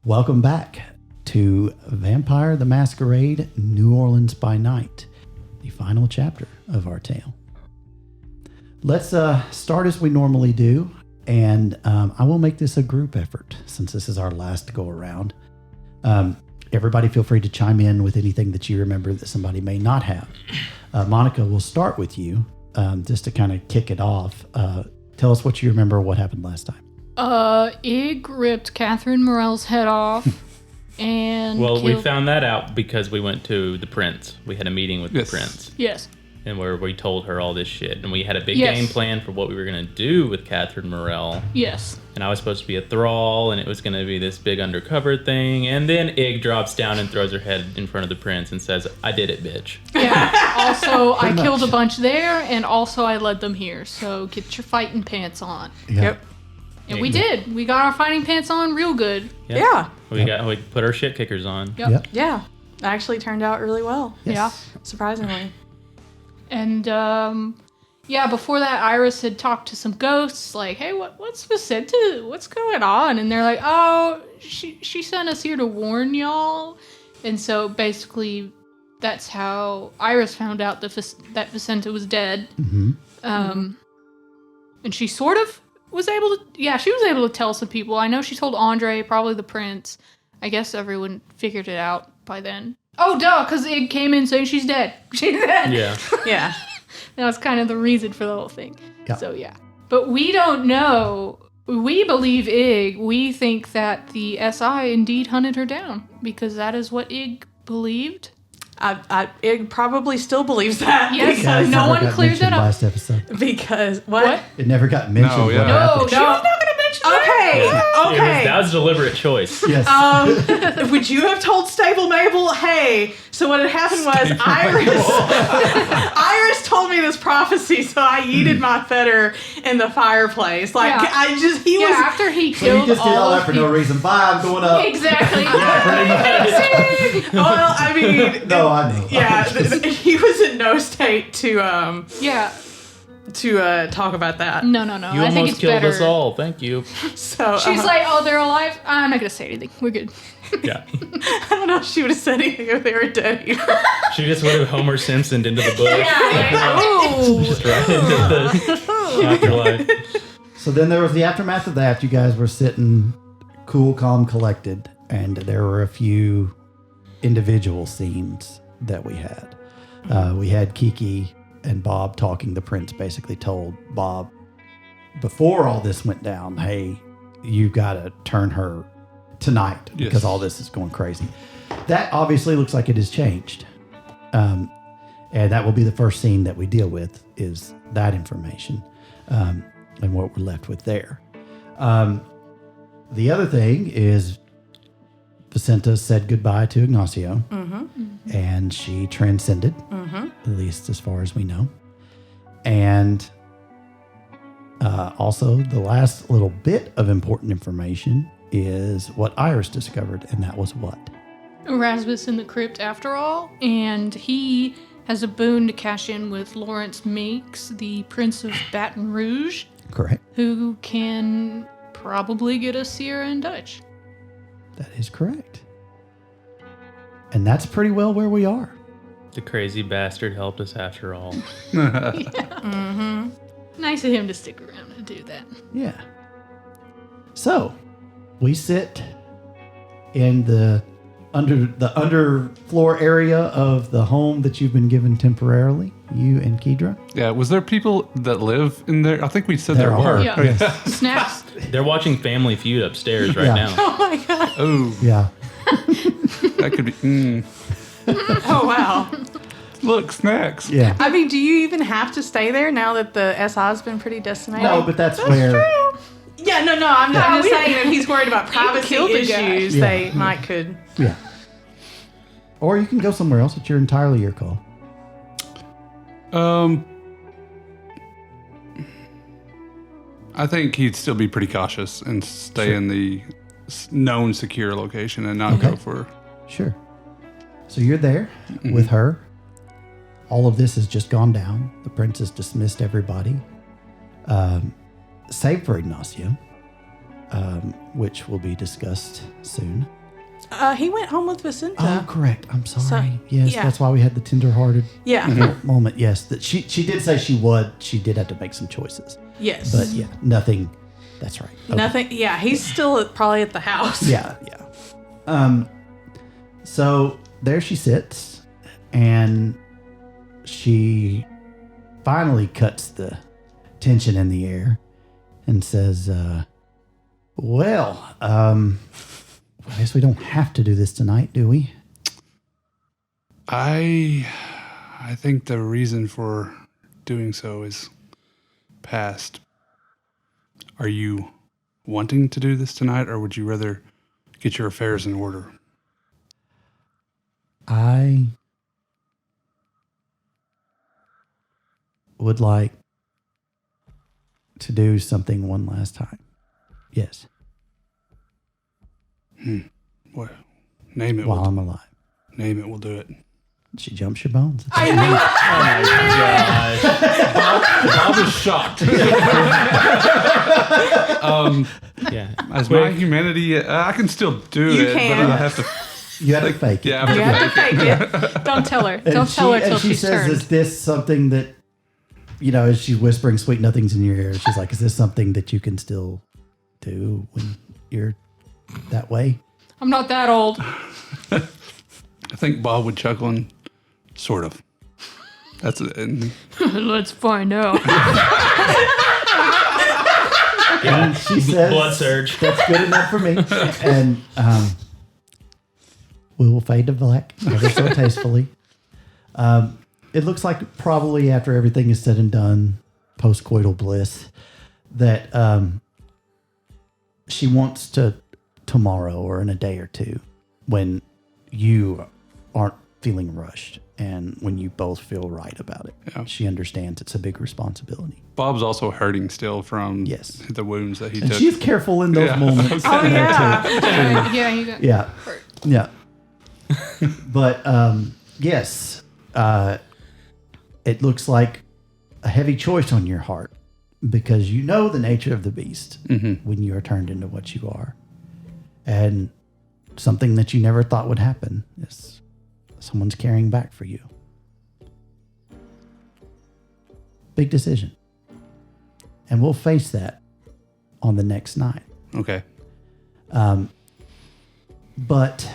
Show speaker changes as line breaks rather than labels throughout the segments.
Welcome back to Vampire the Masquerade New Orleans by Night, the final chapter of our tale. Let's start as we normally do, and I will make this a group effort since this is our last go around. Everybody feel free to chime in with anything that you remember that somebody may not have. Monica, we'll start with you just to kind of kick it off. Tell us what you remember what happened last time.
Ig ripped Catherine Morell's head off and
we found that out because we went to the prince. We had a meeting with the prince.
Yes.
And where we told her all this shit. And we had a big game plan for what we were going to do with Catherine Morell.
Yes.
And I was supposed to be a thrall, and it was going to be this big undercover thing. And then Ig drops down and throws her head in front of the prince and says, I did it, bitch.
Yeah. Also, I killed a bunch there, and also I led them here. So get your fighting pants on.
Yeah.
Yep.
And we did. We got our fighting pants on real good.
Yeah.
We put our shit kickers on.
Yep.
Yeah. It actually turned out really well.
Yes.
Yeah.
Surprisingly.
And, before that, Iris had talked to some ghosts, like, hey, what's Vicente? What's going on? And they're like, oh, she sent us here to warn y'all. And so, basically, that's how Iris found out that Vicente was dead.
Mm-hmm.
And she sort of was able to, she was able to tell some people. I know she told Andre, probably the prince. I guess everyone figured it out by then. Oh, duh, because it came in saying she's dead. She's dead.
Yeah.
Yeah.
That was kind of the reason for the whole thing.
Yeah.
So, yeah. But we don't know. We believe Ig. We think that the SI indeed hunted her down because that is what Ig believed.
Ig probably still believes that.
Yes,
Because
no one cleared that up.
Last episode.
Because, what?
It never got mentioned.
No, yeah.
what
No,
happened.
she was not going to mention that.
Okay.
That was a deliberate choice.
Yes.
Would you have told Stable Mabel, hey, so what had happened was Iris told me this prophecy, so I yeeted my fetter in the fireplace. Like,
Yeah. After he
So you
killed
just did all that for
people.
no reason. Bye, I'm going up.
Exactly.
Well, I mean,
No, I know.
yeah, he was in no state to talk about that.
No.
You
I think
almost
it's
killed
better.
us all. Thank you.
So
She's like, oh, they're alive? I'm not going to say anything. We're good.
Yeah.
I don't know if she would have said anything if they were dead either.
She just would have Homer Simpsoned into the bush. Just right into the afterlife.
So then there was the aftermath of that. You guys were sitting cool, calm, collected, and there were a few individual scenes that we had. We had Kiki and Bob talking. The prince basically told Bob before all this went down, hey, you got to turn her tonight because all this is going crazy. That obviously looks like it has changed. And that will be the first scene that we deal with is that information and what we're left with there. The other thing is Vicenta said goodbye to Ignacio and she transcended, at least as far as we know. And also the last little bit of important information is what Iris discovered, and that was what?
Erasmus in the crypt after all, and he has a boon to cash in with Lawrence Meeks, the Prince of Baton Rouge,
Correct.
who can probably get us Sierra in Dutch.
That is correct. And that's pretty well where we are.
The crazy bastard helped us after all.
Nice of him to stick around to do that.
Yeah. So, we sit in the underfloor area of the home that you've been given temporarily, you and Kedra.
Yeah, was there people that live in there? I think we said there
are.
were.
Yeah. Snaps.
They're watching Family Feud upstairs right now.
Oh my god.
Oh,
Yeah.
that could be.
Oh wow.
Look, snacks.
Yeah.
I mean, do you even have to stay there now that the SI's been pretty decimated?
No, but that's where...
True. Yeah, no, I'm just saying if he's worried about privacy
killed the guy.
issues,
Yeah.
they might could.
Yeah. Or you can go somewhere else. It's entirely your call.
I think he'd still be pretty cautious and stay in the known secure location and not go for.
Sure. So you're there with her. All of this has just gone down. The prince has dismissed everybody. Save for Ignacio. which will be discussed soon.
He went home with Vicenta.
Oh, correct. I'm sorry.
So-
Yes,
yeah.
that's why we had the tender-hearted
Yeah.
moment. Yes, that she did say she would. She did have to make some choices,
Yes.
but yeah, nothing. That's right. Okay.
Nothing. Yeah, he's still probably at the house.
Yeah. So there she sits, and she finally cuts the tension in the air and says, well, I guess we don't have to do this tonight, do we?
I think the reason for doing so is past. Are you wanting to do this tonight, or would you rather get your affairs in order?
I would like to do something one last time. Yes,
What? Name it.
while
We'll,
I'm alive.
name it. We'll do it.
She jumps your bones.
Oh my gosh.
Bob is shocked.
Yeah.
As my humanity, I can still do
You
it,
can.
but I have to.
You have to fake it.
Yeah, I
You
have
have to fake it. Don't tell her. Don't tell her till
she
she's
says,
turned.
"Is this something that, as she's whispering sweet nothings in your ear?" She's like, "Is this something that you can still do when you're that way?"
I'm not that old.
I think Bob would chuckle and sort of. That's it. And
Let's find out.
And she says,
Blood surge.
"That's good enough for me." And we will fade to black ever so tastefully. It looks like probably after everything is said and done, post-coital bliss, that she wants to tomorrow or in a day or two, when you aren't feeling rushed and when you both feel right about it.
Yeah.
She understands it's a big responsibility.
Bob's also hurting still from
Yes.
the wounds that he
And
took.
she's careful in those
Yeah.
moments.
Oh, yeah.
Yeah, you got.
Yeah.
hurt.
Yeah. But yes, it looks like a heavy choice on your heart because you know the nature of the beast when you are turned into what you are. And something that you never thought would happen is someone's carrying back for you. Big decision. And we'll face that on the next night.
Okay.
But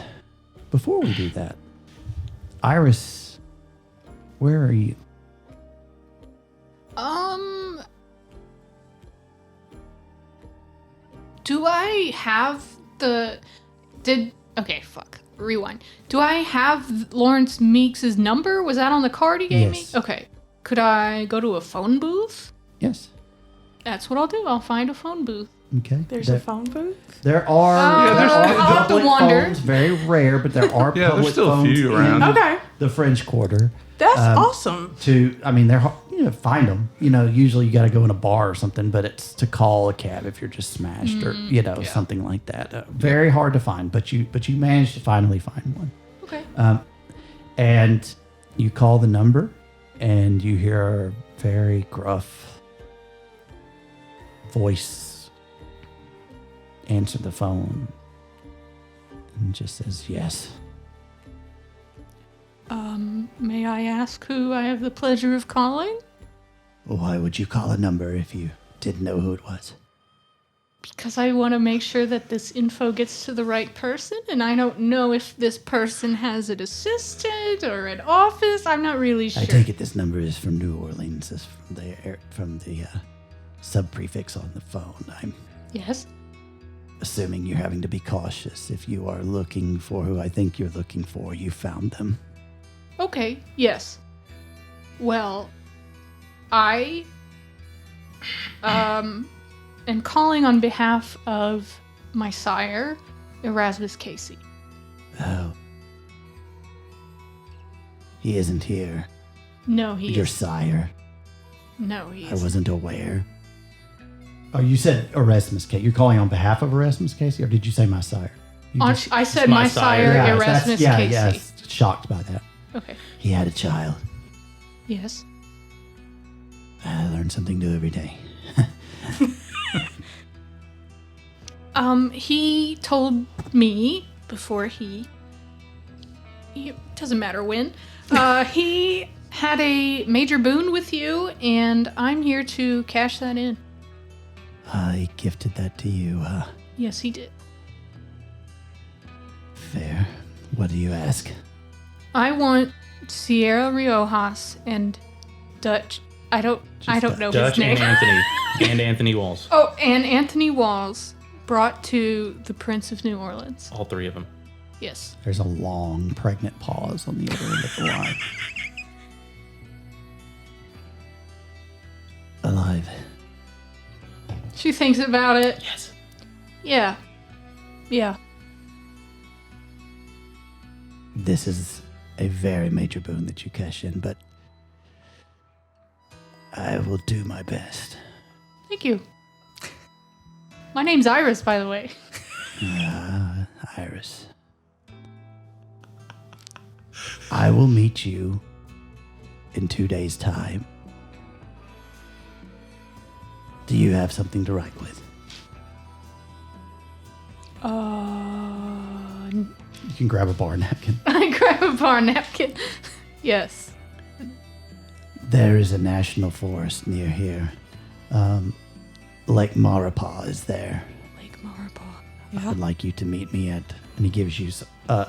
before we do that, Iris, where are you?
Do I have okay, fuck. Rewind. Do I have Lawrence Meeks' number? Was that on the card he gave
Yes.
me? Okay. Could I go to a phone booth?
Yes.
That's what I'll do. I'll find a phone booth.
Okay.
There's a phone booth?
There are,
there's-
there
I'll
are
have to
public
wander.
phones, very rare, but there are
Yeah, there's
public
still a
phones
few
in
around.
Okay.
the French Quarter.
That's awesome.
They're find them. Usually you got to go in a bar or something, but it's to call a cab if you're just smashed or something like that. Very hard to find, but you managed to finally find one.
Okay.
And you call the number, and you hear a very gruff voice answer the phone, and just says yes.
May I ask who I have the pleasure of calling?
Why would you call a number if you didn't know who it was?
Because I want to make sure that this info gets to the right person, and I don't know if this person has an assistant or an office. I'm not really sure.
I take it this number is from New Orleans. It's from the sub prefix on the phone. I'm
Yes.
assuming you're having to be cautious. If you are looking for who I think you're looking for, you found them.
Okay, yes. Well, I am calling on behalf of my sire, Erasmus Casey.
Oh. He isn't here.
No, he
Your
is.
sire.
No, he
I
is.
wasn't aware. Oh, you said Erasmus Casey. You're calling on behalf of Erasmus Casey, or did you say my sire? You just-
I said
my
my
sire.
sire,
Yeah,
Erasmus
yeah,
Casey.
yes. Shocked by that.
Okay.
He had a child.
Yes.
I learn something new every day.
He told me before he doesn't matter when, he had a major boon with you, and I'm here to cash that in.
He gifted that to you,
Yes, he did.
Fair. What do you ask?
I want Sierra Riojas and Dutch. I don't know
Dutch
his name.
and Anthony. And Anthony Walls.
Oh, and Anthony Walls brought to the Prince of New Orleans.
All three of them.
Yes.
There's a long, pregnant pause on the other end of the line. Alive.
She thinks about it.
Yes.
Yeah. Yeah.
This is a very major boon that you cash in, but I will do my best.
Thank you. My name's Iris, by the way.
Iris. I will meet you in 2 days' time. Do you have something to write with? You can grab a bar napkin.
I grab a bar napkin. Yes.
There is a national forest near here. Lake Maurepas is there.
Lake Maurepas.
I would like you to meet me at, and he gives you a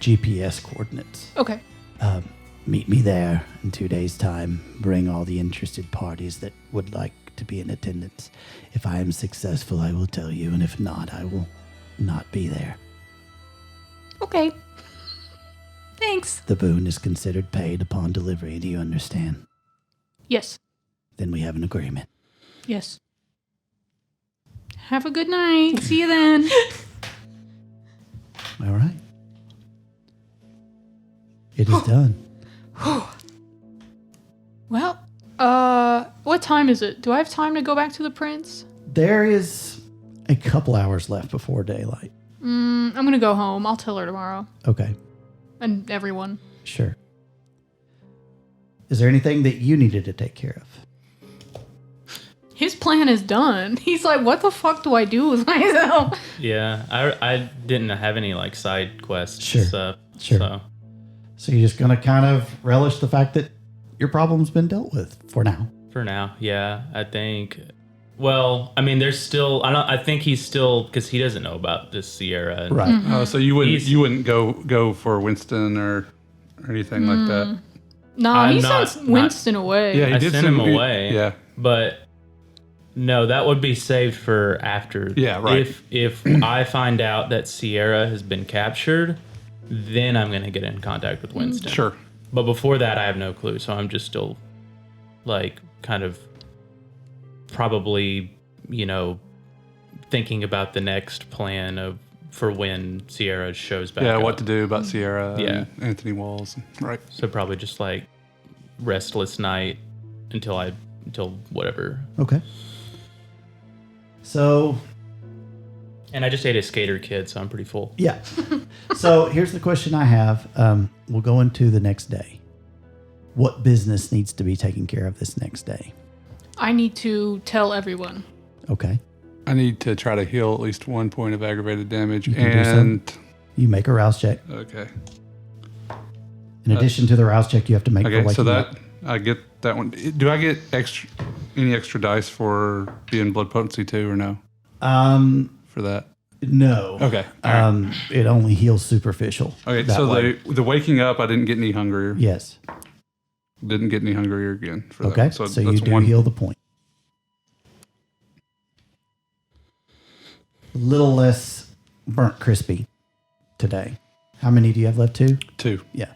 GPS coordinates.
Okay.
Meet me there in 2 days' time. Bring all the interested parties that would like to be in attendance. If I am successful, I will tell you, and if not, I will not be there.
Okay. Thanks.
The boon is considered paid upon delivery. Do you understand?
Yes.
Then we have an agreement.
Yes. Have a good night. See you then.
All right. It is done.
Well, what time is it? Do I have time to go back to the prince?
There is a couple hours left before daylight.
I'm gonna go home. I'll tell her tomorrow.
Okay,
And everyone.
sure. Is there anything that you needed to take care of?
His plan is done. He's like, what the fuck do I do with myself?
Yeah, I didn't have any like side quests
Sure,
stuff.
sure. So you're just gonna kind of relish the fact that your problem's been dealt with for now.
For now, yeah, I think. Well, I mean, there's still. I think he's still because he doesn't know about this Sierra.
Right.
Oh, so you wouldn't
He's-
you wouldn't go for Winston or anything like that?
No,
I'm
he
not-
sends Winston away.
Yeah, he
I
did
sent him away.
Yeah,
But no, that would be saved for after.
Yeah, right.
If I find out that Sierra has been captured, then I'm gonna get in contact with Winston.
sure.
But before that, I have no clue. So I'm just still, like, kind of probably, thinking about the next plan for when Sierra shows back
Yeah,
up.
what to do about Sierra
Yeah.
and Anthony Walls. Right.
So probably just like restless night until whatever.
Okay. So
And I just ate a skater kid, so I'm pretty full.
yeah. So here's the question I have. We'll go into the next day. What business needs to be taken care of this next day?
I need to tell everyone.
Okay.
I need to try to heal at least 1 point of aggravated damage.
You can do so.
And
You make a rouse check.
okay.
In addition to the rouse check, you have to make for
Okay,
waking
so that
up.
I get that one. Do I get any extra dice for being blood potency too, or no? For that.
No.
Okay. All right.
It only heals superficial.
Okay.
that
So
way.
the waking up, I didn't get any hungrier.
Yes.
Didn't get any hungrier again for
Okay.
that.
So you
that's
do heal the point. A little less burnt crispy today. How many do you have left? 2?
2.
Yeah.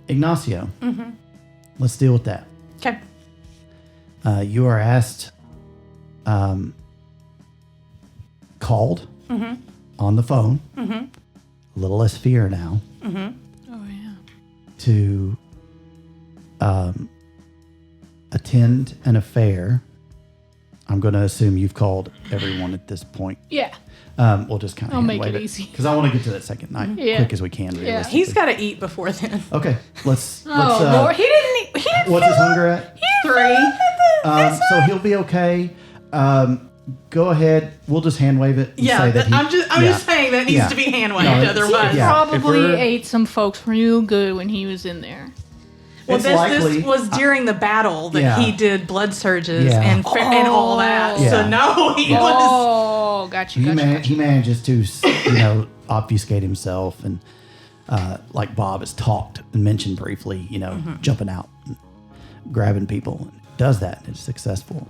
Ignacio. Mm-hmm. Let's deal with that.
Okay.
You are asked, called on the phone. A little less fear now.
Oh, yeah.
To attend an affair. I'm going to assume you've called everyone at this point.
Yeah.
We'll just kind of
I'll make it easy.
because I want to get to that second night
Yeah.
quick as we can.
Yeah.
realistically.
He's got to eat before then.
Okay, let's.
Oh, Lord.
He didn't. He didn't.
What's his hunger at?
3.
So he'll be okay. Go ahead. We'll just hand wave it. And say that
I'm just saying that needs to be hand waved.
No,
Otherwise,
yeah.
Probably ate some folks real good when he was in there.
well,
It's
this
likely-
was during the battle that
Yeah.
he did blood surges
Yeah.
and all that.
Yeah.
So no, he was.
Oh, gotcha.
He manages to, obfuscate himself, and like Bob has talked and mentioned briefly, jumping out, and grabbing people, and does that and is successful.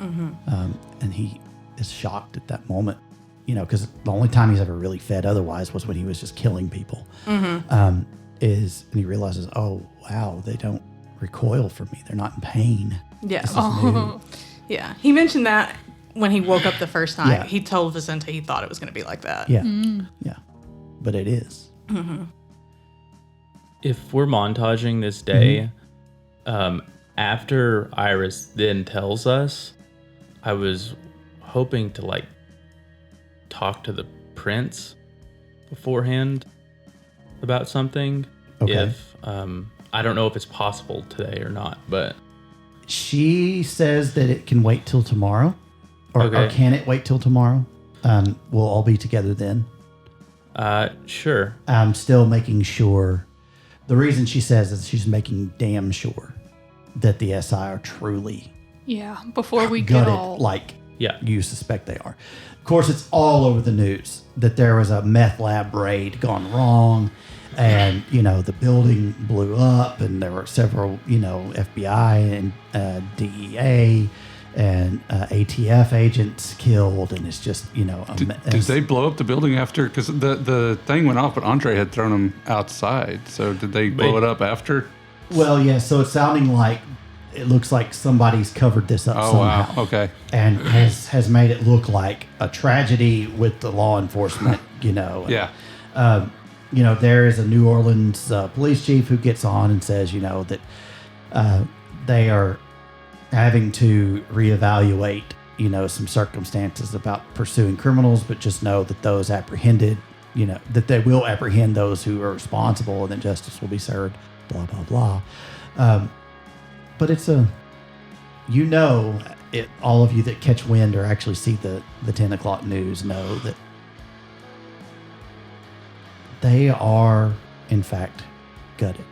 And he is shocked at that moment, because the only time he's ever really fed otherwise was when he was just killing people. And he realizes, oh wow, they don't recoil from me. They're not in pain.
Yeah.
This is new.
Yeah. He mentioned that when he woke up the first time.
Yeah.
He told Vicente he thought it was going to be like that.
Yeah. Yeah. But it is.
If we're montaging this day, after Iris then tells us, I was hoping to talk to the prince beforehand about something.
Okay.
If I don't know if it's possible today or not, but
She says that it can wait till tomorrow. Or can it wait till tomorrow? We'll all be together then.
sure.
I'm still making sure. The reason she says is she's making damn sure that the SI are truly
Yeah, before we get
gutted
all...
like
Yeah.
you suspect they are. Of course, it's all over the news that there was a meth lab raid gone wrong, and the building blew up, and there were several FBI and DEA and ATF agents killed, and it's just
Did they blow up the building after? Because the thing went off, but Andre had thrown them outside. So did they blow it up after?
Well, yeah. So it's sounding like it looks like somebody's covered this up
Oh
somehow.
wow. Okay.
And has made it look like a tragedy with the law enforcement.
Yeah.
There is a New Orleans police chief who gets on and says, that they are having to reevaluate, some circumstances about pursuing criminals, but just know that those apprehended, that they will apprehend those who are responsible, and that justice will be served, blah, blah, blah. But it's all of you that catch wind or actually see the 10 o'clock news know that they are, in fact, gutted.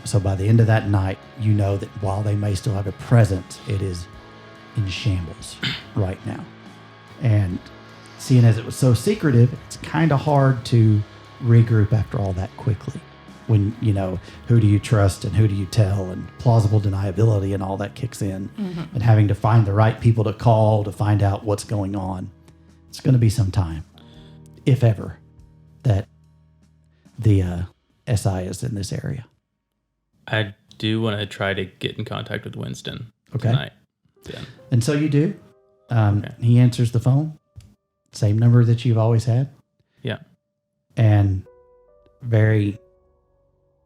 So by the end of that night, that while they may still have a presence, it is in shambles right now. And seeing as it was so secretive, it's kind of hard to regroup after all that quickly. When, who do you trust and who do you tell, and plausible deniability and all that kicks in, and having to find the right people to call to find out what's going on. It's going to be some time, if ever, that the SI is in this area.
I do want to try to get in contact with Winston
Okay.
tonight. Yeah.
And so you do.
Okay.
He answers the phone, same number that you've always had.
Yeah.
And very,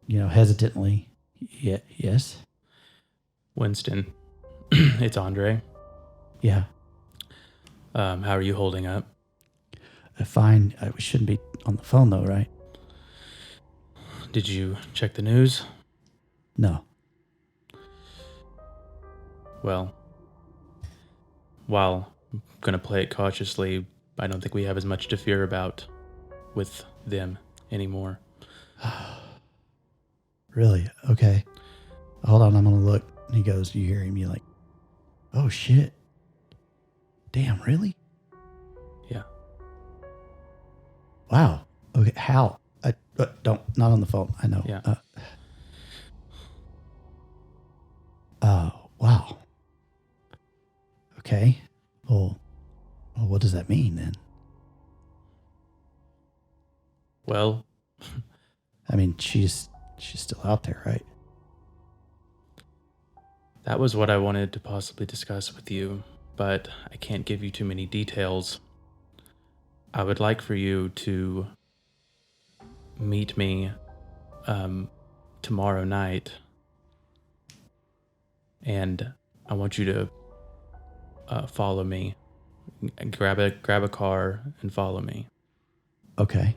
hesitantly, yes,
Winston, it's Andre.
yeah,
How are you holding up?
fine. We shouldn't be on the phone though, right?
Did you check the news?
No.
Well, while I'm going to play it cautiously, I don't think we have as much to fear about with them anymore.
Really? Okay. Hold on, I'm gonna look. And he goes, you hear him, you're like, oh shit. Damn, really?
Yeah.
Wow. Okay, how? I not on the phone. I know.
Yeah.
Oh, wow. Okay. Well, what does that mean then?
Well,
I mean, she's still out there, right?
that was what I wanted to possibly discuss with you, but I can't give you too many details. I would like for you to meet me tomorrow night, and I want you to follow me. Grab a car and follow me.
Okay.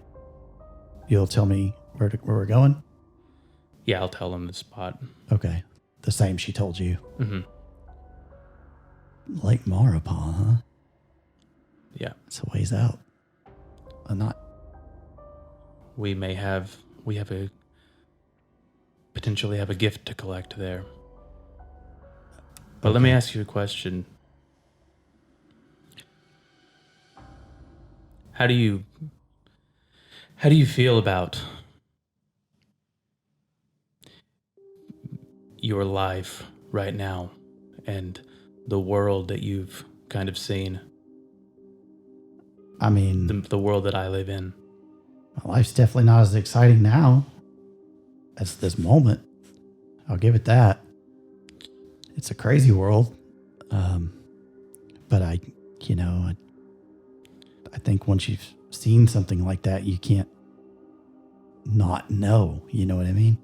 You'll tell me where we're going?
Yeah, I'll tell him the spot.
Okay. The same she told you.
Mm-hmm.
Lake Maripah, huh?
Yeah.
It's a ways out. Not.
We potentially have a gift to collect there. But let me ask you a question. How do you feel about your life right now and the world that you've kind of seen?
I mean,
The world that I live in.
my life's definitely not as exciting now as this moment. I'll give it that. It's a crazy world. But I think once you've seen something like that, you can't not know. You know what I mean?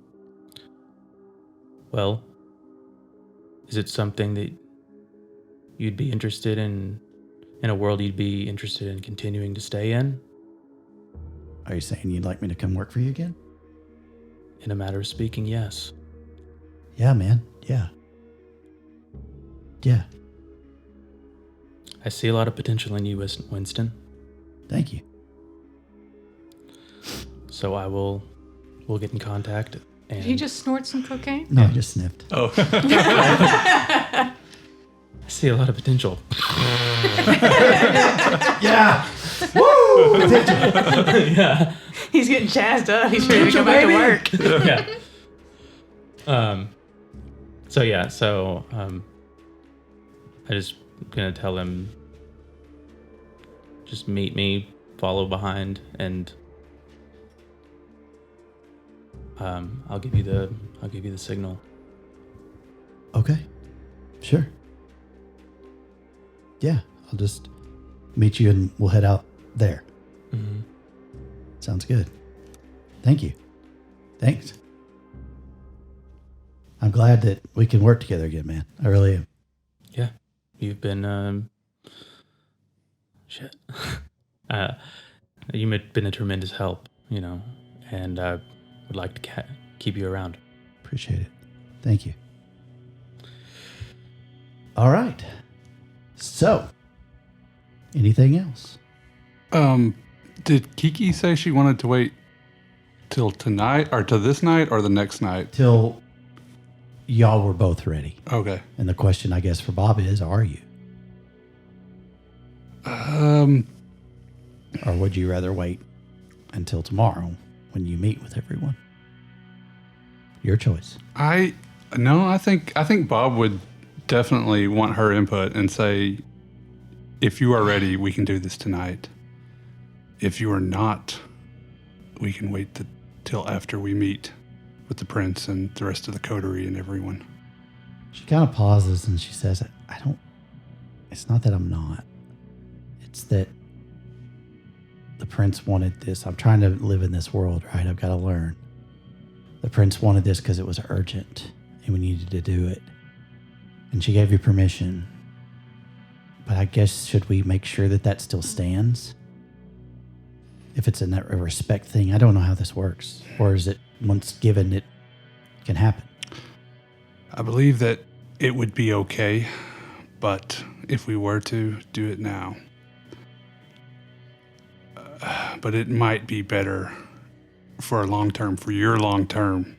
Well, is it something that you'd be interested in a world you'd be interested in continuing to stay in?
Are you saying you'd like me to come work for you again?
In a matter of speaking, yes.
Yeah, man. Yeah. Yeah.
I see a lot of potential in you, Winston.
Thank you.
So we'll get in contact. And
Did he just snort some cocaine?
No, I just sniffed.
Oh.
I see a lot of potential.
Yeah. Woo!
Yeah.
He's getting jazzed up. He's ready to go back to work.
Yeah. So I just gonna tell him, just meet me, follow behind, and I'll give you the signal.
Okay. Sure. Yeah, I'll just meet you and we'll head out there.
Mm-hmm.
Sounds good. Thank you. Thanks. I'm glad that we can work together again, man. I really am.
Yeah, you've been shit. You've been a tremendous help, and I would like to keep you around.
Appreciate it. Thank you. All right. So, anything else?
Did Kiki say she wanted to wait till tonight or to this night or the next night?
Till y'all were both ready.
Okay.
And the question, I guess, for Bob is, are you? Or would you rather wait until tomorrow when you meet with everyone? Your choice.
I think Bob would definitely want her input and say, if you are ready, we can do this tonight. If you are not, we can wait till after we meet with the prince and the rest of the coterie and everyone.
She kind of pauses and she says, it's not that I'm not. It's that the prince wanted this. I'm trying to live in this world, right? I've got to learn. The prince wanted this because it was urgent and we needed to do it. And she gave you permission. But I guess, should we make sure that still stands? If it's a respect thing, I don't know how this works. Or is it once given, it can happen?
I believe that it would be okay, but if we were to do it now, but it might be better for your long term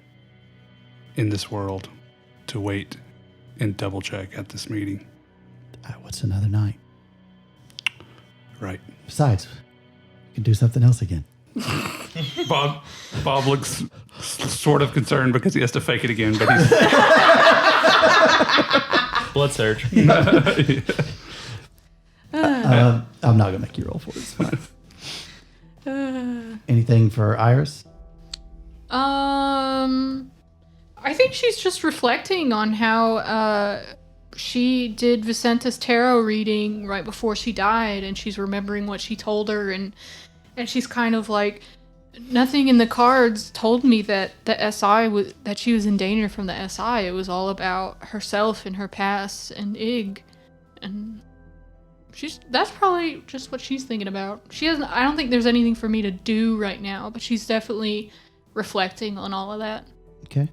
in this world to wait and double check at this meeting.
What's another night?
Right.
Besides, we can do something else again.
Bob looks sort of concerned because he has to fake it again, but he's
Blood surge.
I'm not going to make you roll for it. It's fine. Anything for Iris?
I think she's just reflecting on how she did Vicenta's tarot reading right before she died, and she's remembering what she told her, and she's kind of like, nothing in the cards told me that the SI was, that she was in danger from the SI. It was all about herself and her past and Ig, and that's probably just what she's thinking about. I don't think there's anything for me to do right now, but she's definitely reflecting on all of that.
Okay.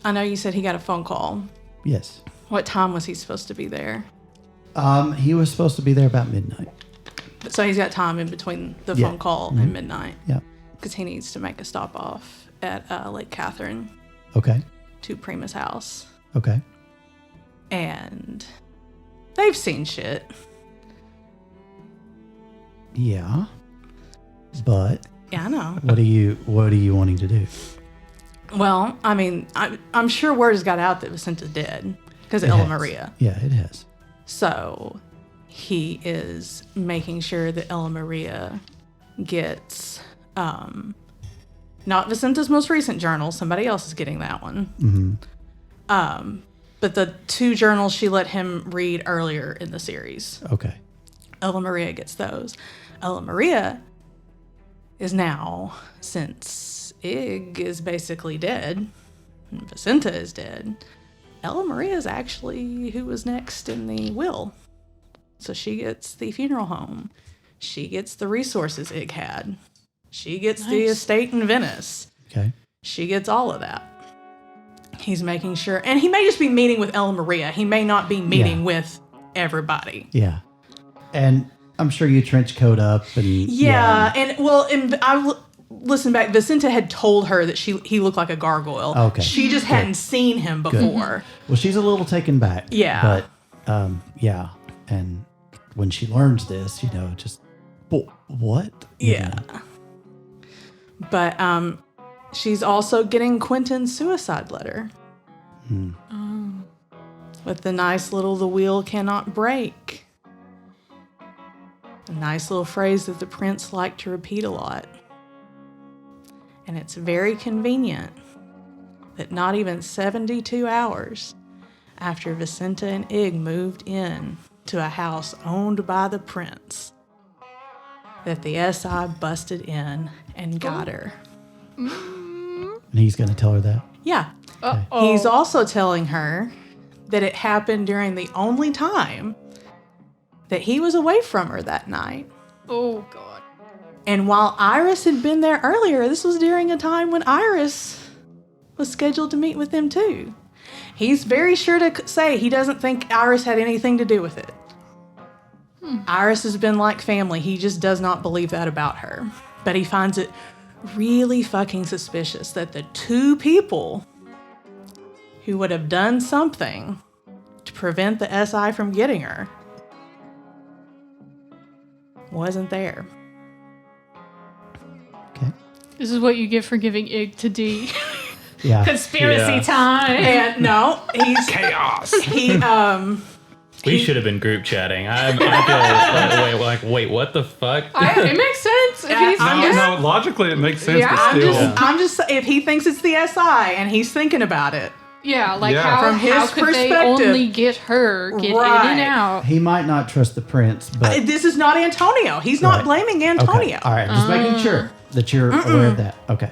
I know you said he got a phone call.
Yes.
What time was he supposed to be there?
He was supposed to be there about midnight.
So he's got time in between the
Yeah.
phone call and midnight.
Yeah.
Because he needs to make a stop off at Lake Catherine
Okay.
to Prima's house.
Okay.
And they've seen shit.
Yeah. But
Yeah, I know.
what are you wanting to do?
Well, I mean, I'm sure word has got out that Vicenta's dead because of
It
Ella
has.
Maria.
Yeah, it has.
So he is making sure that Ella Maria gets not Vicenta's most recent journal. Somebody else is getting that one.
Mm-hmm.
But the 2 journals she let him read earlier in the series.
Okay.
Ella Maria gets those. Ella Maria is now, since Ig is basically dead, and Vicenta is dead, Ella Maria is actually who was next in the will. So she gets the funeral home. She gets the resources Ig had. She gets the estate in Venice.
Okay.
She gets all of that. He's making sure, and he may just be meeting with Ella Maria. He may not be meeting with everybody.
Yeah. And I'm sure you trench coat up and
I listened back. Vicenta had told her that he looked like a gargoyle.
Okay.
She just hadn't seen him before.
Well, she's a little taken back.
Yeah.
But yeah. And when she learns this, just what?
Yeah. But she's also getting Quentin's suicide letter. With the nice little "the wheel cannot break." A nice little phrase that the prince liked to repeat a lot. And it's very convenient that not even 72 hours after Vicenta and Ig moved in to a house owned by the prince, that the SI busted in and got her.
And he's going to tell her that?
Yeah.
Uh-oh.
He's also telling her that it happened during the only time that he was away from her that night.
Oh, God.
And while Iris had been there earlier, this was during a time when Iris was scheduled to meet with them too. He's very sure to say he doesn't think Iris had anything to do with it. Iris has been like family. He just does not believe that about her. But he finds it really fucking suspicious that the 2 people who would have done something to prevent the SI from getting her wasn't there.
Okay.
This is what you get for giving Ig to D.
Yeah.
Conspiracy
Yeah.
time.
And no, he's
Chaos.
We should have been group chatting. I feel wait, what the fuck?
It makes sense. If he's
No, logically it makes sense,
Yeah,
but
I'm
still.
just if he thinks it's the SI and he's thinking about it.
Yeah, like
Yeah.
how,
From his
how could they
perspective.
only get her, get in
Right.
and out?
He might not trust the prince, but...
This is not Antonio. He's not
Right.
blaming
Okay.
Antonio.
All right. Just making sure that you're aware of that. Okay.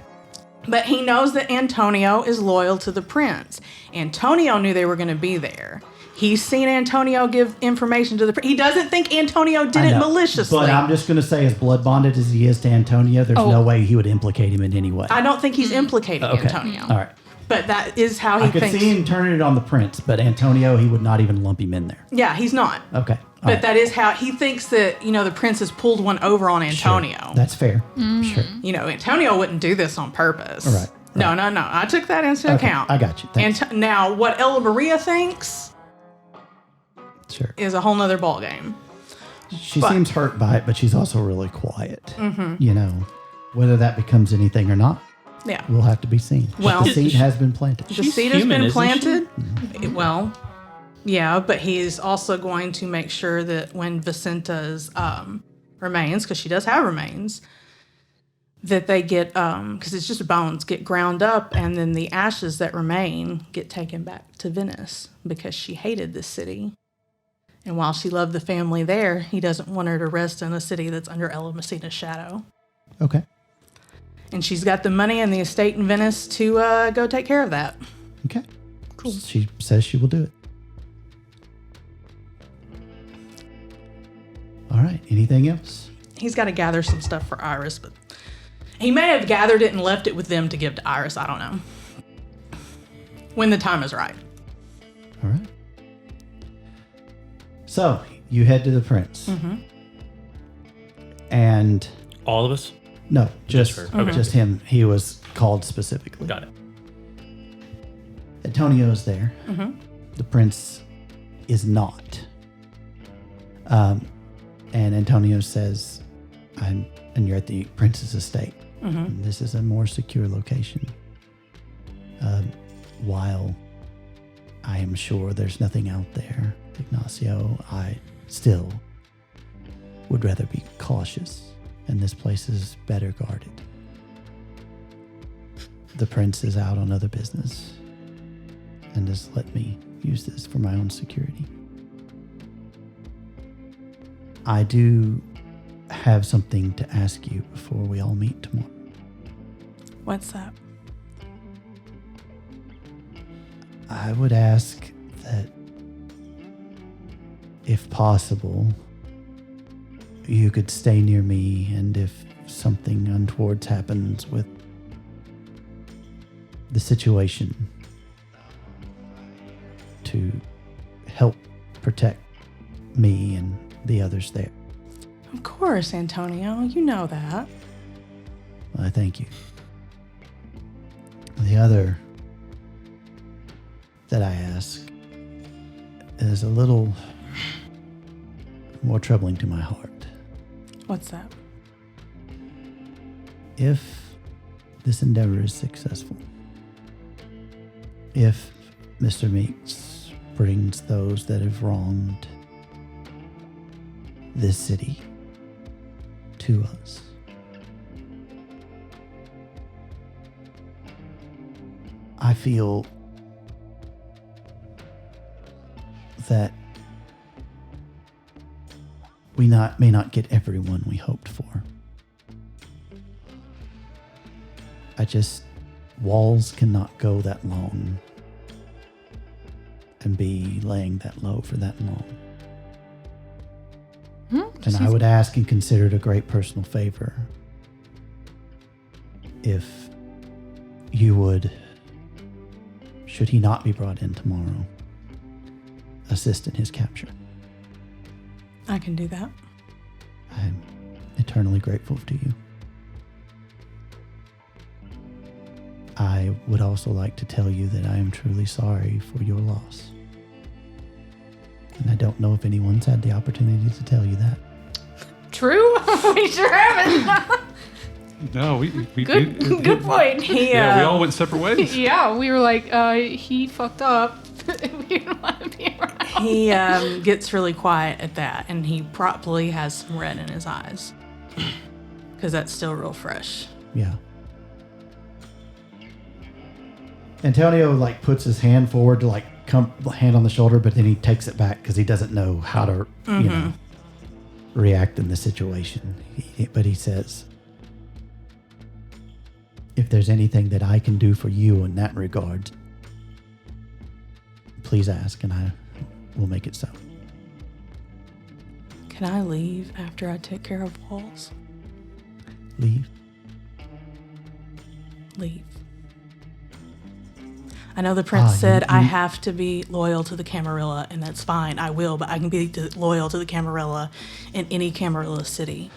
But he knows that Antonio is loyal to the prince. Antonio knew they were going to be there. He's seen Antonio give information to the prince. He doesn't think Antonio did
I
it
know.
maliciously.
But I'm just going to say, as blood bonded as he is to Antonio, there's no way he would implicate him in any way.
I don't think he's implicating
Okay.
Antonio.
All right.
But that is how he
I could
thinks.
see him turning it on the prince, but Antonio, he would not even lump him in there.
Yeah, he's not.
Okay. All
But
right.
that is how he thinks that, the prince has pulled one over on Antonio.
Sure. That's fair. Sure.
Antonio wouldn't do this on purpose.
Right.
No. I took that into
Okay.
account.
I got you. Thanks.
Now, what Ella Maria thinks
Sure.
is a whole nother ballgame.
She
but-
seems hurt by it, but she's also really quiet. Whether that becomes anything or not,
Yeah.
will have to be seen. But
Well-
the seed has been planted.
The
She's
seed has
human,
been
isn't she?
planted. Well, yeah, but he's also going to make sure that when Vicenta's remains, because she does have remains, that they get, because it's just bones, get ground up, and then the ashes that remain get taken back to Venice because she hated this city. And while she loved the family there, he doesn't want her to rest in a city that's under Ella Messina's shadow.
Okay.
And she's got the money and the estate in Venice to go take care of that.
Okay. Cool. She says she will do it. All right. Anything else?
He's got to gather some stuff for Iris, but he may have gathered it and left it with them to give to Iris. I don't know. When the time is right.
All right. So you head to the prince.
Mm-hmm.
And
All of us?
no, just
her. Okay.
just him. He was called specifically.
Got it.
Antonio's there.
Mm-hmm.
The prince is not. And Antonio says, and you're at the prince's estate.
Mm-hmm.
This is a more secure location. While I am sure there's nothing out there, Ignacio, I still would rather be cautious, and this place is better guarded. The prince is out on other business, and has let me use this for my own security. I do have something to ask you before we all meet tomorrow.
What's that?
I would ask that, if possible, you could stay near me, and if something untoward happens with the situation, to help protect me and the others there.
Of course, Antonio. You know that.
I thank you. The other that I ask is a little more troubling to my heart.
What's that?
If this endeavor is successful, if Mr. Meeks brings those that have wronged this city to us, I feel that we may not get everyone we hoped for. Walls cannot go that long and be laying that low for that long. And I would ask and consider it a great personal favor if you would, should he not be brought in tomorrow, assist in his capture.
I can do that.
I'm eternally grateful to you. I would also like to tell you that I am truly sorry for your loss. And I don't know if anyone's had the opportunity to tell you that.
True? We sure haven't.
No, we
Good point.
Yeah, we all went separate ways.
Yeah, we were like, he fucked up. We didn't want to be around.
He gets really quiet at that, and he probably has some red in his eyes. Because that's still real fresh.
Yeah. Antonio puts his hand forward to come hand on the shoulder, but then he takes it back because he doesn't know how to react in the situation. But he says, if there's anything that I can do for you in that regard, please ask and I will make it so.
Can I leave after I take care of Walls?
Leave?
Leave. I know the prince said I have to be loyal to the Camarilla, and that's fine. I will, but I can be loyal to the Camarilla in any Camarilla city.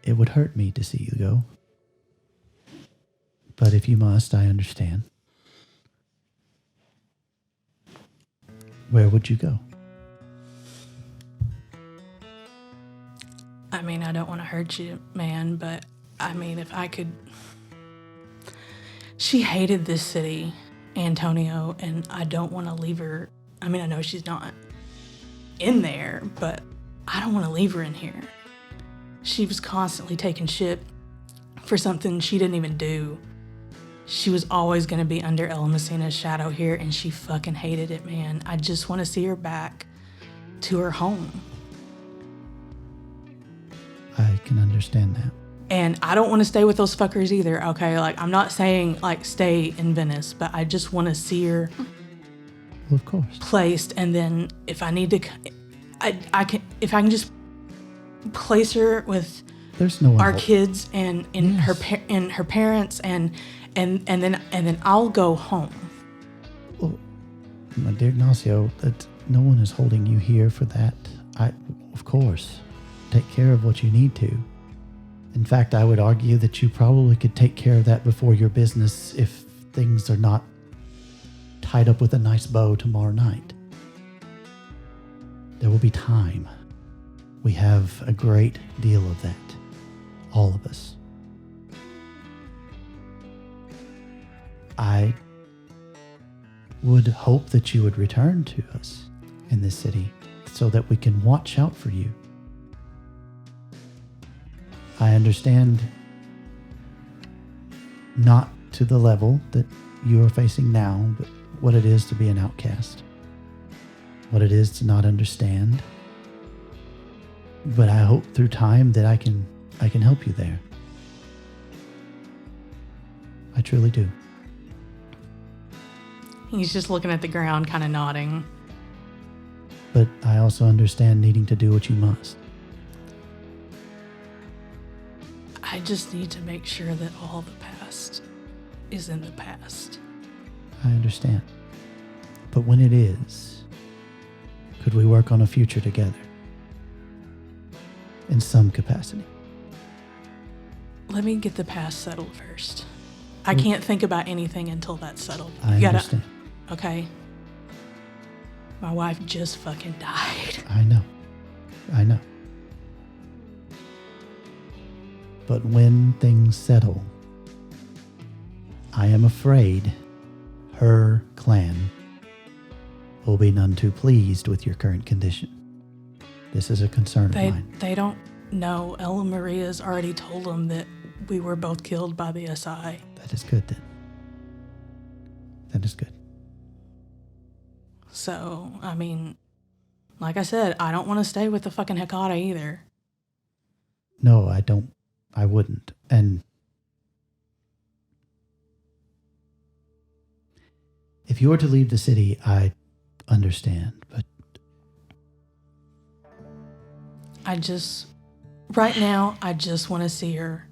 It would hurt me to see you go. But if you must, I understand. Where would you go?
I mean, I don't want to hurt you, man, but I mean, if I could... She hated this city, Antonio, and I don't want to leave her. I mean, I know she's not in there, but I don't want to leave her in here. She was constantly taking shit for something she didn't even do. She was always going to be under Ella Messina's shadow here, and she fucking hated it, man. I just want to see her back to her home.
I can understand that.
And I don't want to stay with those fuckers either, okay? I'm not saying, stay in Venice, but I just want to see her
Well, of course.
placed, and then if I need to... if I can just place her with
There's no one
our
else.
kids and her parents, and then I'll go home.
Well, My dear Ignacio, that no one is holding you here for that. Of course, take care of what you need to. In fact, I would argue that you probably could take care of that before your business if things are not tied up with a nice bow tomorrow night. There will be time. We have a great deal of that. All of us. I would hope that you would return to us in this city so that we can watch out for you. I understand not to the level that you are facing now, but what it is to be an outcast, what it is to not understand. But I hope through time that I can help you there. I truly do.
He's just looking at the ground, kind of nodding.
But I also understand needing to do what you must.
I just need to make sure that all the past is in the past.
I understand. But when it is, could we work on a future together? In some capacity.
Let me get the past settled first. I can't think about anything until that's settled.
I understand.
Okay? My wife just fucking died.
I know. But when things settle, I am afraid her clan will be none too pleased with your current condition. This is a concern of mine.
They don't know. Ella Maria's already told them that we were both killed by the SI.
That is good then. That is good.
So, I mean, like I said, I don't want to stay with the fucking Hecata either.
No, I don't. I wouldn't. And if you were to leave the city, I understand, but
right now, I just want to see her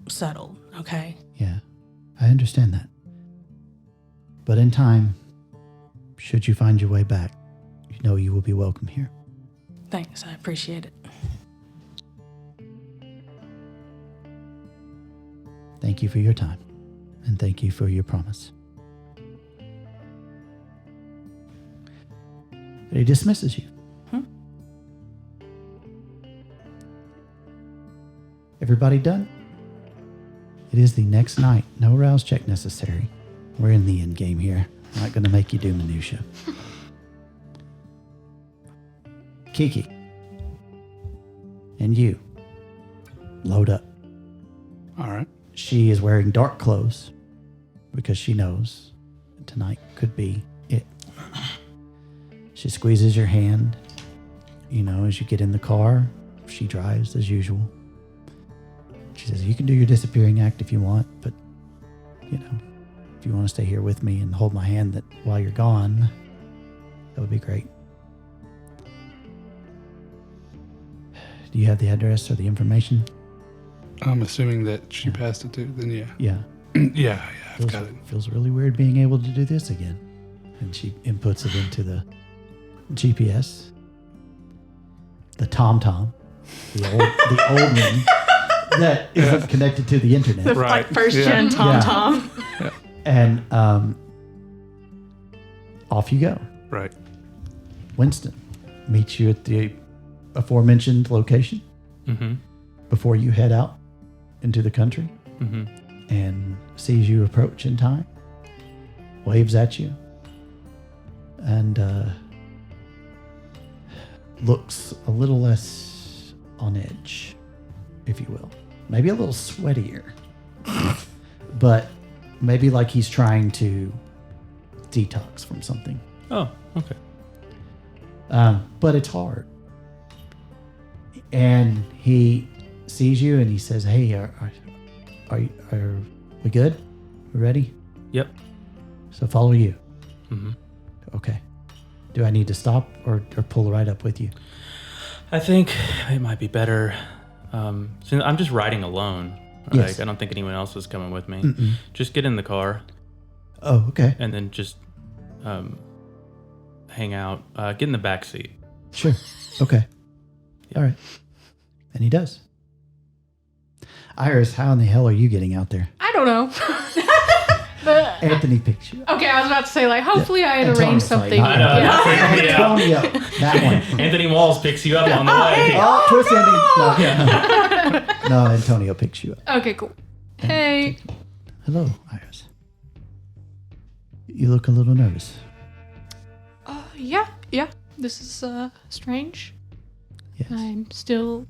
settled, okay?
yeah, I understand that. But in time, should you find your way back, you know you will be welcome here.
Thanks, I appreciate it.
Thank you for your time, and thank you for your promise. And he dismisses you. Everybody done? It is the next night. No rouse check necessary. We're in the end game here. I'm not going to make you do minutia. Kiki. And you. Load up.
All right.
She is wearing dark clothes because she knows tonight could be it. She squeezes your hand, as you get in the car. She drives as usual. She says, you can do your disappearing act if you want, but, if you want to stay here with me and hold my hand while you're gone, that would be great. Do you have the address or the information?
I'm assuming that she passed it too, then yeah.
Yeah.
yeah, I've got it.
Feels really weird being able to do this again. And she inputs it into the GPS. The TomTom. The old one that isn't connected to the internet.
The like first gen TomTom.
Yeah.
And off you go.
Right.
Winston meets you at the aforementioned location before you head out into the country and sees you approach in time, waves at you, and looks a little less on edge, if you will. Maybe a little sweatier, but maybe like he's trying to detox from something.
Oh, okay.
But it's hard. And he sees you and he says, hey, are we good? We ready?
Yep.
So follow you.
Mm-hmm.
Okay. Do I need to stop or pull right up with you?
I think it might be better. Since I'm just riding alone.
Yes.
I don't think anyone else is coming with me.
Mm-mm.
Just get in the car.
Oh, okay.
and then just hang out. Get in the back seat.
Sure. Okay. All right. And he does. Iris, how in the hell are you getting out there?
I don't know. But,
Anthony picks you up.
okay, I was about to say, like, hopefully I had
Antonio,
arranged
sorry,
something.
not
Yeah.
Antonio. That one.
Anthony Walls picks you up on the way.
Oh, twist ending. No, Antonio picks you up.
Okay, cool. Hey.
Hello, Iris. You look a little nervous.
Yeah. This is strange.
Yes.
I'm still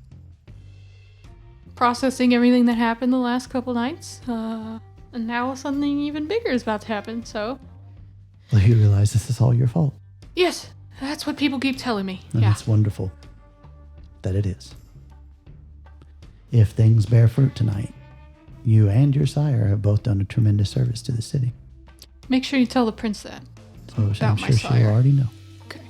processing everything that happened the last couple nights. And now something even bigger is about to happen, so.
Well, you realize this is all your fault.
Yes, that's what people keep telling me.
And
Yeah.
it's wonderful that it is. If things bear fruit tonight, you and your sire have both done a tremendous service to the city.
Make sure you tell the prince that.
So I'm
About my
sure she'll
sire.
already know.
Okay.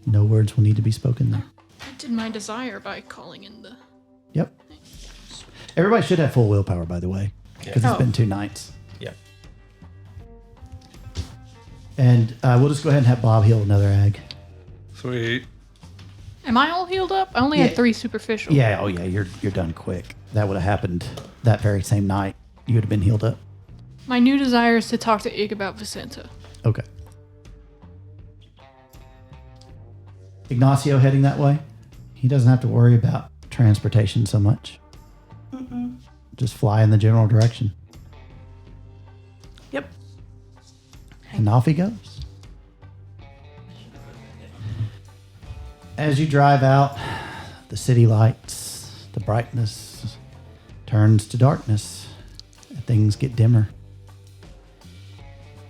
No words will need to be spoken there.
I did my desire by calling in the.
Yep. Everybody should have full willpower, by the way, because it's been 2 nights.
Yeah.
And we'll just go ahead and have Bob heal another ag.
Sweet.
Am I all healed up? I only
Yeah.
had 3 superficial.
Yeah, oh yeah, you're done quick. That would have happened that very same night. You would have been healed up.
My new desire is to talk to Ig about Vicenta.
Okay. Ignacio heading that way. He doesn't have to worry about transportation so much. Just fly in the general direction.
Yep.
And off he goes. As you drive out, the city lights, the brightness turns to darkness. And things get dimmer.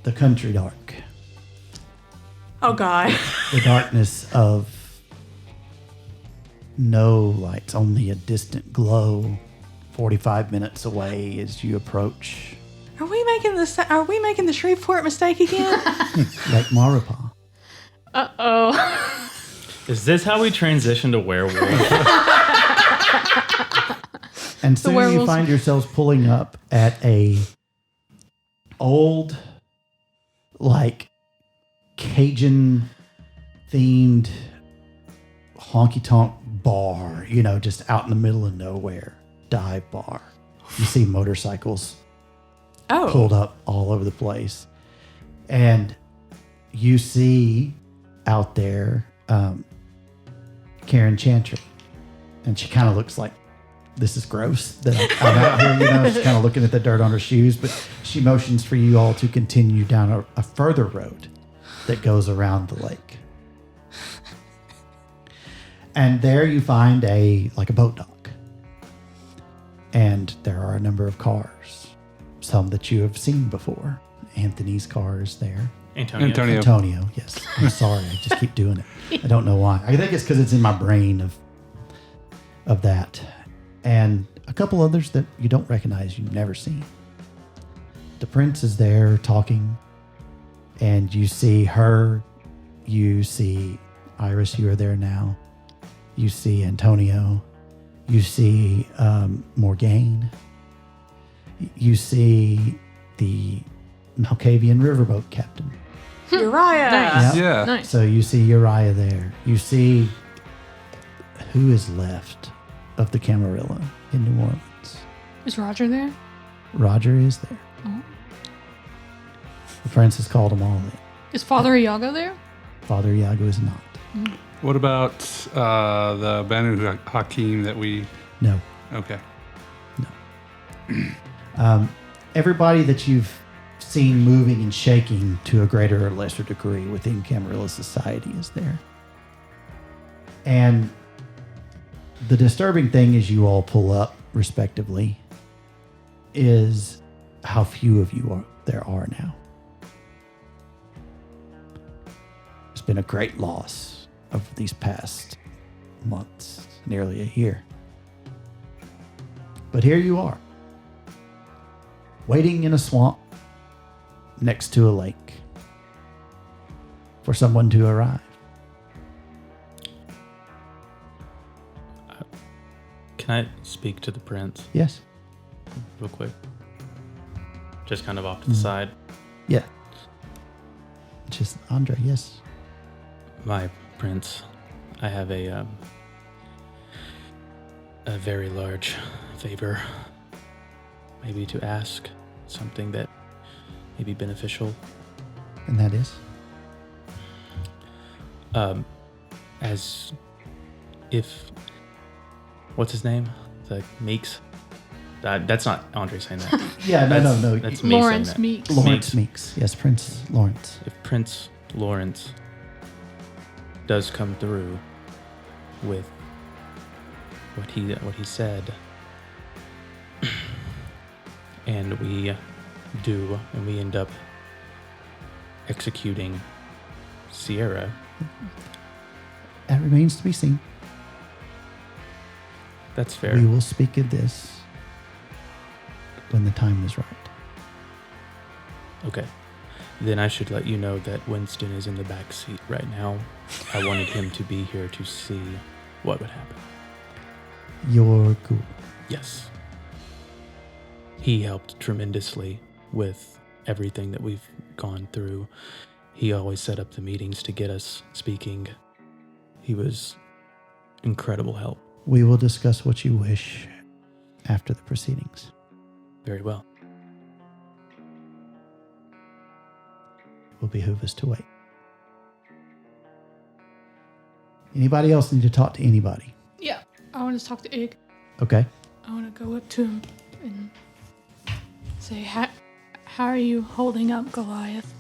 The country dark.
Oh, God.
The darkness of no lights, only a distant glow 45 minutes away as you approach
Are we making the Shreveport mistake again?
Lake Maurepas.
Uh-oh.
Is this how we transition to werewolf?
And soon you
werewolves.
find yourselves pulling up at a old, like, Cajun themed honky tonk bar, just out in the middle of nowhere, dive bar. You see motorcycles
Oh.
pulled up all over the place. And you see out there Karen Chantry. And she kind of looks like, this is gross that I'm out here, She's kind of looking at the dirt on her shoes, but she motions for you all to continue down a further road that goes around the lake. And there you find a boat dock. And there are a number of cars, some that you have seen before. Anthony's car is there.
Antonio.
Yes. I'm sorry. I just keep doing it. I don't know why. I think it's because it's in my brain of that. And a couple others that you don't recognize, you've never seen. The prince is there talking, and you see her. You see Iris, you are there now. You see Antonio. You see Morgaine. You see the Malkavian riverboat captain.
Uriah.
Nice.
Yep.
Yeah.
Nice.
So you see Uriah there. You see who is left of the Camarilla in New Orleans.
Is Roger there?
Roger is there.
Oh.
The prince has called them all in.
Is Father Iago there?
Father Iago is not.
What about the Banu Hakim that we...
No.
Okay.
Everybody that you've seen moving and shaking to a greater or lesser degree within Camarilla society is there. And the disturbing thing as you all pull up, respectively, is how few of you there are now. It's been a great loss over these past months, nearly a year. But here you are, waiting in a swamp next to a lake for someone to arrive.
Can I speak to the prince
Yes.
real quick? just kind of off to the side.
Yeah. Just Andre, yes.
My prince, I have a very large favor, maybe to ask, something that may be beneficial.
And that is?
As if, what's his name? The Meeks? That's not Andre saying that.
Yeah, no.
That's me
Lawrence
saying that.
Meeks.
Lawrence Meeks. Yes, Prince Lawrence.
If Prince Lawrence does come through with what he said, and we end up executing Sierra,
That remains to be seen.
that's fair.
We will speak of this when the time is right.
Okay. Then I should let you know that Winston is in the back seat right now. I wanted him to be here to see what would happen.
You're cool.
Yes. He helped tremendously with everything that we've gone through. He always set up the meetings to get us speaking. He was incredible help.
We will discuss what you wish after the proceedings.
Very well.
It will behoove us to wait. Anybody else need to talk to anybody?
Yeah, I want to talk to Ig.
Okay.
I want to go up to him and say, how are you holding up, Goliath?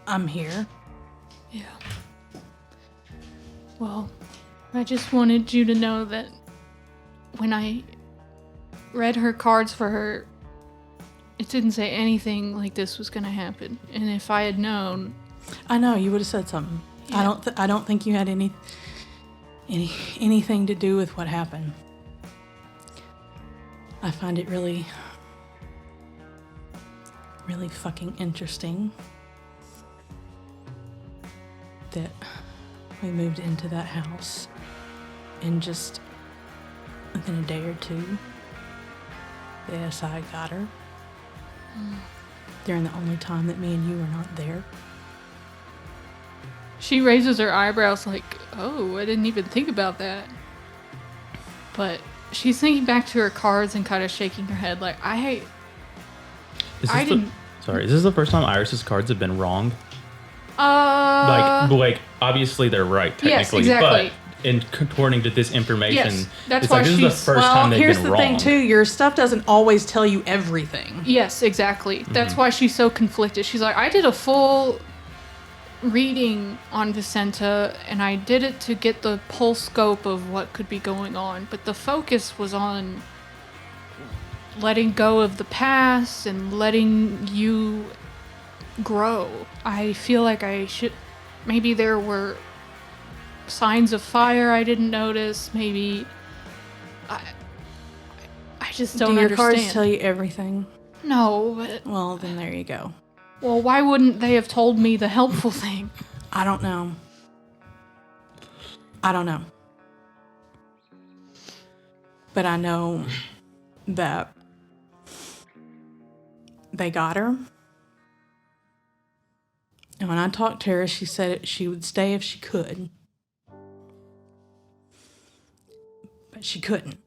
I'm here.
Yeah. Well, I just wanted you to know that when I read her cards for her, it didn't say anything like this was going to happen. And if I had known...
I know, you would have said something.
Yeah.
I don't think you had anything to do with what happened. I find it really, really fucking interesting that we moved into that house and just within a day or two, the SI got her. During the only time that me and you were not there.
She raises her eyebrows like, oh, I didn't even think about that. But she's thinking back to her cards and kind of shaking her head like,
Is this the first time Iris's cards have been wrong? Like obviously they're right technically,
yes, exactly.
but according to this information,
Yes, that's
it's
why
like this is the
she's-
first time they've
here's
been
the
wrong.
thing too, your stuff doesn't always tell you everything.
Yes, exactly. That's why she's so conflicted. She's like, I did a full reading on Vicenta, and I did it to get the full scope of what could be going on, but the focus was on letting go of the past and letting you grow. I feel like I should... Maybe there were signs of fire I didn't notice. Maybe... I just don't
Do your
understand.
cards tell you everything?
No, but...
Well, then there you go.
Well, why wouldn't they have told me the helpful thing?
I don't know. But I know that they got her. And when I talked to her, she said she would stay if she could. But she couldn't.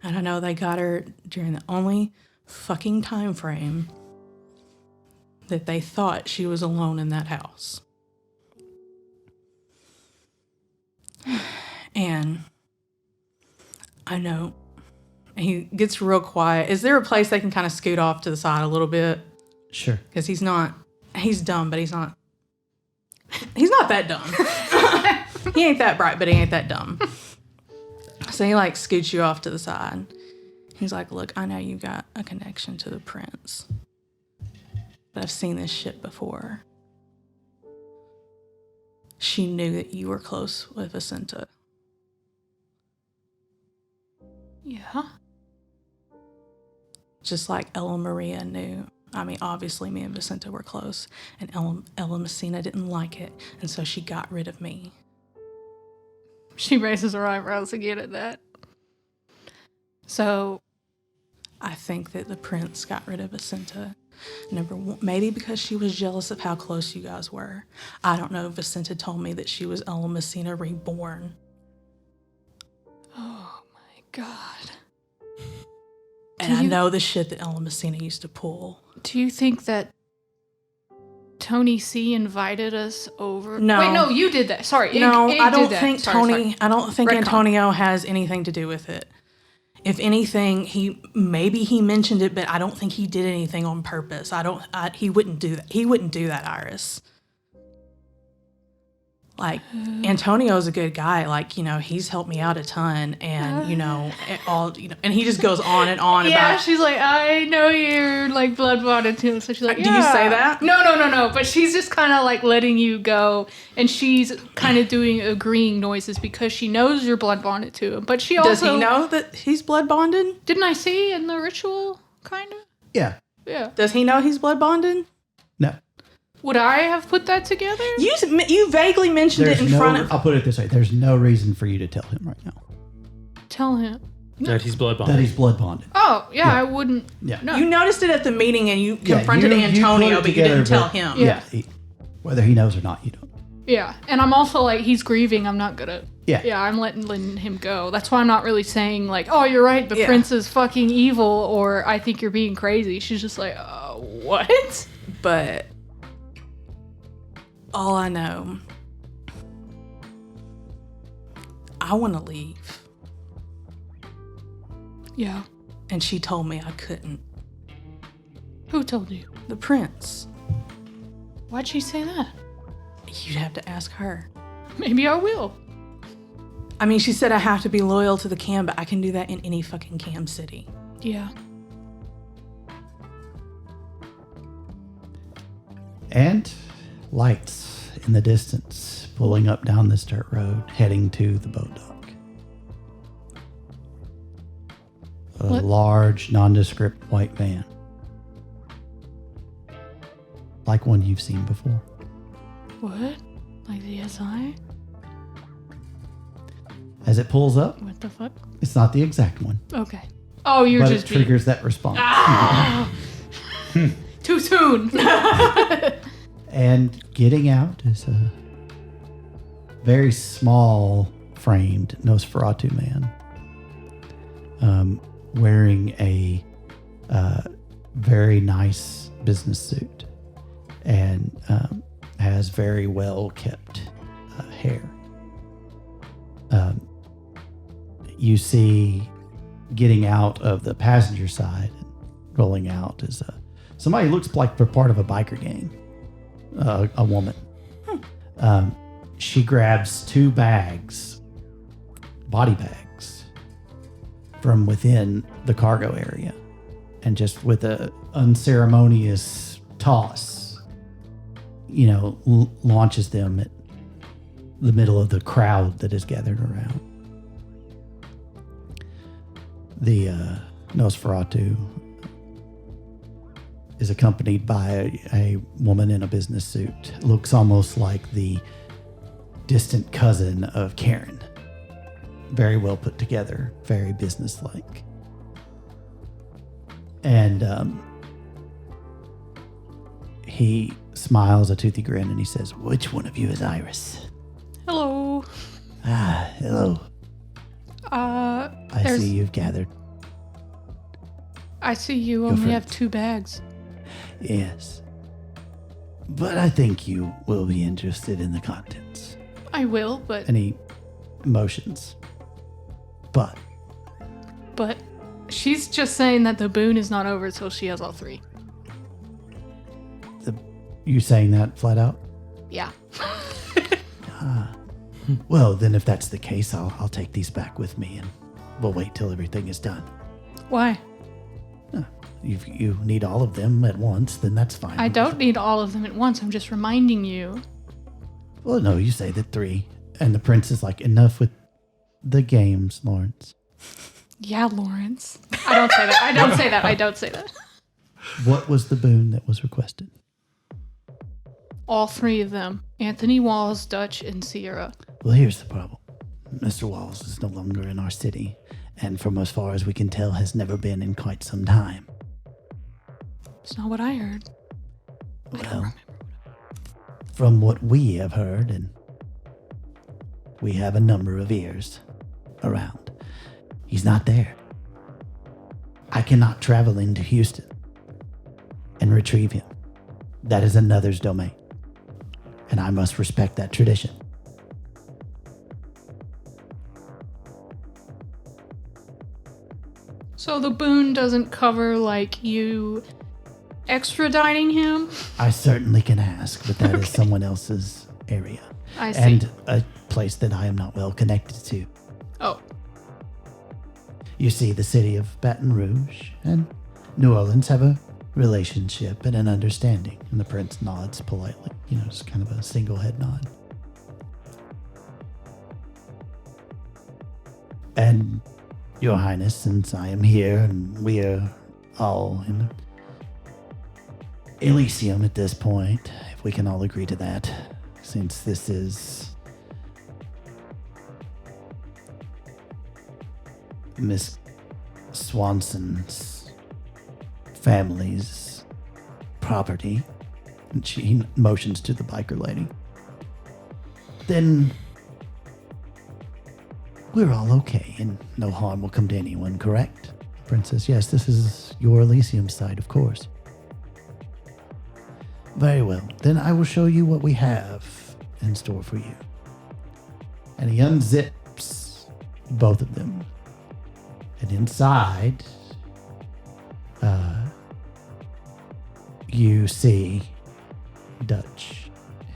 And I know they got her during the only fucking time frame that they thought she was alone in that house. And I know he gets real quiet. Is there a place they can kind of scoot off to the side a little bit?
Sure.
Because he's dumb, but he's not that dumb. He ain't that bright, but he ain't that dumb. So he like scoots you off to the side. He's like, look, I know you got a connection to the prince, but I've seen this shit before. She knew that you were close with Vicenta.
Yeah.
Just like Ella Maria knew. I mean, obviously me and Vicenta were close, and Ella Messina didn't like it, and so she got rid of me.
She raises her eyebrows again at that. So,
I think that the prince got rid of Vicenta. Number one, maybe because she was jealous of how close you guys were. I don't know. Vicenta told me that she was Ella Messina reborn.
Oh my god.
And I know the shit that Ella Messina used to pull.
Do you think that Tony C invited us over?
No.
Wait, no, you did that. Sorry.
No,
Ig
I don't
did that.
think
Sorry.
I don't think
Retcon.
Antonio has anything to do with it. If anything, he mentioned it, but I don't think he did anything on purpose. He wouldn't do that. He wouldn't do that, Iris. Like, Antonio's a good guy. Like, he's helped me out a ton, and and he just goes on and on
Yeah,
about.
she's like, I know you're like blood bonded too. So she's like,
Do you say that?
No. But she's just kind of like letting you go, and she's kind of doing agreeing noises because she knows you're blood bonded to him. But she also
Does he know that he's blood bonded?
Didn't I see in the ritual? Kind of.
Yeah.
Yeah.
Does he know he's blood bonded?
No.
Would I have put that together?
You vaguely mentioned it in front of.
I'll put it this way. There's no reason for you to tell him right now
Tell him.
That he's blood bonded.
that he's blood bonded.
Oh, yeah, I wouldn't.
Yeah.
No.
You noticed it at the meeting, and you
Yeah,
confronted
you
Antonio,
put it
but you didn't
together,
tell
but-
him.
Yeah. Whether he knows or not, you don't.
Yeah, and I'm also like, he's grieving. I'm not gonna.
Yeah.
Yeah, I'm letting him go. That's why I'm not really saying like, oh, you're right, the
Yeah.
prince is fucking evil, or I think you're being crazy. She's just like, what?
But all I know, I want to leave.
Yeah.
And she told me I couldn't.
Who told you?
The prince.
Why'd she say that?
You'd have to ask her.
Maybe I will.
I mean, she said I have to be loyal to the cam, but I can do that in any fucking cam city.
Yeah.
And lights in the distance pulling up down this dirt road, heading to the boat dock. A
What?
large, nondescript white van. Like one you've seen before.
What? Like the SI?
As it pulls up,
What the fuck?
it's not the exact one,
Okay. Oh, you're
but
just
it triggers that response.
too soon.
And getting out is a very small framed Nosferatu man wearing a very nice business suit and has very well kept hair. You see getting out of the passenger side and rolling out is somebody who looks like they're part of a biker gang. A woman. She grabs 2 bags, body bags, from within the cargo area, and just with a unceremonious toss, launches them at the middle of the crowd that is gathered around. The Nosferatu is accompanied by a woman in a business suit. Looks almost like the distant cousin of Karen. Very well put together, very businesslike. And he smiles a toothy grin and he says, "Which one of you is Iris?"
Hello.
"Ah, hello. I
There's-
see you've gathered."
I see you
Go
only
for
have
it.
2 bags.
"Yes. But I think you will be interested in the contents."
I will, but
And he motions. But
she's just saying that the boon is not over until she has all 3.
you saying that flat out?
Yeah.
Well, then if that's the case, I'll take these back with me and we'll wait till everything is done.
Why?
If you need all of them at once, then that's fine.
I don't need all of them at once. I'm just reminding you.
Well, no, you say that 3. And the prince is like, enough with the games, Lawrence.
Yeah, Lawrence. I don't say that. I don't say that. I don't say that.
What was the boon that was requested?
All 3 of them. Anthony Walls, Dutch, and Sierra.
Well, here's the problem. Mr. Walls is no longer in our city, and from as far as we can tell, has never been in quite some time.
It's not what I heard. I don't
Well,
remember.
from what we have heard, and we have a number of ears around, he's not there. I cannot travel into Houston and retrieve him. That is another's domain, and I must respect that tradition.
So the boon doesn't cover, like, you extraditing him?
I certainly can ask, but that is someone else's area.
I see.
And a place that I am not well connected to.
Oh,
You see, the city of Baton Rouge and New Orleans have a relationship and an understanding. And the prince nods politely, just kind of a single head nod. And Your Highness, since I am here and we are all in Elysium at this point, if we can all agree to that, since this is Miss Swanson's family's property, and she motions to the biker lady, then we're all okay and no harm will come to anyone, correct? Princess, yes, this is your Elysium site, of course. Very well, then I will show you what we have in store for you. And he unzips both of them. And inside, you see Dutch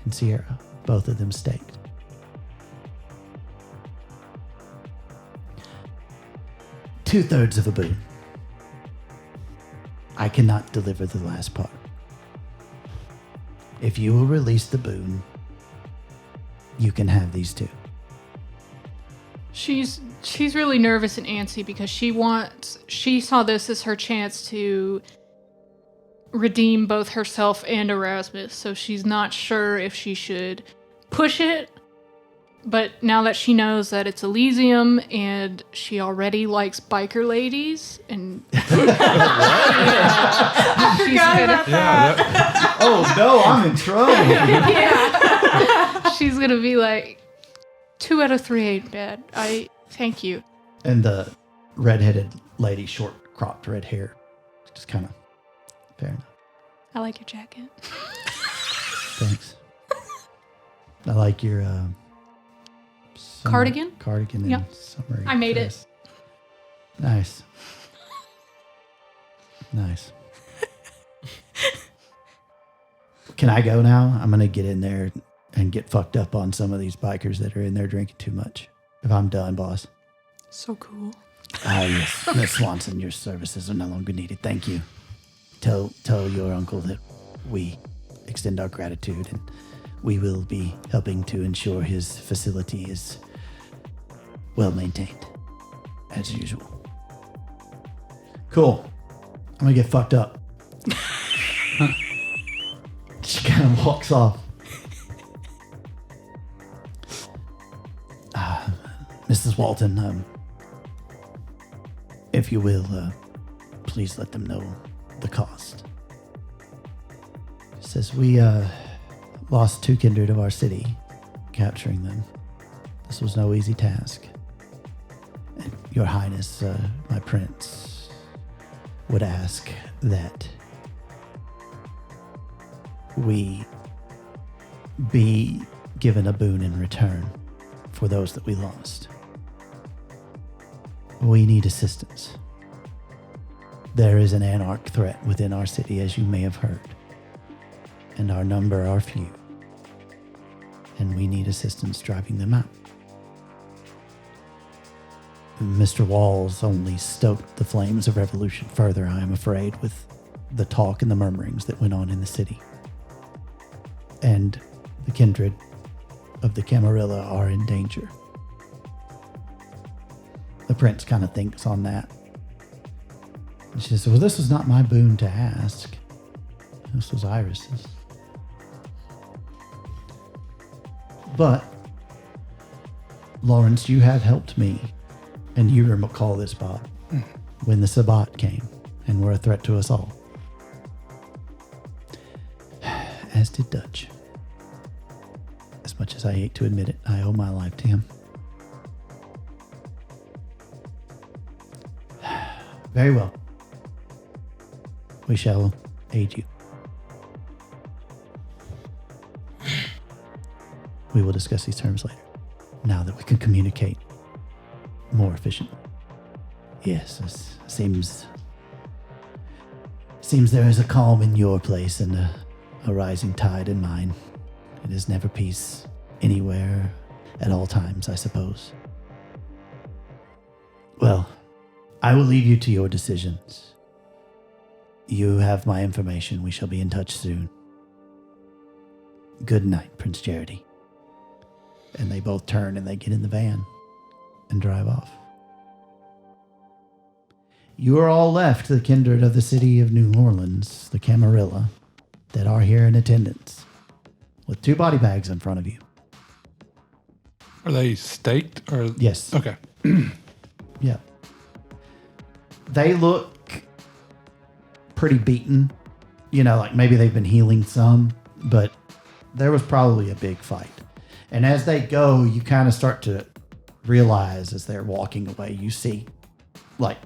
and Sierra, both of them staked. Two-thirds of a boon. I cannot deliver the last part. If you will release the boon, you can have these two.
she's really nervous and antsy because she saw this as her chance to redeem both herself and Erasmus, so she's not sure if she should push it. But now that she knows that it's Elysium and she already likes biker ladies, and
Oh no, I'm in trouble.
she's gonna be like, 2 out of 3 ain't bad. I thank you.
And the redheaded lady, short cropped red hair, just kind of fair enough.
I like your jacket.
Thanks. I like your
Cardigan?
Cardigan and
Yep.
summer.
I made
dress. Nice. Nice. Can I go now? I'm gonna get in there and get fucked up on some of these bikers that are in there drinking too much. If I'm done, boss.
So cool.
Ah, yes, Miss Swanson, your services are no longer needed. Thank you. Tell your uncle that we extend our gratitude, and we will be helping to ensure his facility is well maintained, as usual. Cool. I'm gonna get fucked up. She kind of walks off. Mrs. Walton, if you will, please let them know the cost. She says, we lost 2 kindred of our city, capturing them. This was no easy task. And Your Highness, my prince, would ask that we be given a boon in return for those that we lost. We need assistance. There is an anarch threat within our city, as you may have heard, and our number are few, and we need assistance driving them out. Mr. Walls only stoked the flames of revolution further, I am afraid, with the talk and the murmurings that went on in the city. And the kindred of the Camarilla are in danger. The prince kind of thinks on that. And she says, well, this was not my boon to ask. This was Iris's. But, Lawrence, you have helped me And you recall this, Bob, when the Sabbat came and were a threat to us all. As did Dutch. As much as I hate to admit it, I owe my life to him. Very well. We shall aid you. We will discuss these terms later, now that we can communicate more efficiently. Yes, it seems there is a calm in your place and a rising tide in mine. It is never peace anywhere at all times, I suppose. Well, I will leave you to your decisions. You have my information. We shall be in touch soon. Good night, Prince Charity. And they both turn and they get in the van and drive off. You are all left, the kindred of the city of New Orleans, the Camarilla, that are here in attendance, with 2 body bags in front of you.
Are they staked or?
Yes.
Okay.
Yeah. They look pretty beaten. You know, like maybe they've been healing some, but there was probably a big fight. And as they go, you kind of start to realize as they're walking away, you see like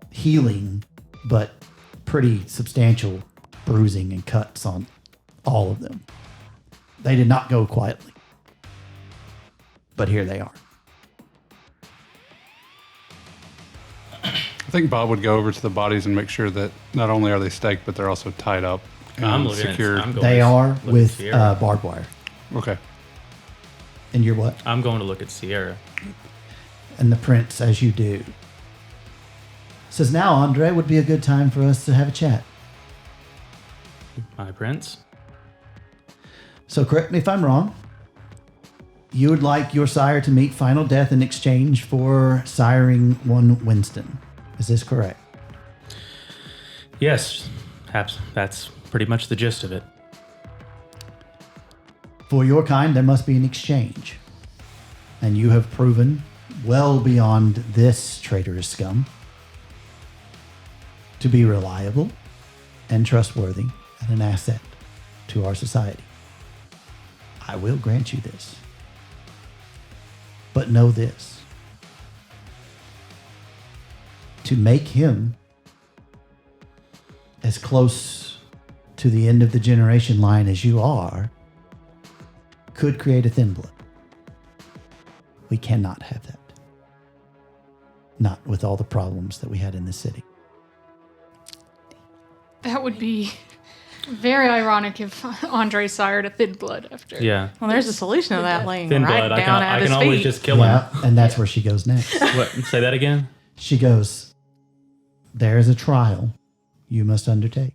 healing, but pretty substantial bruising and cuts on all of them. They did not go quietly, but here they are.
I think Bob would go over to the bodies and make sure that not only are they staked, but they're also tied up and secured.
They are with barbed wire.
Okay.
And you're what?
I'm going to look at Sierra.
And the prince, as you do, says, now, Andre, would be a good time for us to have a chat.
My prince?
So correct me if I'm wrong. You would like your sire to meet final death in exchange for siring one Winston. Is this correct?
Yes, perhaps that's pretty much the gist of it.
For your kind, there must be an exchange. And you have proven well beyond this traitorous scum to be reliable and trustworthy and an asset to our society. I will grant you this. But know this. To make him as close to the end of the generation line as you are could create a thin blood. We cannot have that. Not with all the problems that we had in the city.
That would be very ironic if Andre sired a thin blood after.
Yeah.
Well, there's a solution to that laying
Thin
right
blood.
down
I
at
can
his
always
feet.
just kill him.
Yeah, and that's where she goes next.
What? Say that again?
She goes, there is a trial you must undertake.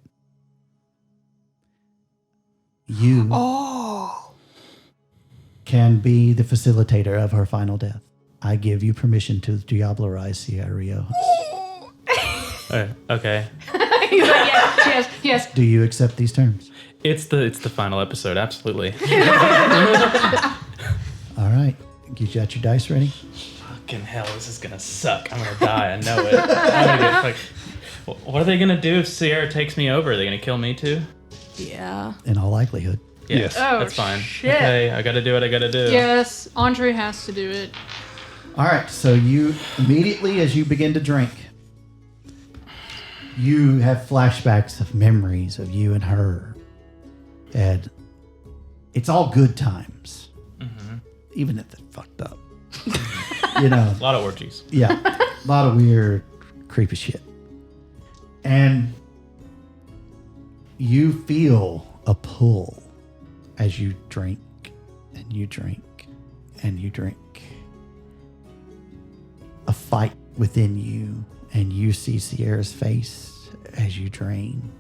You can be the facilitator of her final death. I give you permission to diablerize Sierra Riojas.
Okay.
He's like, yes.
Do you accept these terms?
It's the final episode, absolutely.
All right. Get you got your dice ready?
Fucking hell, this is gonna suck. I'm gonna die, I know it. I'm gonna get, what are they gonna do if Sierra takes me over? Are they gonna kill me too?
Yeah.
In all likelihood.
Yeah,
Yes.
Oh,
that's fine.
shit.
Okay, I gotta do what I gotta do.
Yes, Andre has to do it.
All right. So you immediately, as you begin to drink, you have flashbacks of memories of you and her. And it's all good times.
Mm-hmm.
Even if they're fucked up. You know.
A lot of orgies.
Yeah. A lot of weird, creepy shit. And you feel a pull as you drink and you drink and you drink. A fight within you, and you see Sierra's face as you drain.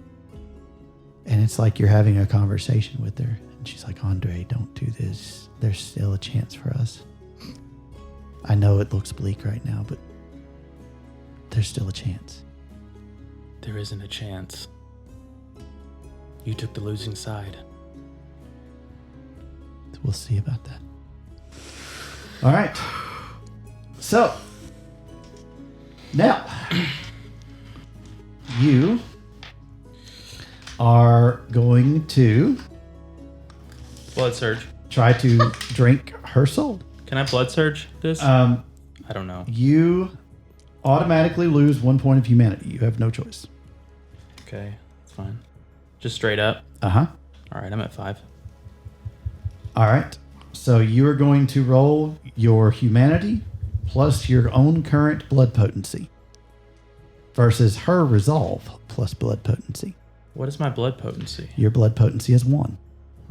And it's like you're having a conversation with her. And she's like, Andre, don't do this. There's still a chance for us. I know it looks bleak right now, but there's still a chance.
There isn't a chance. You took the losing side.
We'll see about that. All right. So, Now, you are going to
Blood surge.
try to drink her soul.
Can I blood surge this? I don't know.
You automatically lose 1 point of humanity. You have no choice.
Okay, that's fine. Just straight up.
Uh-huh.
All right, I'm at 5.
All right. So you are going to roll your humanity plus your own current blood potency versus her resolve plus blood potency.
What is my blood potency?
Your blood potency is 1.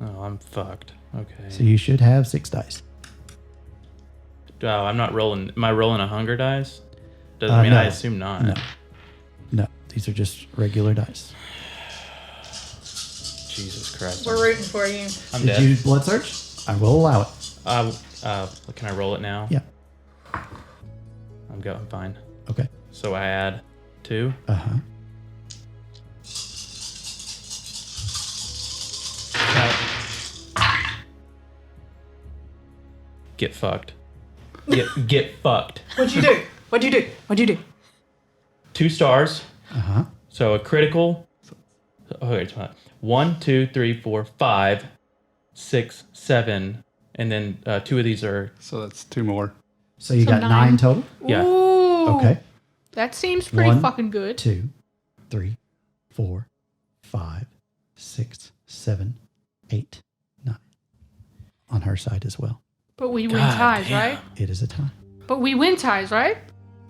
Oh, I'm fucked. Okay.
So you should have 6 dice.
Oh, I'm not rolling. Am I rolling a hunger dice? Doesn't mean
no.
I assume not.
No. These are just regular dice.
Jesus Christ.
We're rooting for you.
I'm
Did
dead.
you blood search? I will allow it.
Can I roll it now?
Yeah.
I'm fine.
Okay.
So I add 2.
Uh-huh.
Get fucked. Get fucked.
What'd you do? What'd you do? What'd you do?
2 stars.
Uh-huh.
So a critical. Okay, it's fine. 1, 2, 3, 4, 5, 6, 7, and then 2 of these are.
So that's 2 more.
So you
So
got
9.
9 total?
Yeah.
Ooh,
Okay.
That seems pretty
1,
fucking good.
2, 3, 4, 5, 6, 7, 8, 9. On her side as well.
But we win
God
ties,
damn.
right?
It is a tie.
But we win ties, right?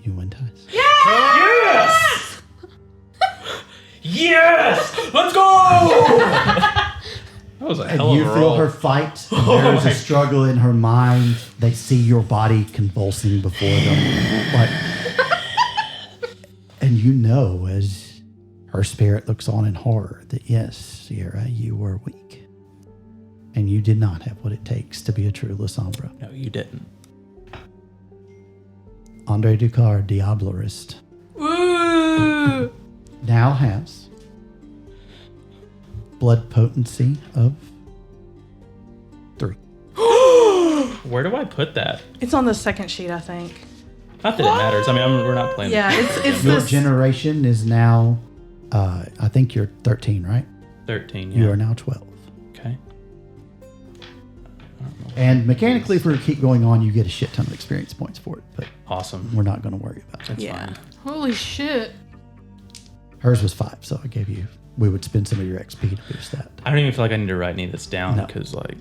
You win ties.
Yes! Yes! Let's go! That was a
And
hell
you
of a
feel
roll.
her fight. And there is a struggle in her mind. They see your body convulsing before them. And you know, as her spirit looks on in horror, that yes, Sierra, you were weak. And you did not have what it takes to be a true Lasombra.
No, you didn't.
Andre Ducard, Diablerist,
Ooh.
now has blood potency of 3.
Where do I put that?
It's on the second sheet, I think.
Not that it matters. I mean, we're not playing.
Yeah, it's
Your
this.
generation is now, I think you're 13, right?
13. Yeah.
You are now 12.
Okay.
And mechanically, if we keep going on, you get a shit ton of experience points for it, but
Awesome.
we're not going to worry about it.
That's
Yeah.
fine.
Holy shit.
Hers was 5, so I gave you, we would spend some of your XP to boost that.
I don't even feel like I need to write any of this down
No.
because, like,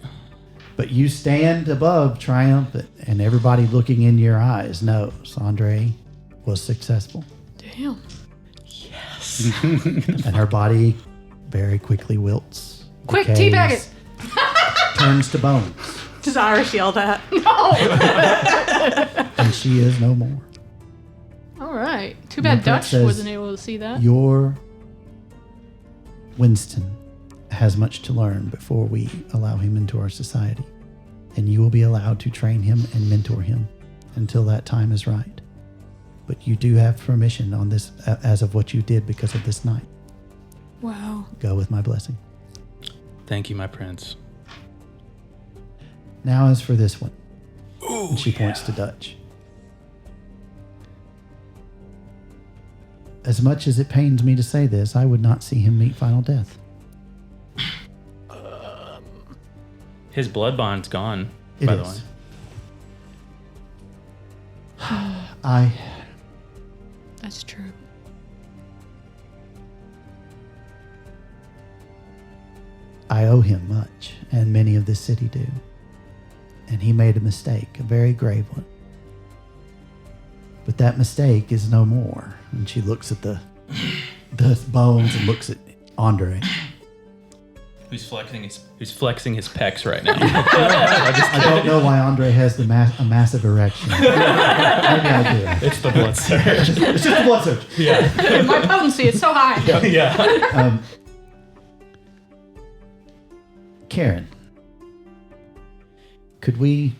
But you stand above triumphant, and everybody looking in your eyes knows Andre was successful.
Damn.
And her body very quickly wilts.
Quick,
decays,
teabag it.
Turns to bones,
Does Irish yell that?
and she is no more.
All right. Too
The
bad Dutch
princess-
wasn't able to see that.
Your Winston has much to learn before we allow him into our society. And you will be allowed to train him and mentor him until that time is right. But you do have permission on this as of what you did because of this night.
Wow.
Go with my blessing.
thank you, my prince.
Now as for this one. And she points to Dutch. As much as it pains me to say this, I would not see him meet final death.
His blood bond's gone,
It
by the
is.
way.
That's true.
I owe him much, and many of this city do. And he made a mistake, a very grave one. But that mistake is no more. And she looks at the bones and looks at Andre.
Who's flexing his pecs right now?
I don't know why Andre has a massive erection. Maybe I do.
It's the blood surge.
It's just a blood surge.
Yeah.
My potency is so high.
Yeah.
Karen, could we,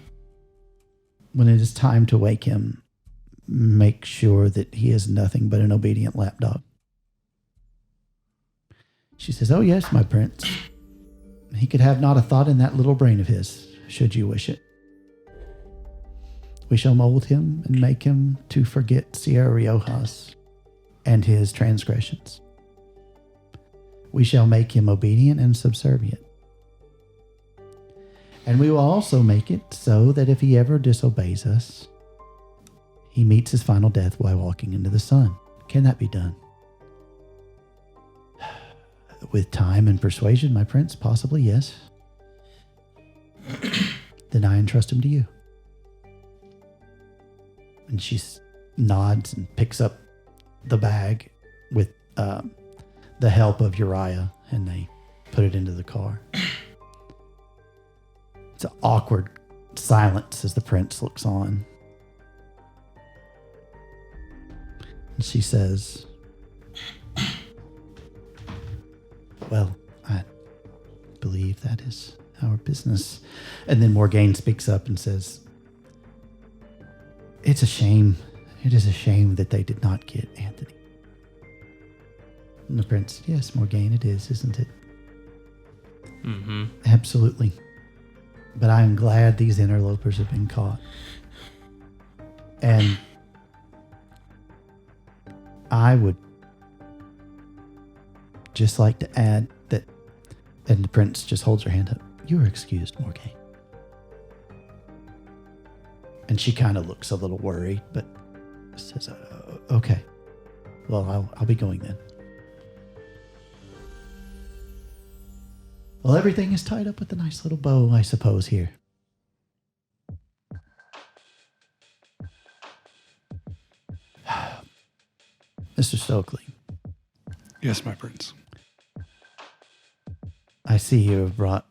when it is time to wake him, make sure that he is nothing but an obedient lapdog? She says, "Oh yes, my prince. He could have not a thought in that little brain of his, should you wish it." We shall mold him and make him to forget Sierra Riojas and his transgressions. We shall make him obedient and subservient. And we will also make it so that if he ever disobeys us, he meets his final death while walking into the sun. Can that be done? With time and persuasion, my prince, possibly, yes. Then I entrust him to you. And she nods and picks up the bag with the help of Uriah, and they put it into the car. It's an awkward silence as the prince looks on. And she says, well, I believe that is our business. And then Morgaine speaks up and says, it's a shame. It is a shame that they did not get Anthony. And the prince, yes, Morgaine, it is, isn't it?
Mm-hmm.
Absolutely. But I am glad these interlopers have been caught. And I would just like to add that, and the prince just holds her hand up. You are excused, Morgaine. And she kind of looks a little worried, but says, okay. Well, I'll be going then. Well, everything is tied up with a nice little bow, I suppose, here. Mr. Stokely.
Yes, my prince.
I see you have brought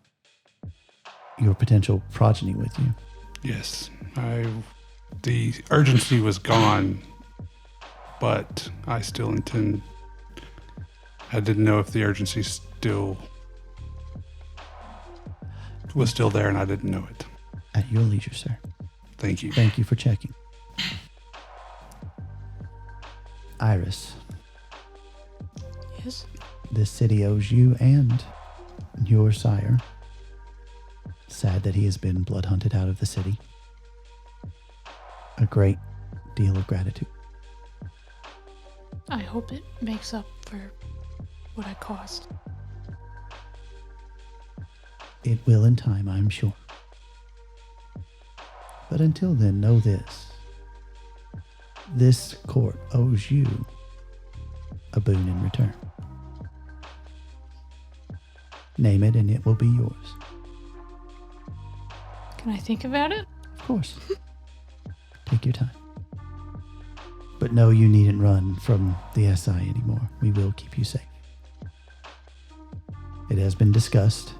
your potential progeny with you.
Yes, the urgency was gone, but I still intend. I didn't know if the urgency was still there, and I didn't know it.
At your leisure, sir.
Thank you.
Thank you for checking. Iris,
Yes.
this city owes you and your sire. Sad that he has been blood hunted out of the city. A great deal of gratitude.
I hope it makes up for what I caused.
It will in time, I'm sure. But until then, know this. This court owes you a boon in return. Name it and it will be yours.
Can I think about it?
Of course. Take your time. But no, you needn't run from the SI anymore. We will keep you safe. It has been discussed,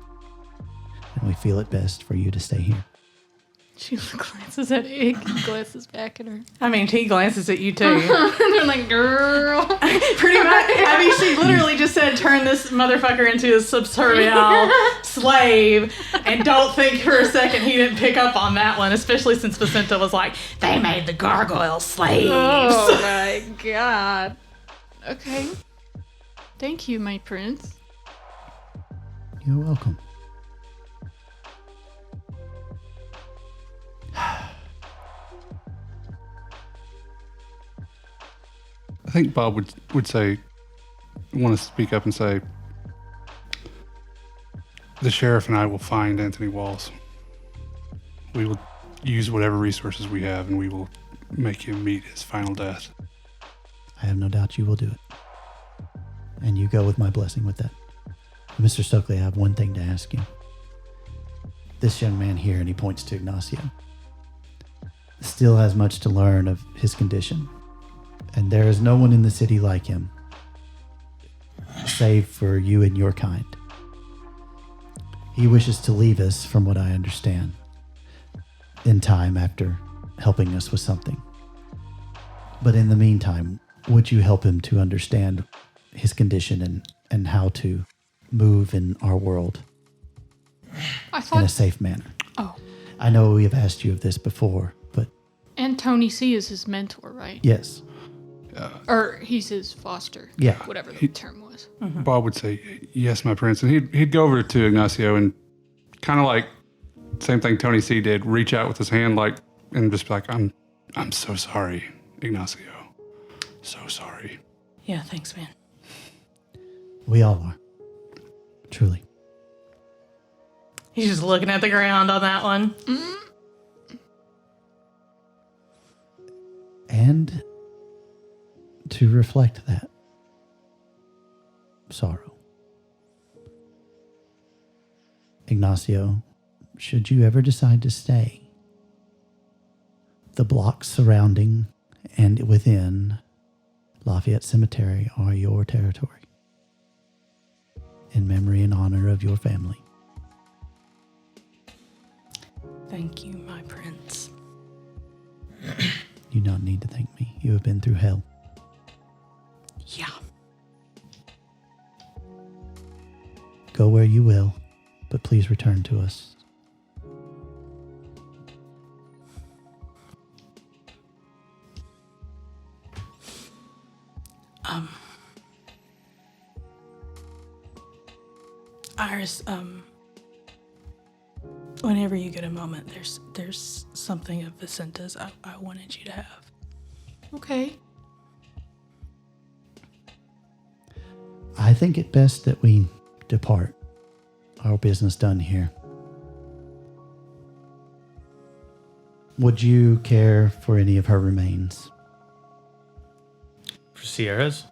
and we feel it best for you to stay here.
She glances at Ig and glances back at her.
I mean, he glances at you too.
They're like, girl.
Pretty much. I mean, she literally just said, turn this motherfucker into a subservient slave. And don't think for a second he didn't pick up on that one, especially since Vicenta was like, they made the gargoyle slaves.
Oh my god. Okay. Thank you, my prince.
You're welcome.
I think Bob would say, want to speak up and say, the sheriff and I will find Anthony Walls. We will use whatever resources we have, and we will make him meet his final death.
I have no doubt you will do it. And you go with my blessing with that. Mr. Stokely, I have one thing to ask you. This young man here, and he points to Ignacio, still has much to learn of his condition. And there is no one in the city like him, save for you and your kind. He wishes to leave us, from what I understand, in time after helping us with something. But in the meantime, would you help him to understand his condition and how to move in our world
I
in a
thought.
safe manner?
Oh.
I know we have asked you of this before, but
And Tony C is his mentor, right?
yes.
Or he's his foster.
Yeah.
Whatever the term was.
Bob would say, yes, my prince. And he'd go over to Ignacio and kind of like, same thing Tony C did, reach out with his hand like, and just be like, I'm so sorry, Ignacio. So sorry.
Yeah, thanks, man.
We all are. Truly.
He's just looking at the ground on that one.
And to reflect that sorrow, Ignacio, should you ever decide to stay, the blocks surrounding and within Lafayette Cemetery are your territory, in memory and honor of your family.
Thank you, my prince.
You don't need to thank me. You have been through hell.
Yeah.
Go where you will, but please return to us.
Iris, whenever you get a moment, there's something of Vicenta's I wanted you to have.
Okay.
I think it best that we depart. Our business done here. Would you care for any of her remains?
For Sierra's?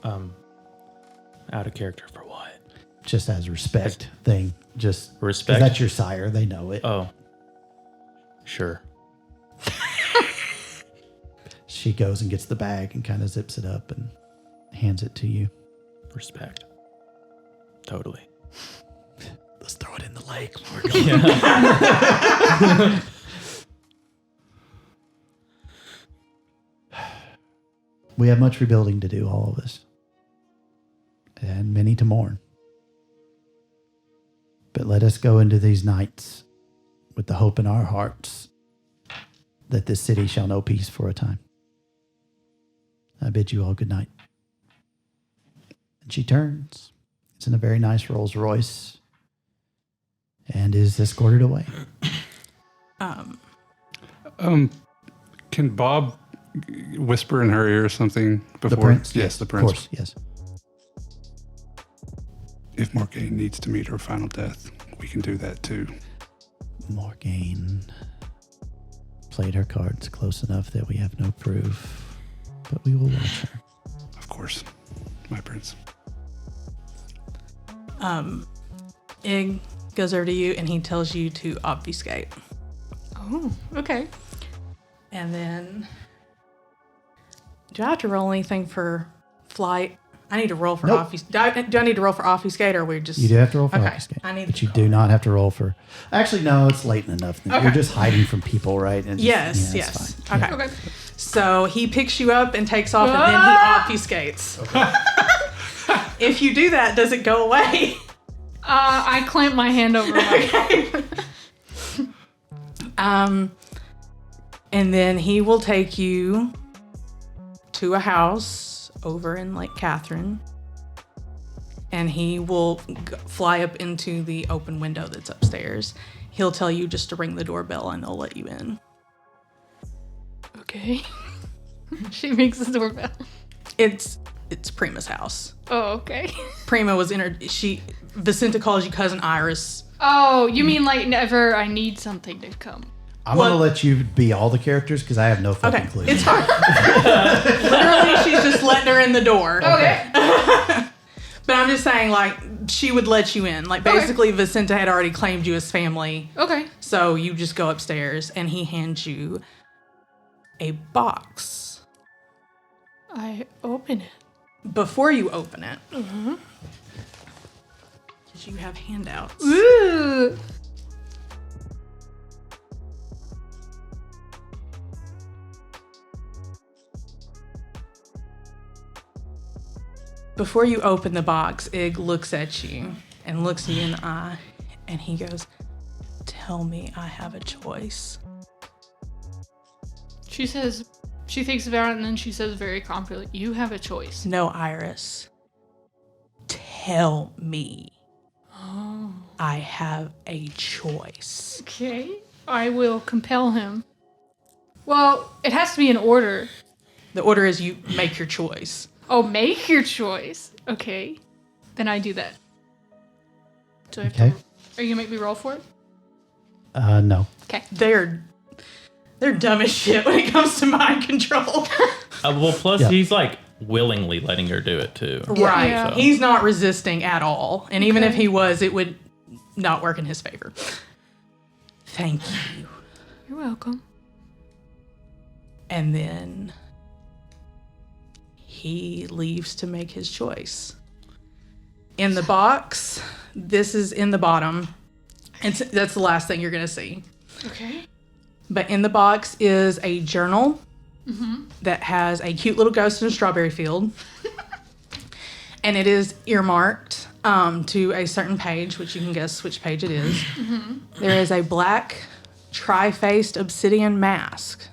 Out of character for what?
Just as a respect thing. Just
Respect?
'cause that's your sire. They know it.
Oh. Sure.
She goes and gets the bag and kind of zips it up and hands it to you.
Respect. Totally.
Let's throw it in the lake. We have much rebuilding to do, all of us. And many to mourn. But let us go into these nights with the hope in our hearts that this city shall know peace for a time. I bid you all good night. And she turns. It's in a very nice Rolls Royce and is escorted away.
Can Bob whisper in her ear something before?
The prince?
Yes, the prince.
Of course, yes.
If Morgaine needs to meet her final death, we can do that too.
Morgaine played her cards close enough that we have no proof, but we will watch her.
Of course, my prince.
Ig goes over to you and he tells you to obfuscate.
Oh, okay.
And then, do I have to roll anything for flight? I need to roll for
Nope.
obfuscate. Do I need to roll for obfuscate, or are we just?
You do have to roll for
Okay,
obfuscate,
I need
but
to
you do not have to roll for... Actually, no, it's late enough.
Okay.
You're just hiding from people, right? And
Yes,
yeah, it's
yes.
fine.
Okay.
Okay.
So he picks you up and takes off, and then he obfuscates. If you do that, does it go away?
I clamp my hand over my
And then he will take you to a house over in Lake Catherine, and he will fly up into the open window that's upstairs. He'll tell you just to ring the doorbell and they'll let you in.
Okay. She rings the doorbell.
It's Prima's house.
Oh, okay.
Prima was Vicenta calls you Cousin Iris.
Oh, you mean like never I need something to come.
I'm going to let you be all the characters because I have no fucking
Okay,
clue.
it's fine. Literally, she's just letting her in the door.
Okay.
But I'm just saying, like, she would let you in. Like, basically, Vicenta had already claimed you as family.
Okay.
So you just go upstairs, and he hands you a box.
I open it.
Before you open it, because you have handouts.
Ooh.
Before you open the box, Ig looks at you and looks you in the eye, and he goes, "Tell me I have a choice."
She says, she thinks about it and then she says very confidently, "You have a choice."
No, Iris. Tell me
Oh.
I have a choice.
Okay. I will compel him. Well, it has to be in order.
The order is you make your choice.
Oh, make your choice. Okay. Then I do that. Do I have
Okay.
Are you going to make me roll for it?
No.
Okay.
They're dumb as shit when it comes to mind control.
Well, plus
Yeah.
he's like willingly letting her do it too.
Right.
Yeah.
He's not resisting at all. And even if
Okay.
he was, it would not work in his favor. Thank you.
You're welcome.
And then he leaves to make his choice. In the box, this is in the bottom. And that's the last thing you're going to see.
Okay.
But in the box is a journal that has a cute little ghost in a strawberry field. And it is earmarked to a certain page, which you can guess which page it is. There is a black tri-faced obsidian mask.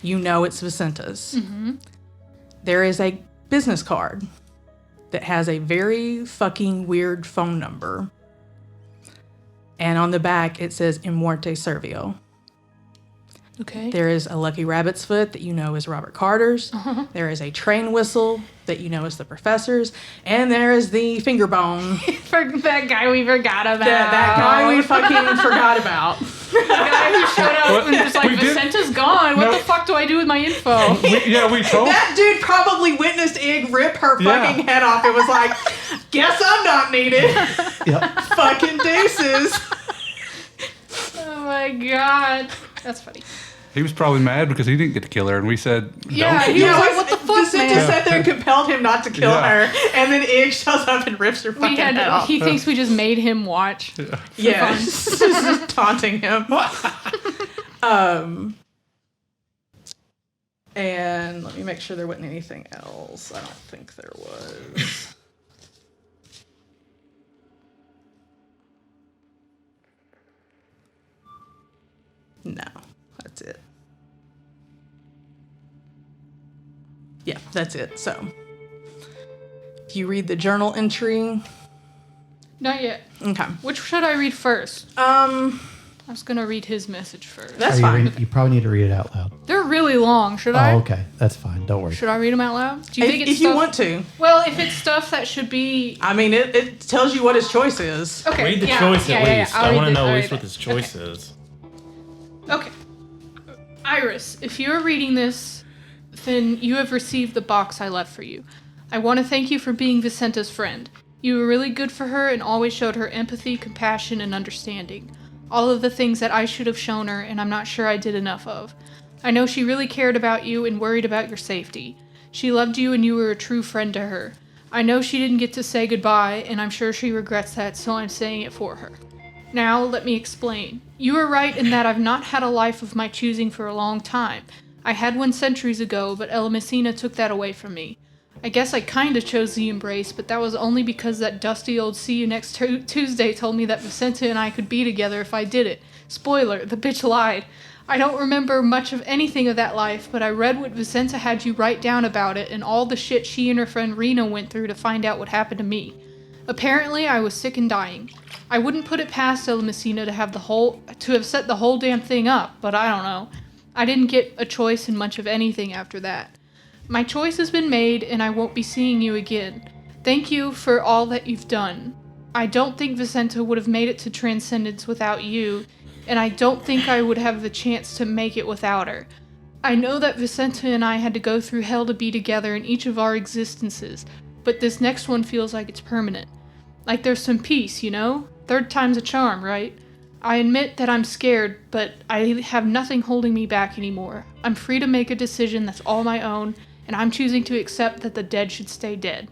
You know it's Vicenta's. There is a business card that has a very fucking weird phone number. And on the back, it says Immorte Servio.
Okay.
There is a lucky rabbit's foot that you know is Robert Carter's. There is a train whistle that you know is the professor's. And there is the finger bone
For that guy we forgot about.
that guy we fucking forgot about.
The guy who showed up and was like,
We did-
Vicenta's gone. What
No.
the fuck do I do with my info?
we told.
That dude probably witnessed Ig rip her
Yeah.
fucking head off. It was like, guess I'm not needed.
Yep.
Fucking deuces.
Oh my god. That's funny.
He was probably mad because he didn't get to kill her, and we said,
Yeah,
"Don't."
he was like, what the fuck,
Vicenta
man?
sat there and compelled him not to kill
Yeah.
her. And then Ig shows up and rips her fucking head off.
He thinks we just made him watch.
Yes. Just taunting him. And let me make sure there wasn't anything else. I don't think there was. No, that's it. Yeah, that's it. So, if you read the journal entry,
Not yet.
okay.
Which should I read first? I was gonna read his message first.
That's
Are you
fine.
You probably need to read it out loud.
They're really long. Should
Oh,
I?
okay. That's fine. Don't worry.
Should I read them out loud? Do you think it's
If you
stuff-
want to.
Well, if it's stuff that should be
I mean, it tells you what his choice is.
okay.
Read the
yeah,
choice
yeah,
at
yeah,
least.
I'll
I
read
want to
the-
know
I'll
at
read
least what
it.
his choice is.
Okay. Iris, if you're reading this, then you have received the box I left for you. I want to thank you for being Vicenta's friend. You were really good for her and always showed her empathy, compassion, and understanding. All of the things that I should have shown her, and I'm not sure I did enough of. I know she really cared about you and worried about your safety. She loved you and you were a true friend to her. I know she didn't get to say goodbye, and I'm sure she regrets that, so I'm saying it for her. Now, let me explain. You are right in that I've not had a life of my choosing for a long time. I had one centuries ago, but El Messina took that away from me. I guess I kinda chose the embrace, but that was only because that dusty old see you next Tuesday told me that Vicenta and I could be together if I did it. Spoiler, the bitch lied. I don't remember much of anything of that life, but I read what Vicenta had you write down about it and all the shit she and her friend Rena went through to find out what happened to me. Apparently, I was sick and dying. I wouldn't put it past El Messina to have set the whole damn thing up, but I don't know. I didn't get a choice in much of anything after that. My choice has been made, and I won't be seeing you again. Thank you for all that you've done. I don't think Vicenta would have made it to Transcendence without you, and I don't think I would have the chance to make it without her. I know that Vicenta and I had to go through hell to be together in each of our existences, but this next one feels like it's permanent. Like there's some peace, you know? Third time's a charm, right? I admit that I'm scared, but I have nothing holding me back anymore. I'm free to make a decision that's all my own, and I'm choosing to accept that the dead should stay dead.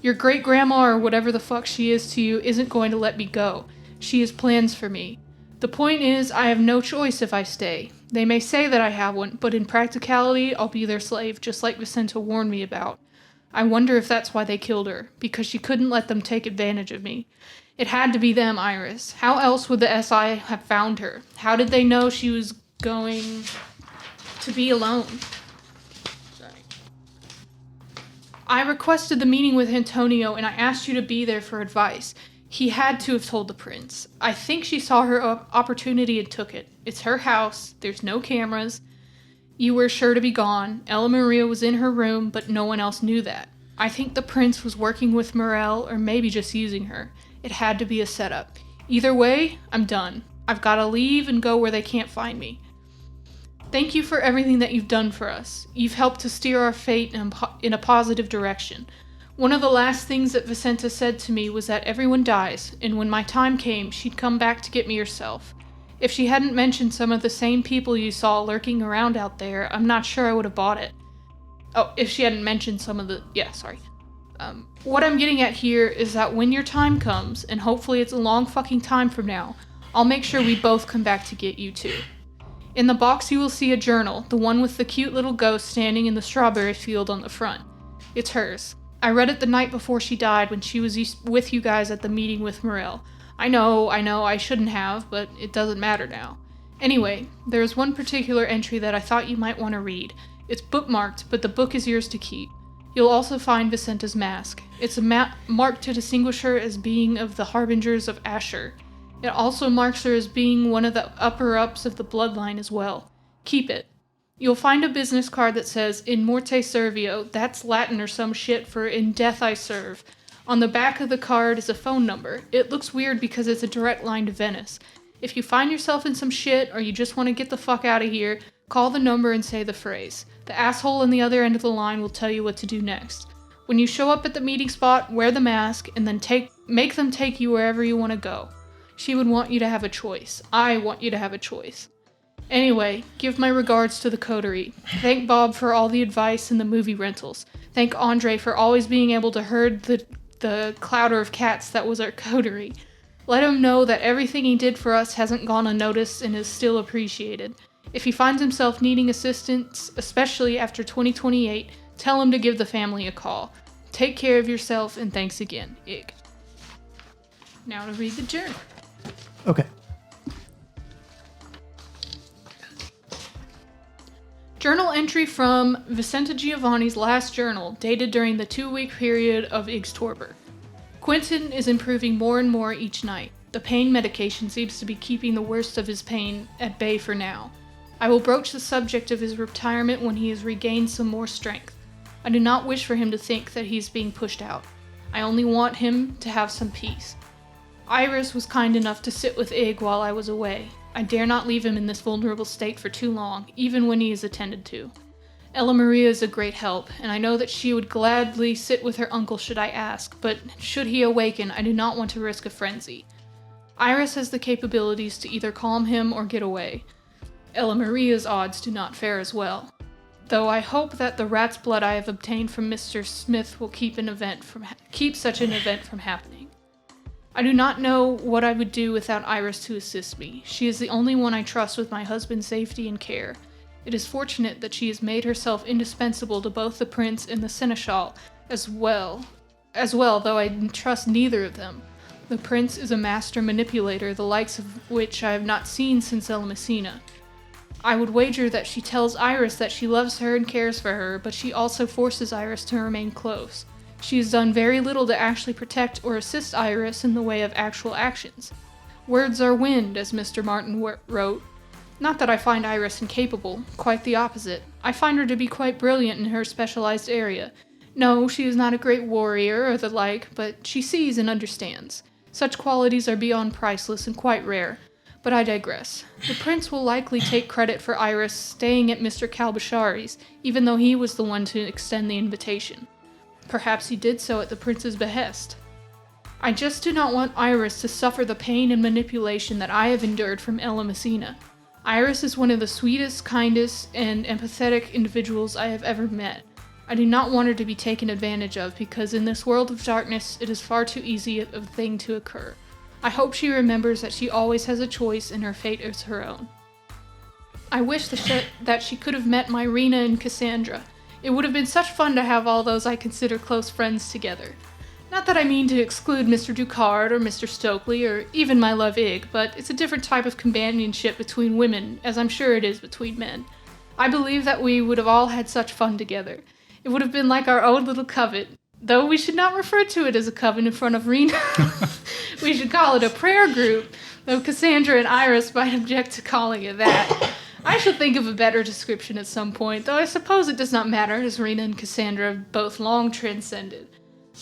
Your great-grandma, or whatever the fuck she is to you, isn't going to let me go. She has plans for me. The point is, I have no choice if I stay. They may say that I have one, but in practicality, I'll be their slave, just like Vicenta warned me about. I wonder if that's why they killed her, because she couldn't let them take advantage of me. It had to be them, Iris. How else would the SI have found her? How did they know she was going to be alone? I requested the meeting with Antonio, and I asked you to be there for advice. He had to have told the prince. I think she saw her opportunity and took it. It's her house. There's no cameras. You were sure to be gone. Ella Maria was in her room, but no one else knew that. I think the prince was working with Morel, or maybe just using her. It had to be a setup. Either way, I'm done. I've got to leave and go where they can't find me. Thank you for everything that you've done for us. You've helped to steer our fate in a positive direction. One of the last things that Vicenta said to me was that everyone dies, and when my time came, she'd come back to get me herself. If she hadn't mentioned some of the same people you saw lurking around out there, I'm not sure I would have bought it. Oh, if she hadn't mentioned some of the... Yeah, sorry. What I'm getting at here is that when your time comes, and hopefully it's a long fucking time from now, I'll make sure we both come back to get you too. In the box you will see a journal, the one with the cute little ghost standing in the strawberry field on the front. It's hers. I read it the night before she died when she was with you guys at the meeting with Morel. I know, I shouldn't have, but it doesn't matter now. Anyway, there is one particular entry that I thought you might want to read. It's bookmarked, but the book is yours to keep. You'll also find Vicenta's mask. It's a mark to distinguish her as being of the Harbingers of Asher. It also marks her as being one of the upper-ups of the bloodline as well. Keep it. You'll find a business card that says, In Morte Servio, that's Latin or some shit for In Death I Serve. On the back of the card is a phone number. It looks weird because it's a direct line to Venice. If you find yourself in some shit, or you just want to get the fuck out of here, call the number and say the phrase. The asshole on the other end of the line will tell you what to do next. When you show up at the meeting spot, wear the mask, and then make them take you wherever you want to go. She would want you to have a choice. I want you to have a choice. Anyway, give my regards to the coterie. Thank Bob for all the advice and the movie rentals. Thank Andre for always being able to herd the clouder of cats that was our coterie. Let him know that everything he did for us hasn't gone unnoticed and is still appreciated. If he finds himself needing assistance, especially after 2028, tell him to give the family a call. Take care of yourself, and thanks again, Ig. Now to read the journal.
Okay.
Journal entry from Vicenta Giovanni's last journal, dated during the 2-week period of Ig's torpor. Quentin is improving more and more each night. The pain medication seems to be keeping the worst of his pain at bay for now. I will broach the subject of his retirement when he has regained some more strength. I do not wish for him to think that he is being pushed out. I only want him to have some peace. Iris was kind enough to sit with Ig while I was away. I dare not leave him in this vulnerable state for too long, even when he is attended to. Ella Maria is a great help, and I know that she would gladly sit with her uncle should I ask, but should he awaken, I do not want to risk a frenzy. Iris has the capabilities to either calm him or get away. Ella Maria's odds do not fare as well, though I hope that the rat's blood I have obtained from Mr. Smith will keep such an event from happening. I do not know what I would do without Iris to assist me. She is the only one I trust with my husband's safety and care. It is fortunate that she has made herself indispensable to both the prince and the seneschal as well, though I trust neither of them. The prince is a master manipulator, the likes of which I have not seen since El Messina. I would wager that she tells Iris that she loves her and cares for her, but she also forces Iris to remain close. She has done very little to actually protect or assist Iris in the way of actual actions. Words are wind, as Mr. Martin wrote. Not that I find Iris incapable, quite the opposite. I find her to be quite brilliant in her specialized area. No, she is not a great warrior or the like, but she sees and understands. Such qualities are beyond priceless and quite rare. But I digress. The prince will likely take credit for Iris staying at Mr. Kalbashari's, even though he was the one to extend the invitation. Perhaps he did so at the prince's behest. I just do not want Iris to suffer the pain and manipulation that I have endured from Ella Messina. Iris is one of the sweetest, kindest, and empathetic individuals I have ever met. I do not want her to be taken advantage of because in this world of darkness, it is far too easy a thing to occur. I hope she remembers that she always has a choice and her fate is her own. I wish that she could have met Myrina and Cassandra. It would have been such fun to have all those I consider close friends together. Not that I mean to exclude Mr. Ducard or Mr. Stokely or even my love Ig, but it's a different type of companionship between women, as I'm sure it is between men. I believe that we would have all had such fun together. It would have been like our own little coven, though we should not refer to it as a coven in front of Rena. We should call it a prayer group, though Cassandra and Iris might object to calling it that. I shall think of a better description at some point, though I suppose it does not matter, as Rena and Cassandra have both long transcended.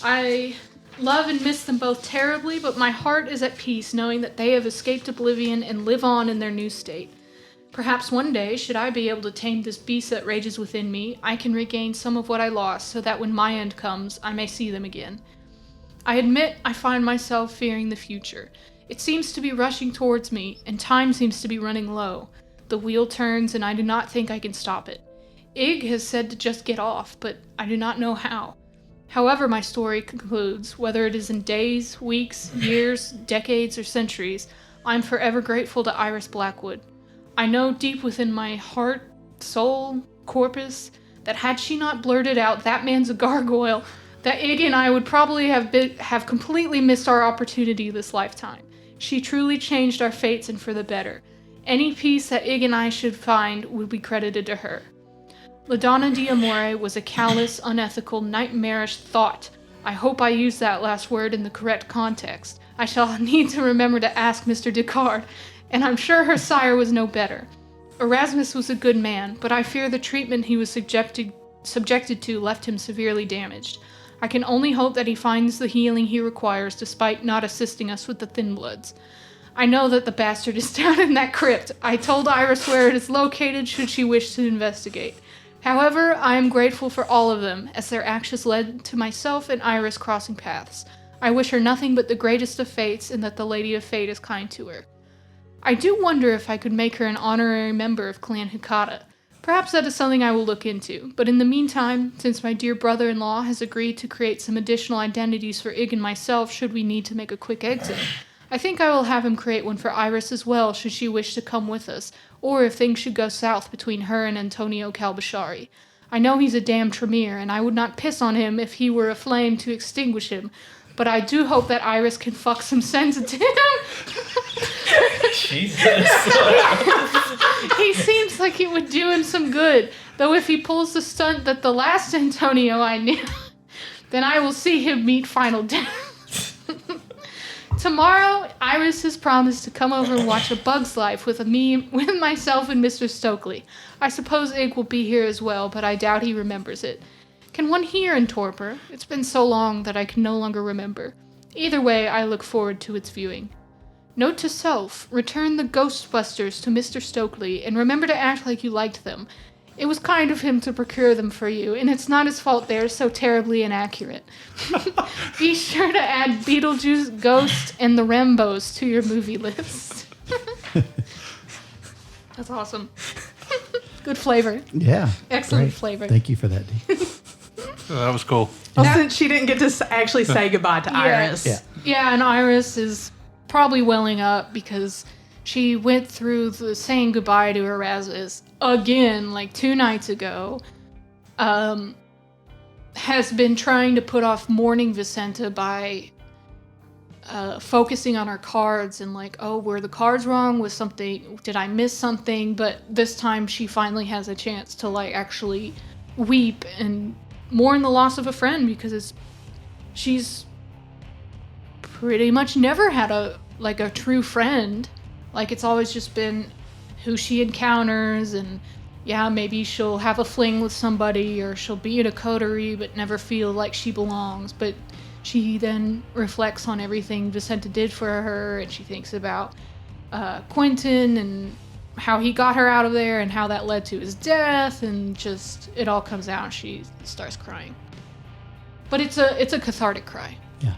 I love and miss them both terribly, but my heart is at peace knowing that they have escaped oblivion and live on in their new state. Perhaps one day, should I be able to tame this beast that rages within me, I can regain some of what I lost so that when my end comes, I may see them again. I admit I find myself fearing the future. It seems to be rushing towards me, and time seems to be running low. The wheel turns, and I do not think I can stop it. Ig has said to just get off, but I do not know how. However my story concludes, whether it is in days, weeks, years, decades, or centuries, I am forever grateful to Iris Blackwood. I know deep within my heart, soul, corpus, that had she not blurted out, "That man's a gargoyle," that Ig and I would probably have completely missed our opportunity this lifetime. She truly changed our fates and for the better. Any peace that Ig and I should find would be credited to her. La Donna d'Amore was a callous, unethical, nightmarish thought. I hope I used that last word in the correct context. I shall need to remember to ask Mr. Descartes, and I'm sure her sire was no better. Erasmus was a good man, but I fear the treatment he was subjected to left him severely damaged. I can only hope that he finds the healing he requires despite not assisting us with the Thin Bloods. I know that the bastard is down in that crypt. I told Iris where it is located should she wish to investigate. However, I am grateful for all of them, as their actions led to myself and Iris crossing paths. I wish her nothing but the greatest of fates, and that the Lady of Fate is kind to her. I do wonder if I could make her an honorary member of Clan Hikata. Perhaps that is something I will look into, but in the meantime, since my dear brother-in-law has agreed to create some additional identities for Ig and myself should we need to make a quick exit, I think I will have him create one for Iris as well should she wish to come with us, or if things should go south between her and Antonio Calbashari. I know he's a damn Tremere, and I would not piss on him if he were a flame to extinguish him, but I do hope that Iris can fuck some sense into him.
Jesus.
He seems like it would do him some good, though if he pulls the stunt that the last Antonio I knew, then I will see him meet final death. Tomorrow, Iris has promised to come over and watch A Bug's Life with myself and Mr. Stokely. I suppose Ig will be here as well, but I doubt he remembers it. Can one hear in torpor? It's been so long that I can no longer remember. Either way, I look forward to its viewing. Note to self, return the Ghostbusters to Mr. Stokely, and remember to act like you liked them. It was kind of him to procure them for you, and it's not his fault they're so terribly inaccurate. Be sure to add Beetlejuice, Ghost, and the Rambos to your movie list. That's awesome. Good flavor.
Yeah.
Excellent
great.
flavor.
Thank you for that, Dee.
That was cool.
Well, since she didn't get to actually say goodbye to Iris.
Yeah.
Yeah, and Iris is probably welling up because she went through the saying goodbye to Erasmus again, like 2 nights ago. Has been trying to put off mourning Vicenta by focusing on her cards and like, oh, were the cards wrong? Was something? Did I miss something? But this time she finally has a chance to like actually weep and mourn the loss of a friend because she's pretty much never had a true friend. Like, it's always just been who she encounters, and yeah, maybe she'll have a fling with somebody, or she'll be in a coterie but never feel like she belongs. But she then reflects on everything Vicenta did for her, and she thinks about Quentin and how he got her out of there and how that led to his death, and just it all comes out and she starts crying. But it's a cathartic cry.
Yeah.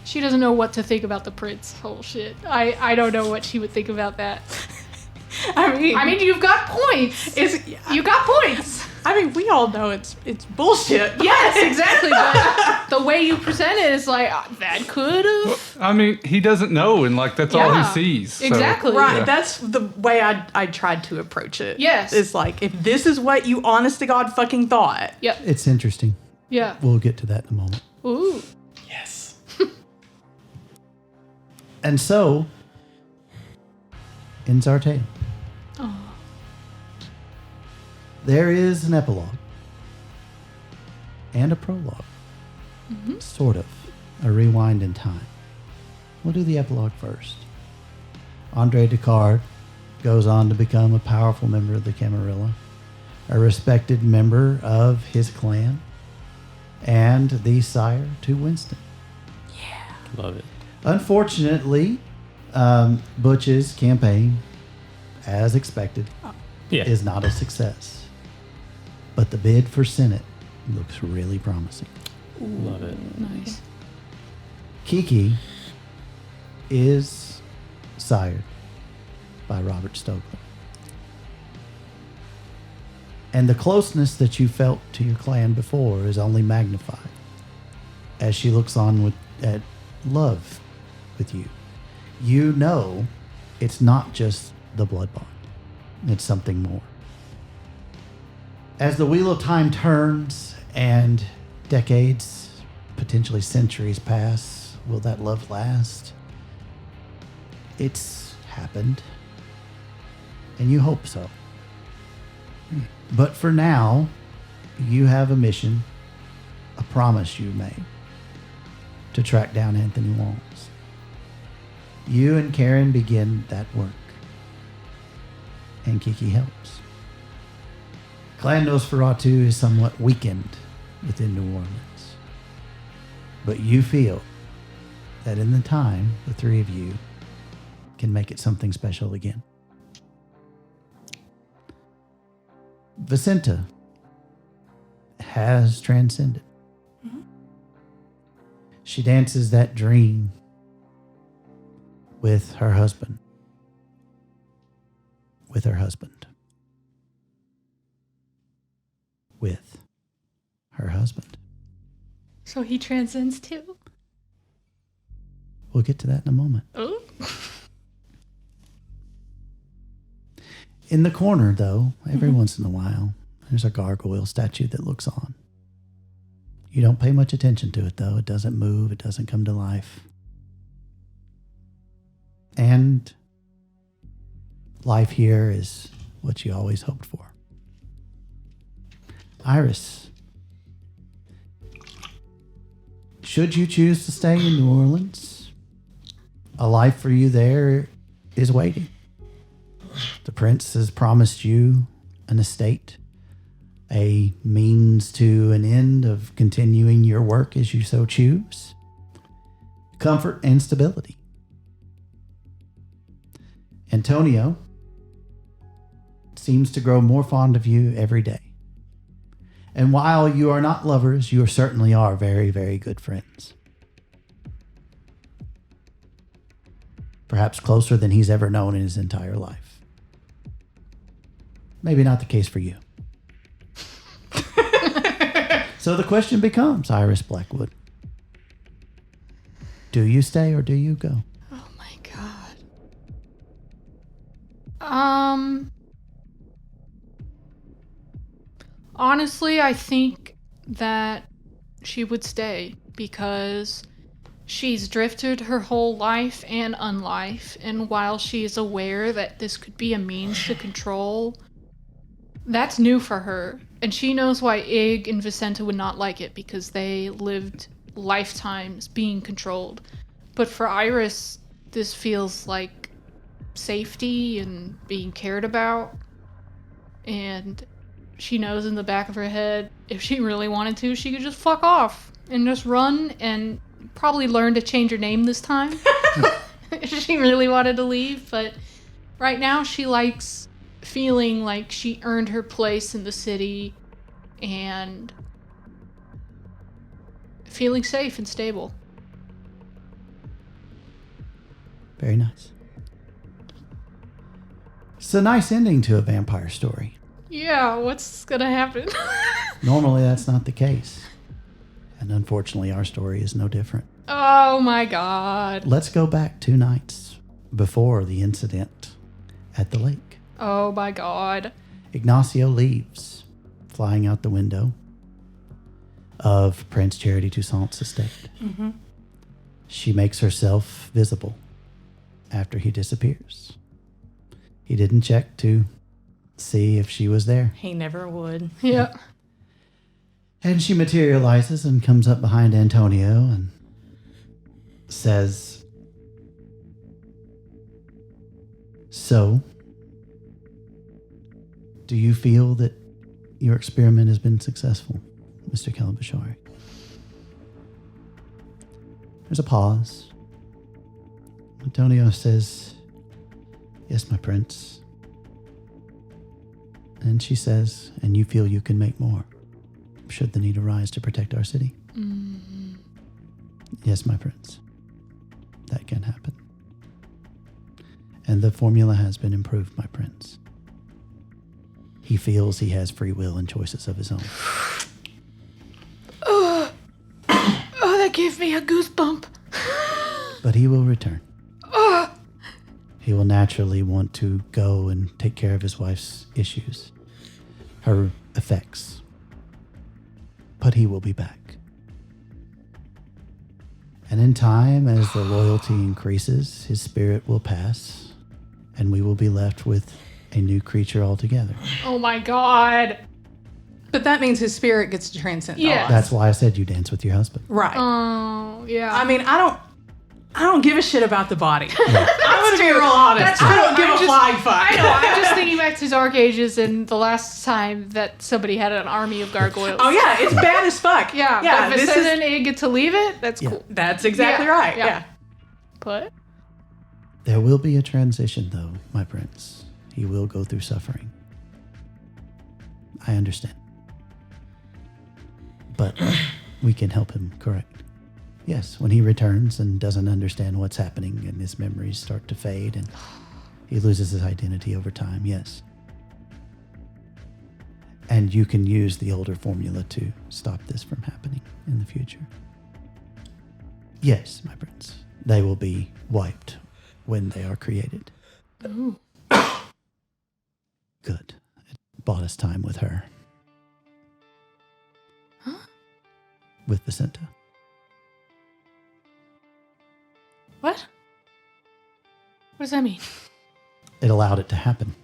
She doesn't know what to think about the prince whole shit. I don't know what she would think about that. I mean, you've got points. You got points.
I mean, we all know it's bullshit.
Yes, exactly. But the way you present it is like, that could have.
I mean, he doesn't know, and like that's all he
Yeah,
sees. So.
exactly.
Right,
Yeah.
that's the way I tried to approach it.
Yes.
It's like, if this is what you honest to God fucking thought.
Yep.
It's interesting.
Yeah.
We'll get to that in a moment.
Ooh.
Yes.
And so ends our tale. There is an epilogue. and a prologue. Sort of. A rewind in time. We'll do the epilogue first. Andre Descartes goes on to become a powerful member of the Camarilla, a respected member of his clan, and the sire to Winston.
Love it.
Unfortunately, Butch's campaign, as expected,
Yeah.
is not a success. But the bid for Senate looks really promising.
Love it.
Nice.
Kiki is sired by Robert Stokely. And the closeness that you felt to your clan before is only magnified as she looks on at love with you. You know it's not just the blood bond. It's something more. As the wheel of time turns and decades, potentially centuries pass, will that love last? It's happened. And you hope so. But for now, you have a mission, a promise you made to track down Anthony Walls. You and Karen begin that work. And Kiki helps. Clan Nosferatu is somewhat weakened within New Orleans. But you feel that in the time, the three of you can make it something special again. Vicenta has transcended. She dances that dream with her husband. With her husband. With her husband.
So he transcends too?
We'll get to that in a moment.
Oh.
In the corner, though, every once in a while, there's a gargoyle statue that looks on. You don't pay much attention to it, though. It doesn't move. It doesn't come to life. And life here is what you always hoped for. Iris, should you choose to stay in New Orleans, a life for you there is waiting. The prince has promised you an estate, a means to an end of continuing your work as you so choose, comfort and stability. Antonio seems to grow more fond of you every day. And while you are not lovers, you certainly are very, very good friends. Perhaps closer than he's ever known in his entire life. Maybe not the case for you. So the question becomes, Iris Blackwood, do you stay or do you go?
Oh my god. Honestly, I think that she would stay because she's drifted her whole life and unlife, and while she is aware that this could be a means to control, that's new for her. And she knows why Ig and Vicenta would not like it, because they lived lifetimes being controlled. But for Iris, this feels like safety and being cared about. And she knows in the back of her head, if she really wanted to, she could just fuck off and just run and probably learn to change her name this time. If she really wanted to leave. But right now she likes feeling like she earned her place in the city and feeling safe and stable.
Very nice. It's a nice ending to a vampire story.
Yeah, what's gonna happen?
Normally that's not the case. And unfortunately our story is no different.
Oh my god.
Let's go back 2 nights before the incident at the lake.
Oh my god.
Ignacio leaves, flying out the window of Prince Charity Toussaint's estate.
Mm-hmm.
She makes herself visible after he disappears. He didn't check to see if she was there.
He never would.
Yeah.
And she materializes and comes up behind Antonio and says, "So, do you feel that your experiment has been successful, Mr. Kalabashari?" There's a pause. Antonio says, "Yes, my prince." And she says, "And you feel you can make more, should the need arise to protect our city?" Mm-hmm. "Yes, my prince. That can happen. And the formula has been improved, my prince. He feels he has free will and choices of his own."
Oh, that gave me a goosebump.
But he will return. He will naturally want to go and take care of his wife's issues, her effects. But he will be back. And in time, as the loyalty increases, his spirit will pass, and we will be left with a new creature altogether.
Oh my god.
But that means his spirit gets to transcend.
Yeah.
us.
That's why I said you dance with your husband.
Right.
Oh, yeah.
I mean, I don't give a shit about the body. I'm going to be real honest.
That's
I
true.
don't give a flying fuck.
I know. I'm just thinking back to Dark Ages and the last time that somebody had an army of gargoyles.
Oh, yeah. It's bad as fuck.
Yeah.
Yeah.
But if it says and you get to leave it, that's
Yeah.
cool.
That's exactly right. Yeah.
But
There will be a transition, though, my prince. He will go through suffering. I understand. But we can help him correct. Yes, when he returns and doesn't understand what's happening and his memories start to fade and he loses his identity over time, yes. And you can use the older formula to stop this from happening in the future. Yes, my prince. They will be wiped when they are created.
ooh.
Good. It bought us time with her.
Huh?
With Vicenta.
What? What does that mean?
It allowed it to happen.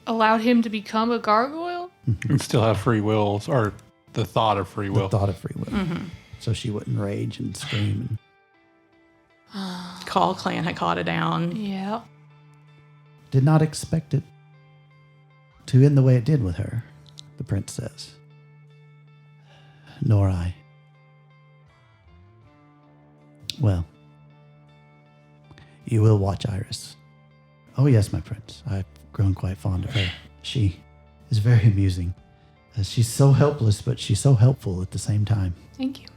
Allowed him to become a gargoyle?
And still have free wills, or the thought of free will.
The thought of free will. So she wouldn't rage and scream.
Call Clan had caught it down.
Yeah.
Did not expect it to end the way it did with her, the prince says. Nor I. Well, you will watch Iris. Oh yes, my prince. I've grown quite fond of her. She is very amusing. She's so helpless, but she's so helpful at the same time.
Thank you.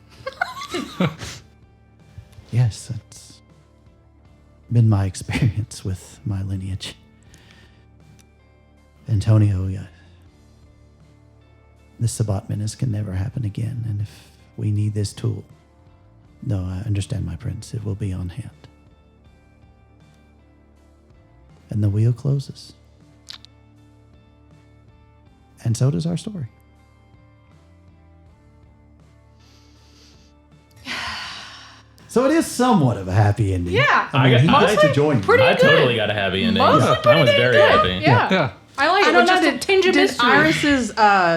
Yes, it's been my experience with my lineage. Antonio, yeah. This Sabbat menace can never happen again, and if we need this tool, no, I understand, my prince, it will be on hand. And the wheel closes. And so does our story. So it is somewhat of a happy ending.
Yeah.
I mean, he got to join you.
pretty
I
good.
totally got a happy ending.
Mostly
I was very happy.
Yeah.
Yeah.
I like
I
it.
don't
With
know.
just a tinge of
Did
mystery.
Iris's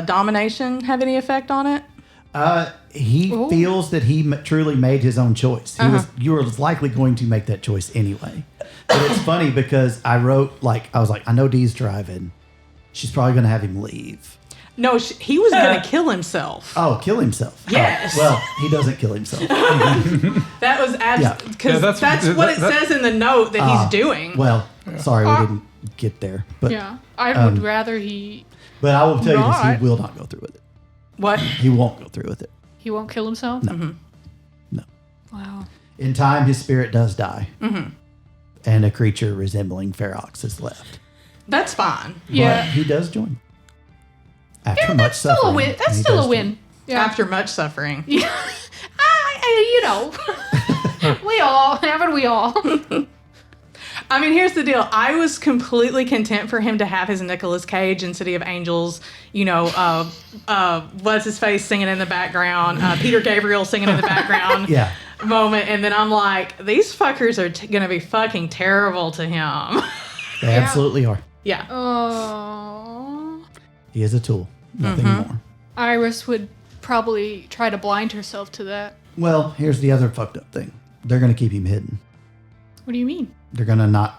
domination have any effect on it?
He
Ooh.
feels that he truly made his own choice. You were likely going to make that choice anyway. But it's funny because I was like, I know Dee's driving. She's probably going to have him leave.
No, he was going to kill himself.
Oh, kill himself.
Yes.
Oh, well, he doesn't kill himself.
That was
Yeah.
because
Yeah,
that's what it says in the note that he's doing.
Well, sorry we didn't get there. But
Yeah. I would rather he
but I will tell you this,
Not.
he will not go through with it.
What?
He won't go through with it.
won't kill himself.
No. No.
Wow.
In time, his spirit does die. And a creature resembling Ferox is left.
That's fine.
Yeah.
But he does join. After much
That's still a
suffering,
win. That's
he
still
does
a win. Yeah.
After much suffering.
You know. Haven't we all?
I mean, here's the deal. I was completely content for him to have his Nicolas Cage in City of Angels, what's his face singing in the background, Peter Gabriel singing in the background
Yeah.
moment. And then I'm like, these fuckers are going to be fucking terrible to him.
They absolutely are.
Yeah.
Oh.
He is a tool, nothing more.
Iris would probably try to blind herself to that.
Well, here's the other fucked up thing. They're going to keep him hidden.
What do you mean?
They're going to not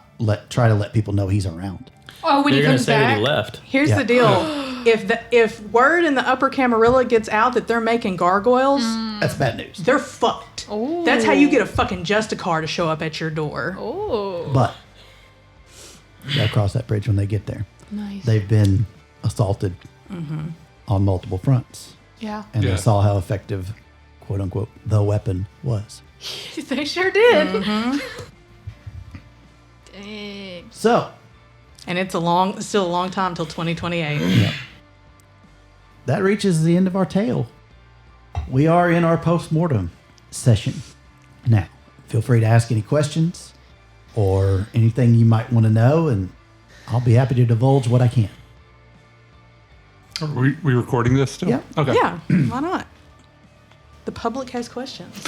try to let people know he's around.
Oh, when
They're
he
gonna
comes
say that
back?
he left.
Here's
Yeah.
the deal. If word in the Upper Camarilla gets out that they're making gargoyles,
That's bad news.
they're fucked.
Oh.
That's how you get a fucking Justicar to show up at your door.
Oh.
But you got to cross that bridge when they get there.
Nice.
They've been assaulted on multiple fronts.
Yeah.
And
Yeah.
they saw how effective, quote unquote, the weapon was.
They sure did.
Mm-hmm.
Dang.
So,
And it's still a long time till 2028.
yeah. That reaches the end of our tale. We are in our post-mortem session. Now, feel free to ask any questions or anything you might want to know, and I'll be happy to divulge what I can.
Are we recording this still?
Yeah.
Okay.
Yeah, why not? The public has questions.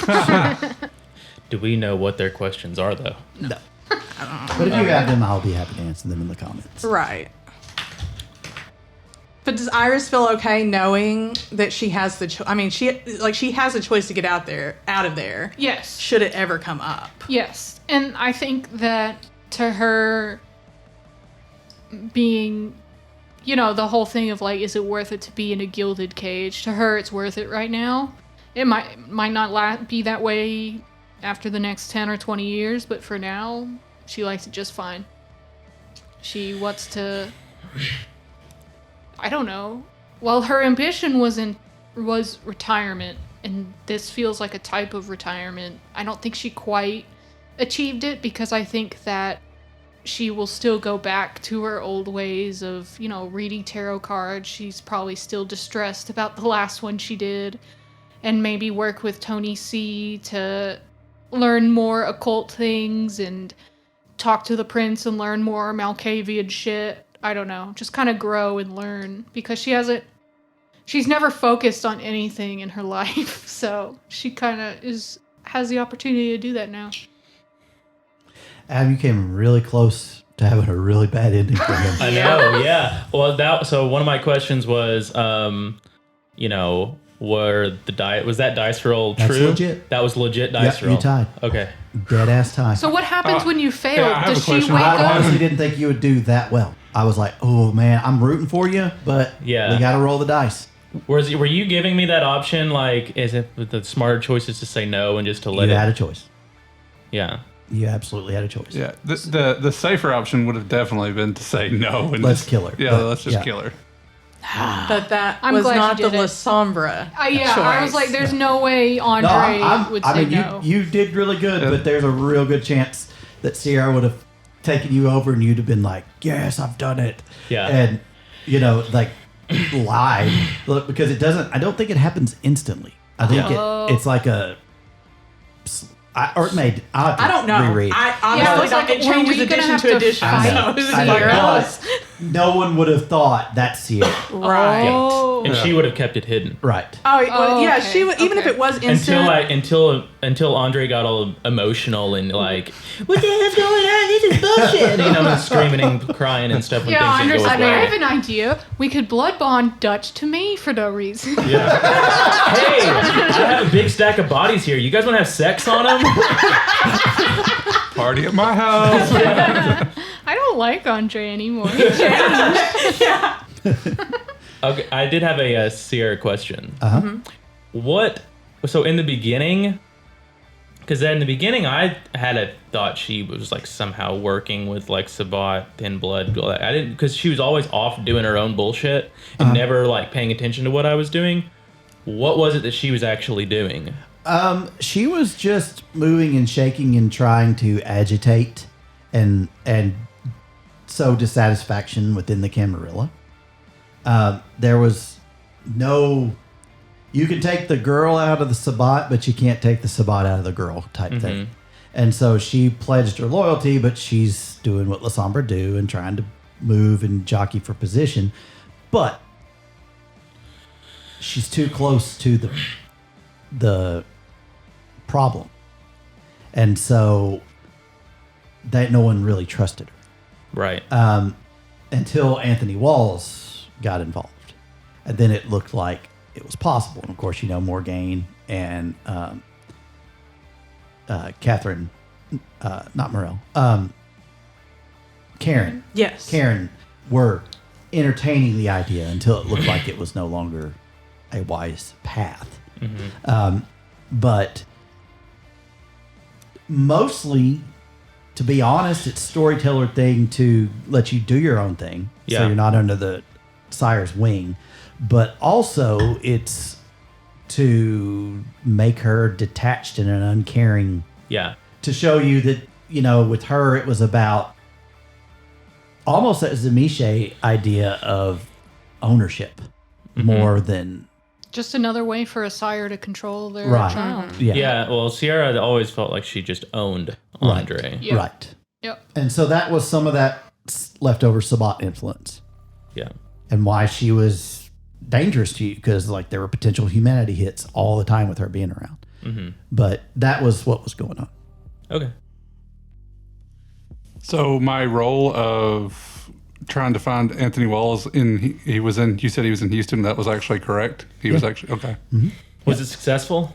Do we know what their questions are, though?
No. But if you have them, I'll be happy to answer them in the comments.
Right. But does Iris feel okay knowing that she has the I mean, she has a choice to get out of there.
Yes.
Should it ever come up?
Yes. And I think that to her being, the whole thing of like, is it worth it to be in a gilded cage? To her, it's worth it right now. It might not be that way after the next 10 or 20 years, but for now, she likes it just fine. She wants to, I don't know. Well, her ambition was retirement, and this feels like a type of retirement. I don't think she quite achieved it because I think that she will still go back to her old ways of, reading tarot cards. She's probably still distressed about the last one she did, and maybe work with Tony C to learn more occult things and talk to the prince and learn more Malkavian shit. I don't know, just kind of grow and learn because she's never focused on anything in her life. So she kind of has the opportunity to do that now.
Adam, you came really close to having a really bad ending for him.
I know, yeah. Well, so one of my questions was, was that dice roll true?
That's legit.
That was legit dice
Yep,
roll.
you tied.
Okay.
Dead ass tie.
So what happens when you fail?
yeah, I have
Does
a
she
question.
wake
I
up?
honestly didn't think you would do that well. I was like, oh man, I'm rooting for you, but
Yeah.
we got to roll the dice.
Were you giving me that option? Like, is it the smarter choice is to say no and just to let
You
it?
had a choice.
Yeah.
You absolutely had a choice.
Yeah. The safer option would have definitely been to say no and
Let's
just
kill her.
Yeah,
But,
let's just
yeah.
kill her.
But that
I'm
was
glad you
not the
did it.
La Sombra
Yeah,
choice.
I was like, there's no way Andre would say no.
you did really good, but there's a real good chance that Sierra would have taken you over and you'd have been like, yes, I've done it.
Yeah.
And, lied. Look, because I don't think it happens instantly. I think it's like
I don't know.
Reread.
I
Yeah,
honestly
it's
don't.
like,
It changes
were we gonna
edition
have
to
to
edition.
fight
So
I know,
Sierra?
but no one would have thought that's Sierra.
right.
Oh.
And she would have kept it hidden.
Right.
Oh, well, yeah.
okay,
She would, even if
okay.
it was instant.
Until Andre got all emotional and like, what the hell's going on? This is bullshit. And screaming and crying and stuff when
Yeah,
things
Andre's
didn't
like,
go
I
his
have
way.
an idea. We could blood bond Dutch to me for no reason.
Yeah. Hey, I have a big stack of bodies here. You guys want to have sex on them?
Party at my house.
I don't like Andre anymore.
Okay, I did have a Sierra question.
Uh-huh.
So in the beginning, because in the beginning I had thought she was like somehow working with like Sabat, Thin Blood. I didn't, because she was always off doing her own bullshit and never like paying attention to what I was doing. What was it that she was actually doing?
She was just moving and shaking and trying to agitate and sow dissatisfaction within the Camarilla. There was no... You can take the girl out of the Sabat, but you can't take the Sabat out of the girl type thing. And so she pledged her loyalty, but she's doing what La Sombra do and trying to move and jockey for position. But she's too close to the problem. And so that no one really trusted her.
Right.
Until Anthony Walls got involved. And then it looked like it was possible. And of course, Morgaine and Catherine, not Morel, Karen.
Yes.
Karen were entertaining the idea until it looked like it was no longer a wise path. But mostly, to be honest, it's storyteller thing to let you do your own thing.
Yeah.
So you're not under the sire's wing. But also, it's to make her detached and an uncaring.
Yeah.
To show you that, with her, it was about almost that Zemiche idea of ownership more than.
Just another way for a sire to control their
Right.
child.
Yeah. Well, Sierra always felt like she just owned Andre.
Right.
Yep.
Right.
Yep.
And so that was some of that leftover Sabat influence
Yeah.
and why she was dangerous to you, because there were potential humanity hits all the time with her being around. But that was what was going on.
Okay.
So my role of trying to find Anthony Wells you said he was in Houston. That was actually correct. He was actually, okay.
Was it successful?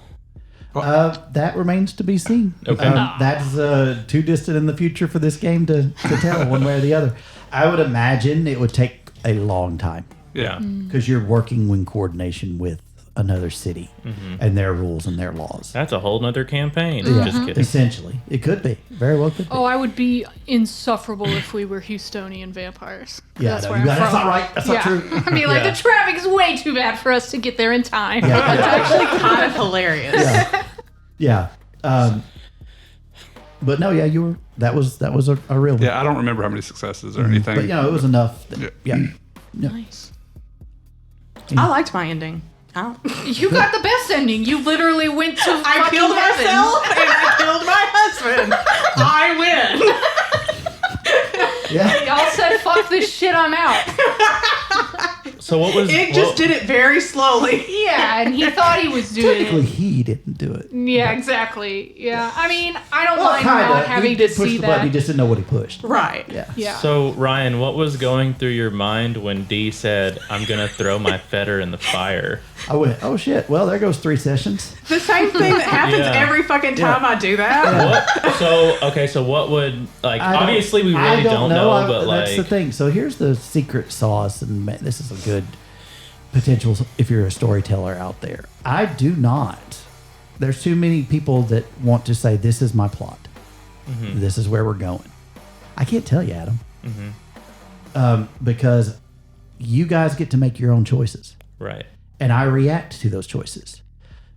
That remains to be seen.
Okay.
That's too distant in the future for this game to tell one way or the other. I would imagine it would take a long time
Yeah.
because you're working in coordination with another city and their rules and their laws.
That's a whole nother campaign.
Yeah,
Just kidding.
essentially. It could be. Very well could be.
Oh, I would be insufferable if we were Houstonian vampires.
Yeah,
That's
no,
where
you
I'm
got-
from.
that's not right. That's not true.
I'd be like,
Yeah.
the traffic is way too bad for us to get there in time.
Yeah,
It's
yeah,
actually kind of hilarious.
yeah. But no, yeah, you were. That was a real one.
Yeah, I don't remember how many successes or anything.
But it was enough. That, yeah.
Nice.
I liked my ending.
You got the best ending. You literally went to
I
fucking
killed
heaven.
myself and I killed my husband. I win.
Yeah.
Y'all said, fuck this shit, I'm out.
So what was
It just did it very slowly.
Yeah, and he thought he was doing
Technically,
it.
he didn't do it.
Yeah, exactly. Yeah. I mean, I don't
Well,
mind not
kind of.
having
He did
to
push
see
the button.
that.
He just didn't know what he pushed.
Right.
Yeah.
Yeah.
So Ryan, what was going through your mind when Dee said, "I'm gonna throw my fetter in the fire"?
I went, oh shit. Well, there goes 3 sessions.
The same thing that happens
Yeah.
every fucking time I do that.
What? So what would
I don't-
obviously we
I
really don't know, but
that's the thing. So here's the secret sauce, and this is a good potential if you're a storyteller out there. I do not. There's too many people that want to say, this is my plot. This is where we're going. I can't tell you, Adam. Because you guys get to make your own choices.
right.
And I react to those choices.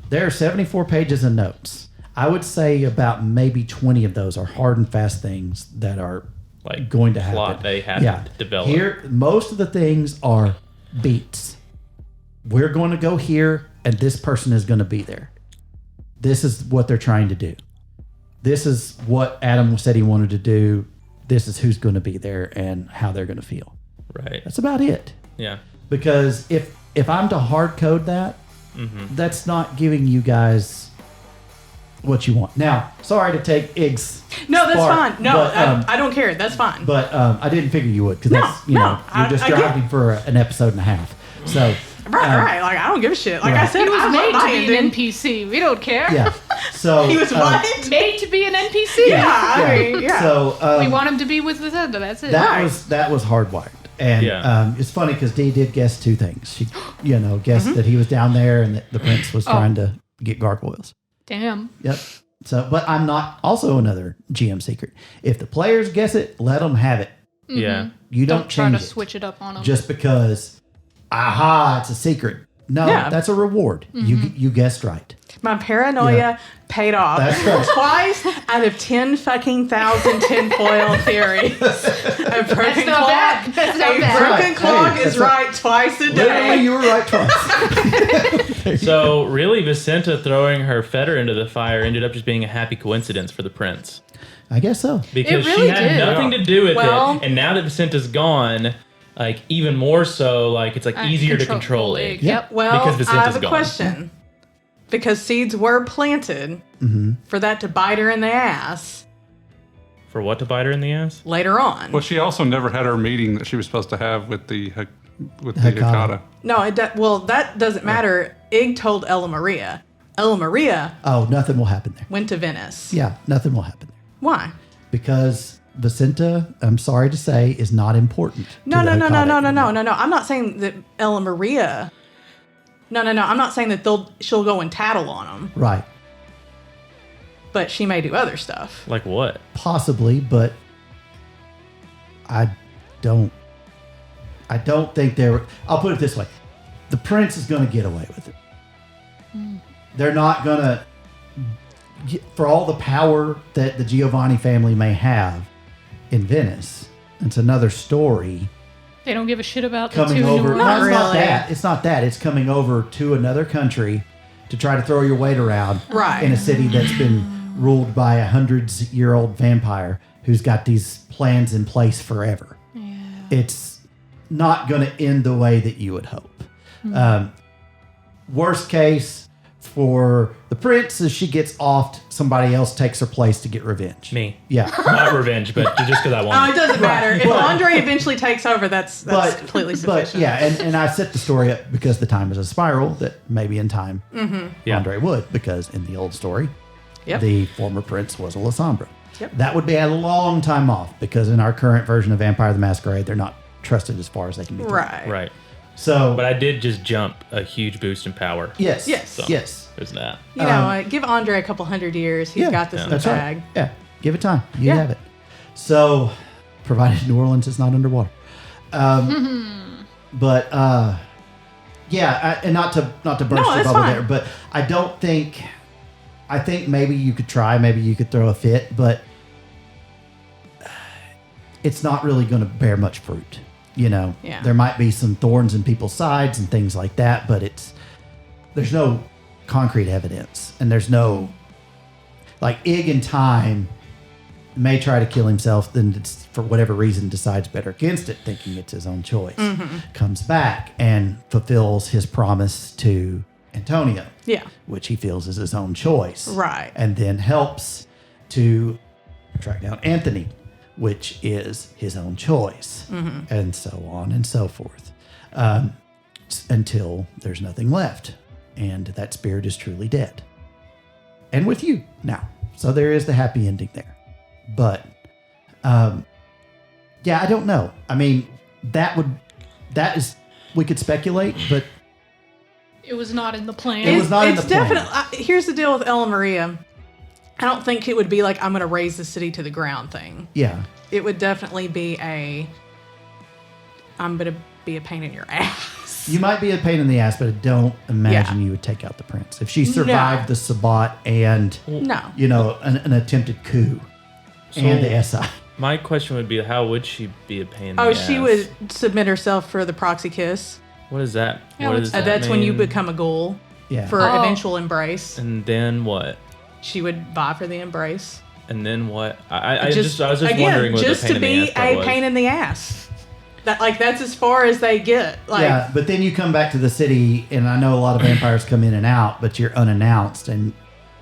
There are 74 pages of notes. I would say about maybe 20 of those are hard and fast things that are
Like
going to happen.
plot they have to develop.
Here, most of the things are beats. We're going to go here, and this person is going to be there. This is what they're trying to do. This is what Adam said he wanted to do. This is who's going to be there and how they're going to feel.
Right.
That's about it.
Yeah.
Because if I'm to hard code that, that's not giving you guys what you want. Now, sorry to take Ig's
No, that's
spark,
fine. No,
but,
I don't care. That's fine.
But I didn't figure you would, because
No,
that's,
no,
you're just
I get-
driving for an episode and a half. So,
right. Like, I don't give a shit. Like I
Right.
said,
He was
I
made
love
to
my
be an
ending.
NPC. We don't care.
yeah. So
He was what?
Made to be an NPC.
Yeah, I mean, yeah.
So
We want him to be with Vicenda. That's it.
that was hardwired. And
Yeah.
it's funny because Dee did guess 2 things. She, guessed that he was down there and that the prince was trying to get gargoyles.
Damn.
Yep. So, but I'm not also another GM secret. If the players guess it, let them have it.
Yeah.
You don't,
Don't try
change
to
it
switch it up on him.
just because. Aha! It's a secret. No,
Yeah.
that's a reward. You guessed right.
My paranoia
Yeah.
paid off.
That's right.
Twice out of 10 fucking thousand tinfoil theories. A broken
not
clock.
bad. That's not
a
bad.
broken
Right.
clock
Hey,
is
that's
right twice a
Literally,
day.
you were right twice.
So really, Vicenta throwing her fetter into the fire ended up just being a happy coincidence for the prince,
I guess so.
because
It really
she had
did.
nothing to do with
Well-
it, and now that Vicenta's gone, like even more so, like it's like easier to control
Egg.
it.
Yep.
Well,
Because
I
Vicenta's
have a
gone.
question. Because seeds were planted for that to bite her in the ass
For what, to bite her in the ass?
later on.
Well, she also never had her meeting that she was supposed to have with the with the
Hecata.
Hecata.
No, well, that doesn't matter. Ig told Ella Maria. Ella Maria
Oh, nothing will happen there.
went to Venice.
Yeah, nothing will happen there.
Why?
Because Vicenta, I'm sorry to say, is not important.
No.
to the Hecata anymore.
I'm not saying that Ella Maria. No. I'm not saying that she'll go and tattle on them,
Right.
but she may do other stuff.
Like what?
Possibly, but I don't think I'll put it this way. The prince is going to get away with it. They're not going to, for all the power that the Giovanni family may have in Venice, it's another story.
They don't give a shit about the
Coming
two
over,
New
no,
Orleans.
it's not
really.
that. It's not that. It's coming over to another country to try to throw your weight around
Right.
in a city that's been ruled by a 100-year-old vampire who's got these plans in place forever.
Yeah.
It's not going to end the way that you would hope. Worst case for the prince is she gets offed, somebody else takes her place to get revenge.
Me.
Yeah.
Not revenge, but just because I
Oh,
want
it doesn't matter. If
But-
Andre eventually takes over, that's completely sufficient.
But yeah, and I set the story up because the time is a spiral that maybe in time
Yeah.
Andre would, because in the old story,
Yep.
the former prince was a Lasombra.
Yep.
That would be a long time off because in our current version of Vampire the Masquerade, they're not trusted as far as they can be. thrown.
Right.
Right.
So,
But I did just jump a huge boost in power.
yes,
Yes.
So
yes.
There's that.
You know, give Andre a couple hundred years. He's got this in the
That's
bag.
right. Yeah, give it time. You
Yeah.
have it. So, provided New Orleans is not underwater. But yeah, and not to burst
No,
the
that's
bubble
fine.
there, but I don't think. I think maybe you could try, maybe you could throw a fit, but it's not really going to bear much fruit. You know,
Yeah.
there might be some thorns in people's sides and things like that, but there's no concrete evidence, and there's no like Ig in time may try to kill himself, then it's, for whatever reason decides better against it, thinking it's his own choice. Comes back and fulfills his promise to Antonio,
Yeah.
which he feels is his own choice.
Right.
And then helps to track down Anthony, which is his own choice, and so on and so forth, until there's nothing left, and that spirit is truly dead. And with you now. So there is the happy ending there. But, yeah, I don't know. I mean, we could speculate, but
It was not in the plan.
It was not in
It's
the plan.
definitely. Here's the deal with Ella Maria. I don't think it would be like I'm going to raise the city to the ground thing.
yeah.
It would definitely be I'm going to be a pain in your ass.
You might be a pain in the ass, but I don't imagine you would take out the prince. If she survived the Sabbat and,
No.
you know, an attempted coup and the SI.
My question would be, how would she be a pain in the
Oh,
ass?
she would submit herself for the proxy kiss.
What is that?
Yeah,
what
what's
does that
That's when you
mean?
become a ghoul
Yeah.
for
Oh.
eventual embrace.
And then what?
She would vie for the embrace.
And then what? I was just
again,
wondering what
just
the pain
to
in the
be
ass part
a
was.
pain in the ass. That's as far as they get. Like,
Yeah, but then you come back to the city, and I know a lot of vampires come in and out, but you're unannounced, and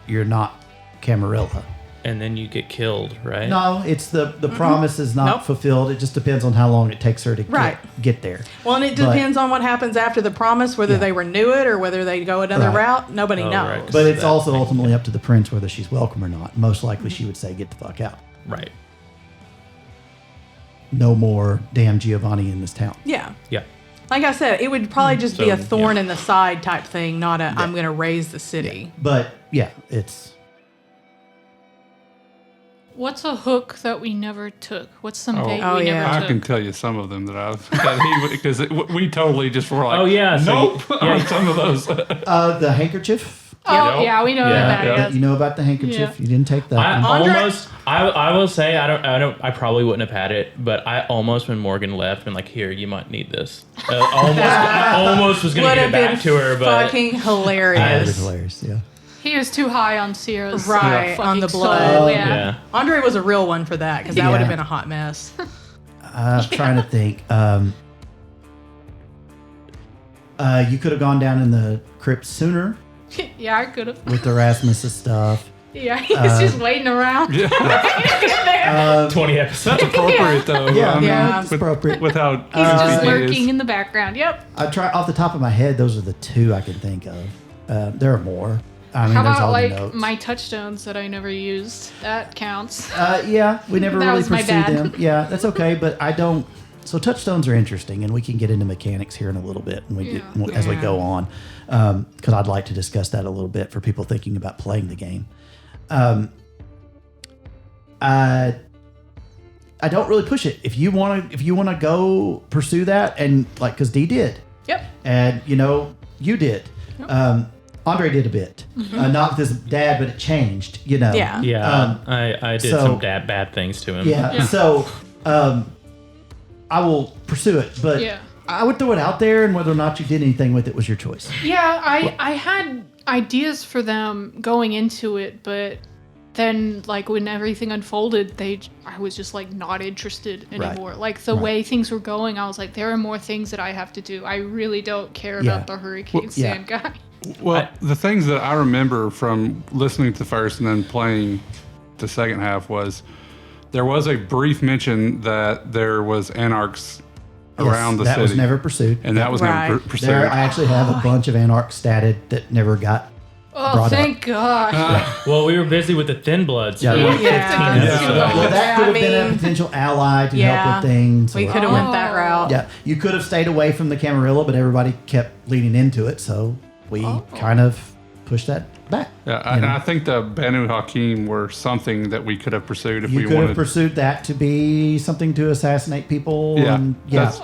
you're not Camarilla.
And then you get killed, right?
No, it's the promise is not
Nope.
fulfilled. It just depends on how long it takes her to
Right.
get there.
well, and it
But-
depends on what happens after the promise, whether
Yeah.
they renew it or whether they go another
Right.
route. Nobody
Oh,
knows.
right.
But it's
That
also
makes
ultimately up to the prince whether she's welcome or not. Most likely she would say, get the fuck out.
Right.
No more damn Giovanni in this town.
Yeah.
Yeah.
Like I said, it would probably just be
So,
a thorn
yeah.
in the side type thing, not a I'm going to raise the city.
But yeah, it's...
What's a hook that we never took? What's some
Oh.
bait
Oh,
we
yeah.
never
I
took?
can tell you some of them that I've because we totally just were like,
Oh, yeah, so
nope,
you- yeah.
on some of those.
the handkerchief.
Oh,
Yep.
yeah, we know
Yeah,
that.
yeah.
Yes.
You know about the handkerchief.
Yeah.
You didn't take that
I
one.
Andre-
I will say I probably wouldn't have had it, but I almost, when Morgan left, been like, here, you might need this. I almost was gonna
Would
get
have
it back
been
to her, but
fucking
That
hilarious.
is hilarious, yeah.
He was too high on Sierra's
Right,
fucking
on the
soul,
blood.
yeah.
yeah.
Andre was a real one for that because that would have
Yeah.
been a hot mess.
I'm trying to think. You could have gone down in the crypt sooner
Yeah, I could have.
with the Rasmus's stuff.
Yeah, he's just waiting around.
Yeah.
20 episodes.
That's appropriate, though.
Yeah,
I mean,
yeah, it's appropriate.
With how
He's just
creepy it is.
lurking in the background. Yep.
I try off the top of my head. Those are the two I can think of. There are more. I mean,
How
there's
about
all the
like
notes.
my touchstones that I never used? That counts.
Yeah, we never
That
really
was my
pursued
bad.
them. Yeah, that's okay, but I don't. So touchstones are interesting, and we can get into mechanics here in a little bit, and as we go on, because I'd like to discuss that a little bit for people thinking about playing the game. I don't really push it. If you want to go pursue that, and like, because Dee did,
Yep.
and you did. Andre did a bit, not with his dad, but it changed.
Yeah.
Yeah, I did
so-
some bad things to him.
Yeah. So, I will pursue it, but
Yeah.
I would throw it out there, and whether or not you did anything with it was your choice.
Yeah, I had ideas for them going into it, but then like when everything unfolded, I was just like not interested anymore. Like the way things were going, I was like, there are more things that I have to do. I really don't care about the hurricane sand guy.
Well, the things that I remember from listening to the first and then playing the second half was there was a brief mention that there was anarchs around the
that
city.
was never pursued.
And that was
Right.
never pursued.
There, I actually have a bunch of anarchs statted that never got
Oh,
brought
thank God.
Well, we were busy with the Thin Bloods.
Yeah.
for like 15
Yeah.
episodes.
Well, that could have been a
I mean,
potential ally to help with things.
We
or-
could have went that route.
Yeah, you could have stayed away from the Camarilla, but everybody kept leaning into it, so we kind of pushed that back.
Yeah, and I think the Banu Hakim were something that we could have pursued if
You
we
could
wanted.
have pursued that to be something to assassinate people.
Yeah,
and
that's-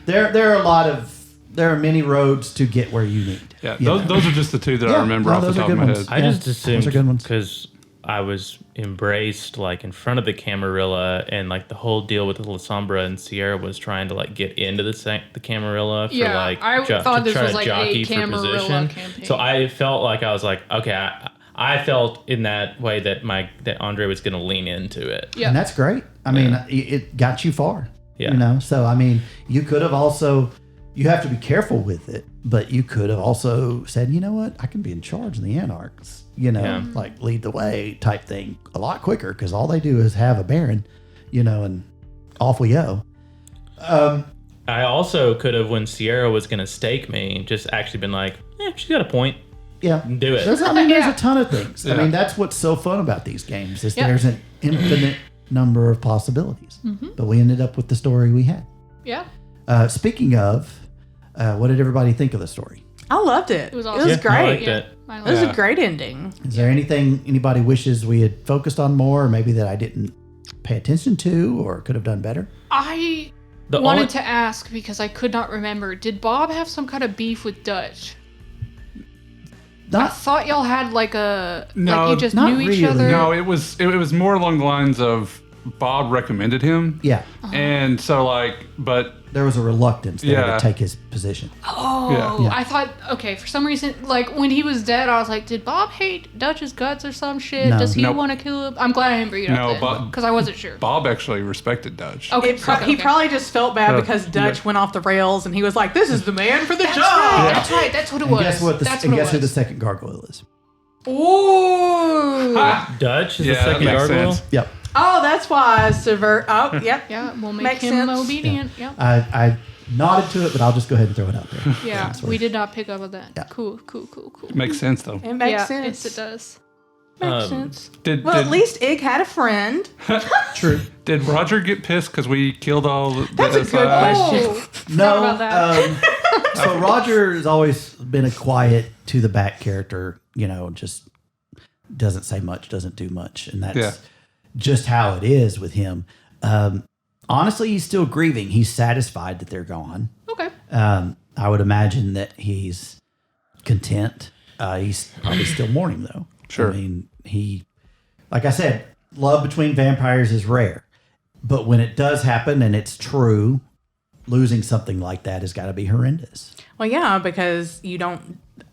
There are many roads to get where you need.
Yeah,
You know?
those are just the two that I remember
no,
off the
those are
top of
good
my
ones.
head.
I
Yeah,
just assumed
those are good ones.
because I was embraced like in front of the Camarilla, and like the whole deal with the La Sombra and Sierra was trying to like get into the Camarilla for
Yeah,
like
I thought
to
this
try
was
to
like
jockey
a
for
Camarilla
position.
campaign.
So I felt like I was like, okay, I felt in that way that Andre was going to lean into it.
Yeah.
And that's great. I mean, it got you far.
Yeah.
So I mean, you could have also. You have to be careful with it, but you could have also said, you know what, I can be in charge of the Anarchs, like lead the way type thing a lot quicker because all they do is have a Baron, and off we go.
I also could have, when Sierra was going to stake me, just actually been like, she's got a point.
Yeah.
Do it.
There's a ton of things. I mean, that's what's so fun about these games is there's an infinite number of possibilities. But we ended up with the story we had.
Yeah.
Speaking of, what did everybody think of the story?
I loved it.
It was
It
awesome.
was
I
great.
liked
Yeah.
it.
I
It was
liked
a great ending.
Is there anything anybody wishes we had focused on more, or maybe that I didn't pay attention to, or could have done better?
I
The
wanted
only-
to ask because I could not remember. Did Bob have some kind of beef with Dutch? I
Not
thought y'all had like a
No,
like you just
not
knew each
really.
other.
No, it was more along the lines of Bob recommended him.
yeah.
And so but
There was a reluctance there
Yeah.
to take his position.
Oh,
Yeah.
I thought okay. For some reason, like when he was dead, I was like, did Bob hate Dutch's guts or some shit?
No.
Does he
Nope.
want to kill him? I'm glad I didn't bring it
No,
up
but-
because I wasn't sure.
Bob actually respected Dutch.
Okay,
He probably just felt bad
Yeah.
because Dutch went off the rails and he was like, this is the man for the
That's
job.
right. That's right. That's what it
And
was.
guess what?
That's
And
what
guess
it
who the
was.
second gargoyle is?
Ooh.
Dutch is
Yeah,
the
that
second
makes
gargoyle.
sense.
Yep.
Oh, that's why I subvert. Oh, yep.
Yeah, we'll make
Makes
him
sense.
obedient. Yeah.
I nodded to it, but I'll just go ahead and throw it out there.
Yeah,
That's what
we
it-
did not pick up on that.
Yeah.
Cool.
Makes sense though.
It makes
Yeah,
sense.
Yes, it does.
Makes sense.
Did
Well, at least Ig had a friend.
True.
did Roger get pissed because we killed all the
That's a good
SIs?
Oh,
No.
about that.
So Roger has always been a quiet to the back character, just doesn't say much, doesn't do much. And that's just how it is with him. Honestly, he's still grieving. He's satisfied that they're gone.
okay.
I would imagine that he's content. He's probably still mourning though.
Sure.
I mean, like I said, love between vampires is rare. But when it does happen and it's true, losing something like that has got to be horrendous.
Well, yeah, because the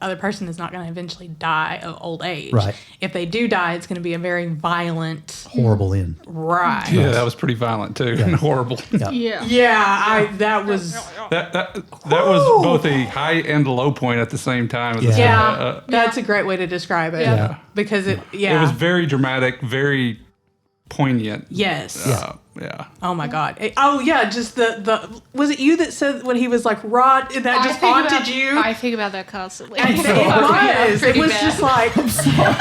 other person is not going to eventually die of old age.
Right.
If they do die, it's going to be a very violent.
Horrible end.
Right.
Yeah, that was pretty violent too and horrible.
Yeah.
Yeah, that was.
That was both a high and low point at the same time.
Yeah.
That's a great way to describe it.
Yeah.
Because it
It was very dramatic, very poignant.
Yes.
Yeah.
Oh my God. Just the was it you that said when he was like Rod that just haunted you?
I think about that constantly.
And it was just like I'm sorry.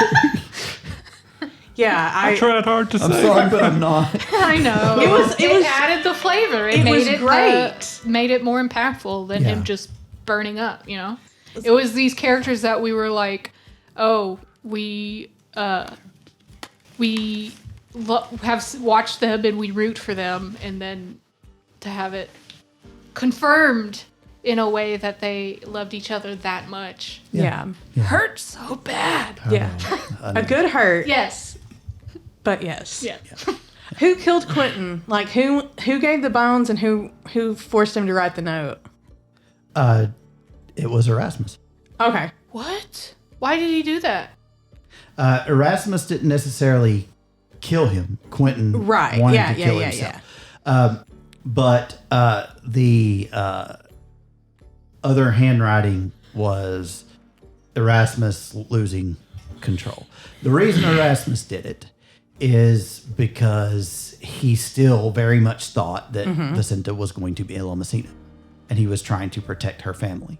Yeah,
I tried hard to say.
I'm sorry, but I'm not.
I know. It added the flavor. It made
was
it
great.
Made it more impactful than him just burning up, you know? It was these characters that we were like, oh, we have watched them and we root for them, and then to have it confirmed in a way that they loved each other that much hurt so bad.
A good hurt.
Yes.
But yes.
Yeah.
Who killed Quentin? Like who gave the bones and who forced him to write the note?
It was Erasmus.
Okay.
What? Why did he do that?
Erasmus didn't necessarily kill him. Quentin wanted to kill himself. But the other handwriting was Erasmus losing control. The reason Erasmus did it is because he still very much thought that Vicenta was going to be Ella Messina, and he was trying to protect her family.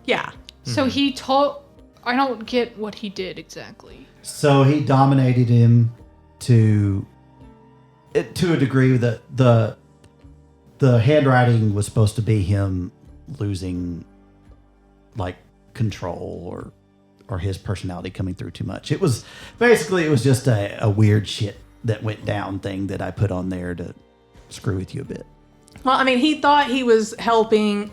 Yeah.
So he told... I don't get what he did exactly.
So he dominated him to a degree that the handwriting was supposed to be him losing like control or his personality coming through too much. It was just a weird shit that went down thing that I put on there to screw with you a bit.
Well, I mean, he thought he was helping.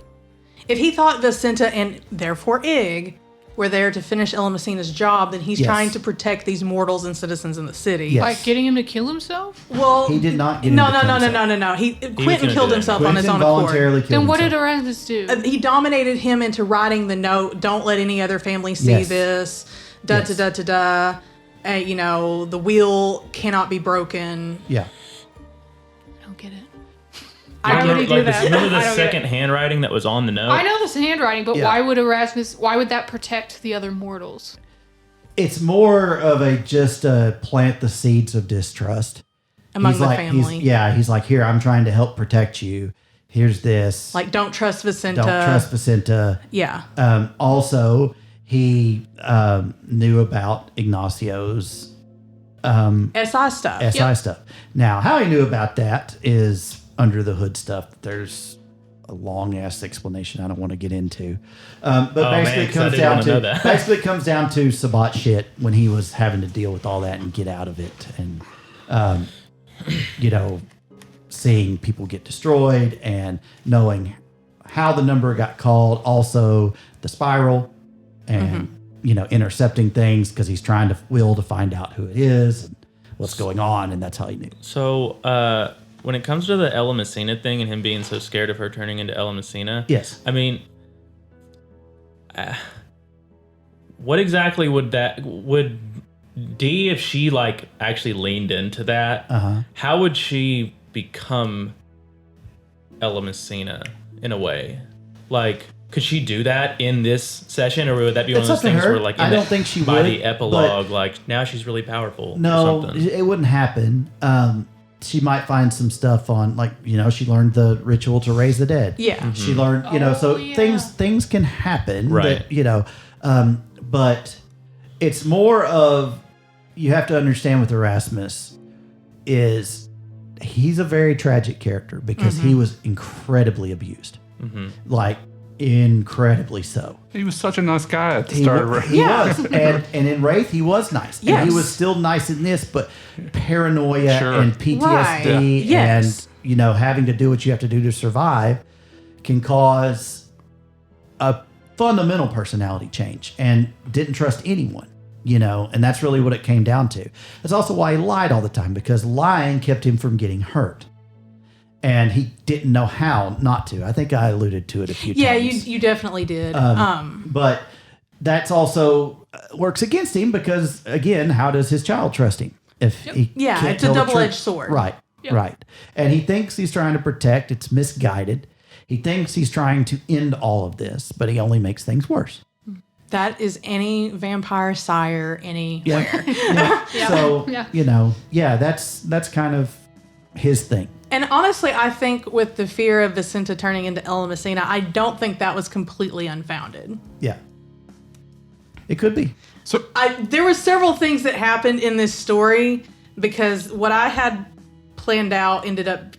If he thought Vicenta and therefore Ig were there to finish Ella Messina's job, then he's trying to protect these mortals and citizens in the city.
Yes.
Like getting him to kill himself?
Well,
He did not get him
No.
to kill himself.
No. Quentin
gonna
killed
do it.
himself on his
Quentin
own
voluntarily
accord.
killed
Then what did
himself.
Erasmus do?
He dominated him into writing the note. Don't let any other family see
Yes.
this.
Yes.
The wheel cannot be broken.
Yeah.
I don't get it.
I
Why would he do that?
Remember
I
the
don't get
second
it.
handwriting that was on the note?
I know this handwriting, but
Yeah.
why would that protect the other mortals?
It's more of just plant the seeds of distrust
Among the
like,
family.
He's like, here, I'm trying to help protect you. Here's this.
Like, don't trust Vicenta.
Don't trust Vicenta.
Yeah.
Also, he knew about Ignacio's
SI stuff.
SI stuff. Now, how he knew about that is under the hood stuff. There's a long ass explanation I don't want to get into. But basically,
man, 'cause I didn't wanna know that.
it comes down to Sabat shit when he was having to deal with all that and get out of it, and seeing people get destroyed and knowing how the number got called. Also, the spiral and intercepting things because he's trying to find out who it is and what's going on, and that's how he knew.
So, when it comes to the Ella Messina thing and him being so scared of her turning into Ella Messina,
Yes.
I mean, what exactly would Dee, if she like actually leaned into that, how would she become Ella Messina in a way? Like, could she do that in this session, or would that be one of those
up to
things
her.
where, like,
I don't think she
by
would,
the epilogue, like now she's really powerful?
No,
or something?
it wouldn't happen. She might find some stuff on, like, she learned the ritual to raise the dead.
Yeah.
She learned, so things can happen.
Right.
That, but it's more of, you have to understand with Erasmus is he's a very tragic character because he was incredibly abused. Like, incredibly so.
He was such a nice guy at the start of
He was. And in Wraith, he was nice.
Yes.
And he was still nice in this, but paranoia
Sure.
and PTSD
Right. Yes.
and, having to do what you have to do to survive can cause a fundamental personality change, and didn't trust anyone, and that's really what it came down to. That's also why he lied all the time, because lying kept him from getting hurt. and he didn't know how not to. I think I alluded to it a few
Yeah,
times.
you definitely did.
But that's also works against him because, again, how does his child trust him? If he
Yeah,
can't
it's a
tell the
double-edged
truth?
sword.
Right, right. And he thinks he's trying to protect. It's misguided. He thinks he's trying to end all of this, but he only makes things worse.
That is any vampire sire anywhere.
Yeah. So, that's kind of his thing.
And honestly, I think with the fear of Vicenta turning into Ella Messina, I don't think that was completely unfounded.
Yeah. It could be.
So
There were several things that happened in this story because what I had planned out ended up...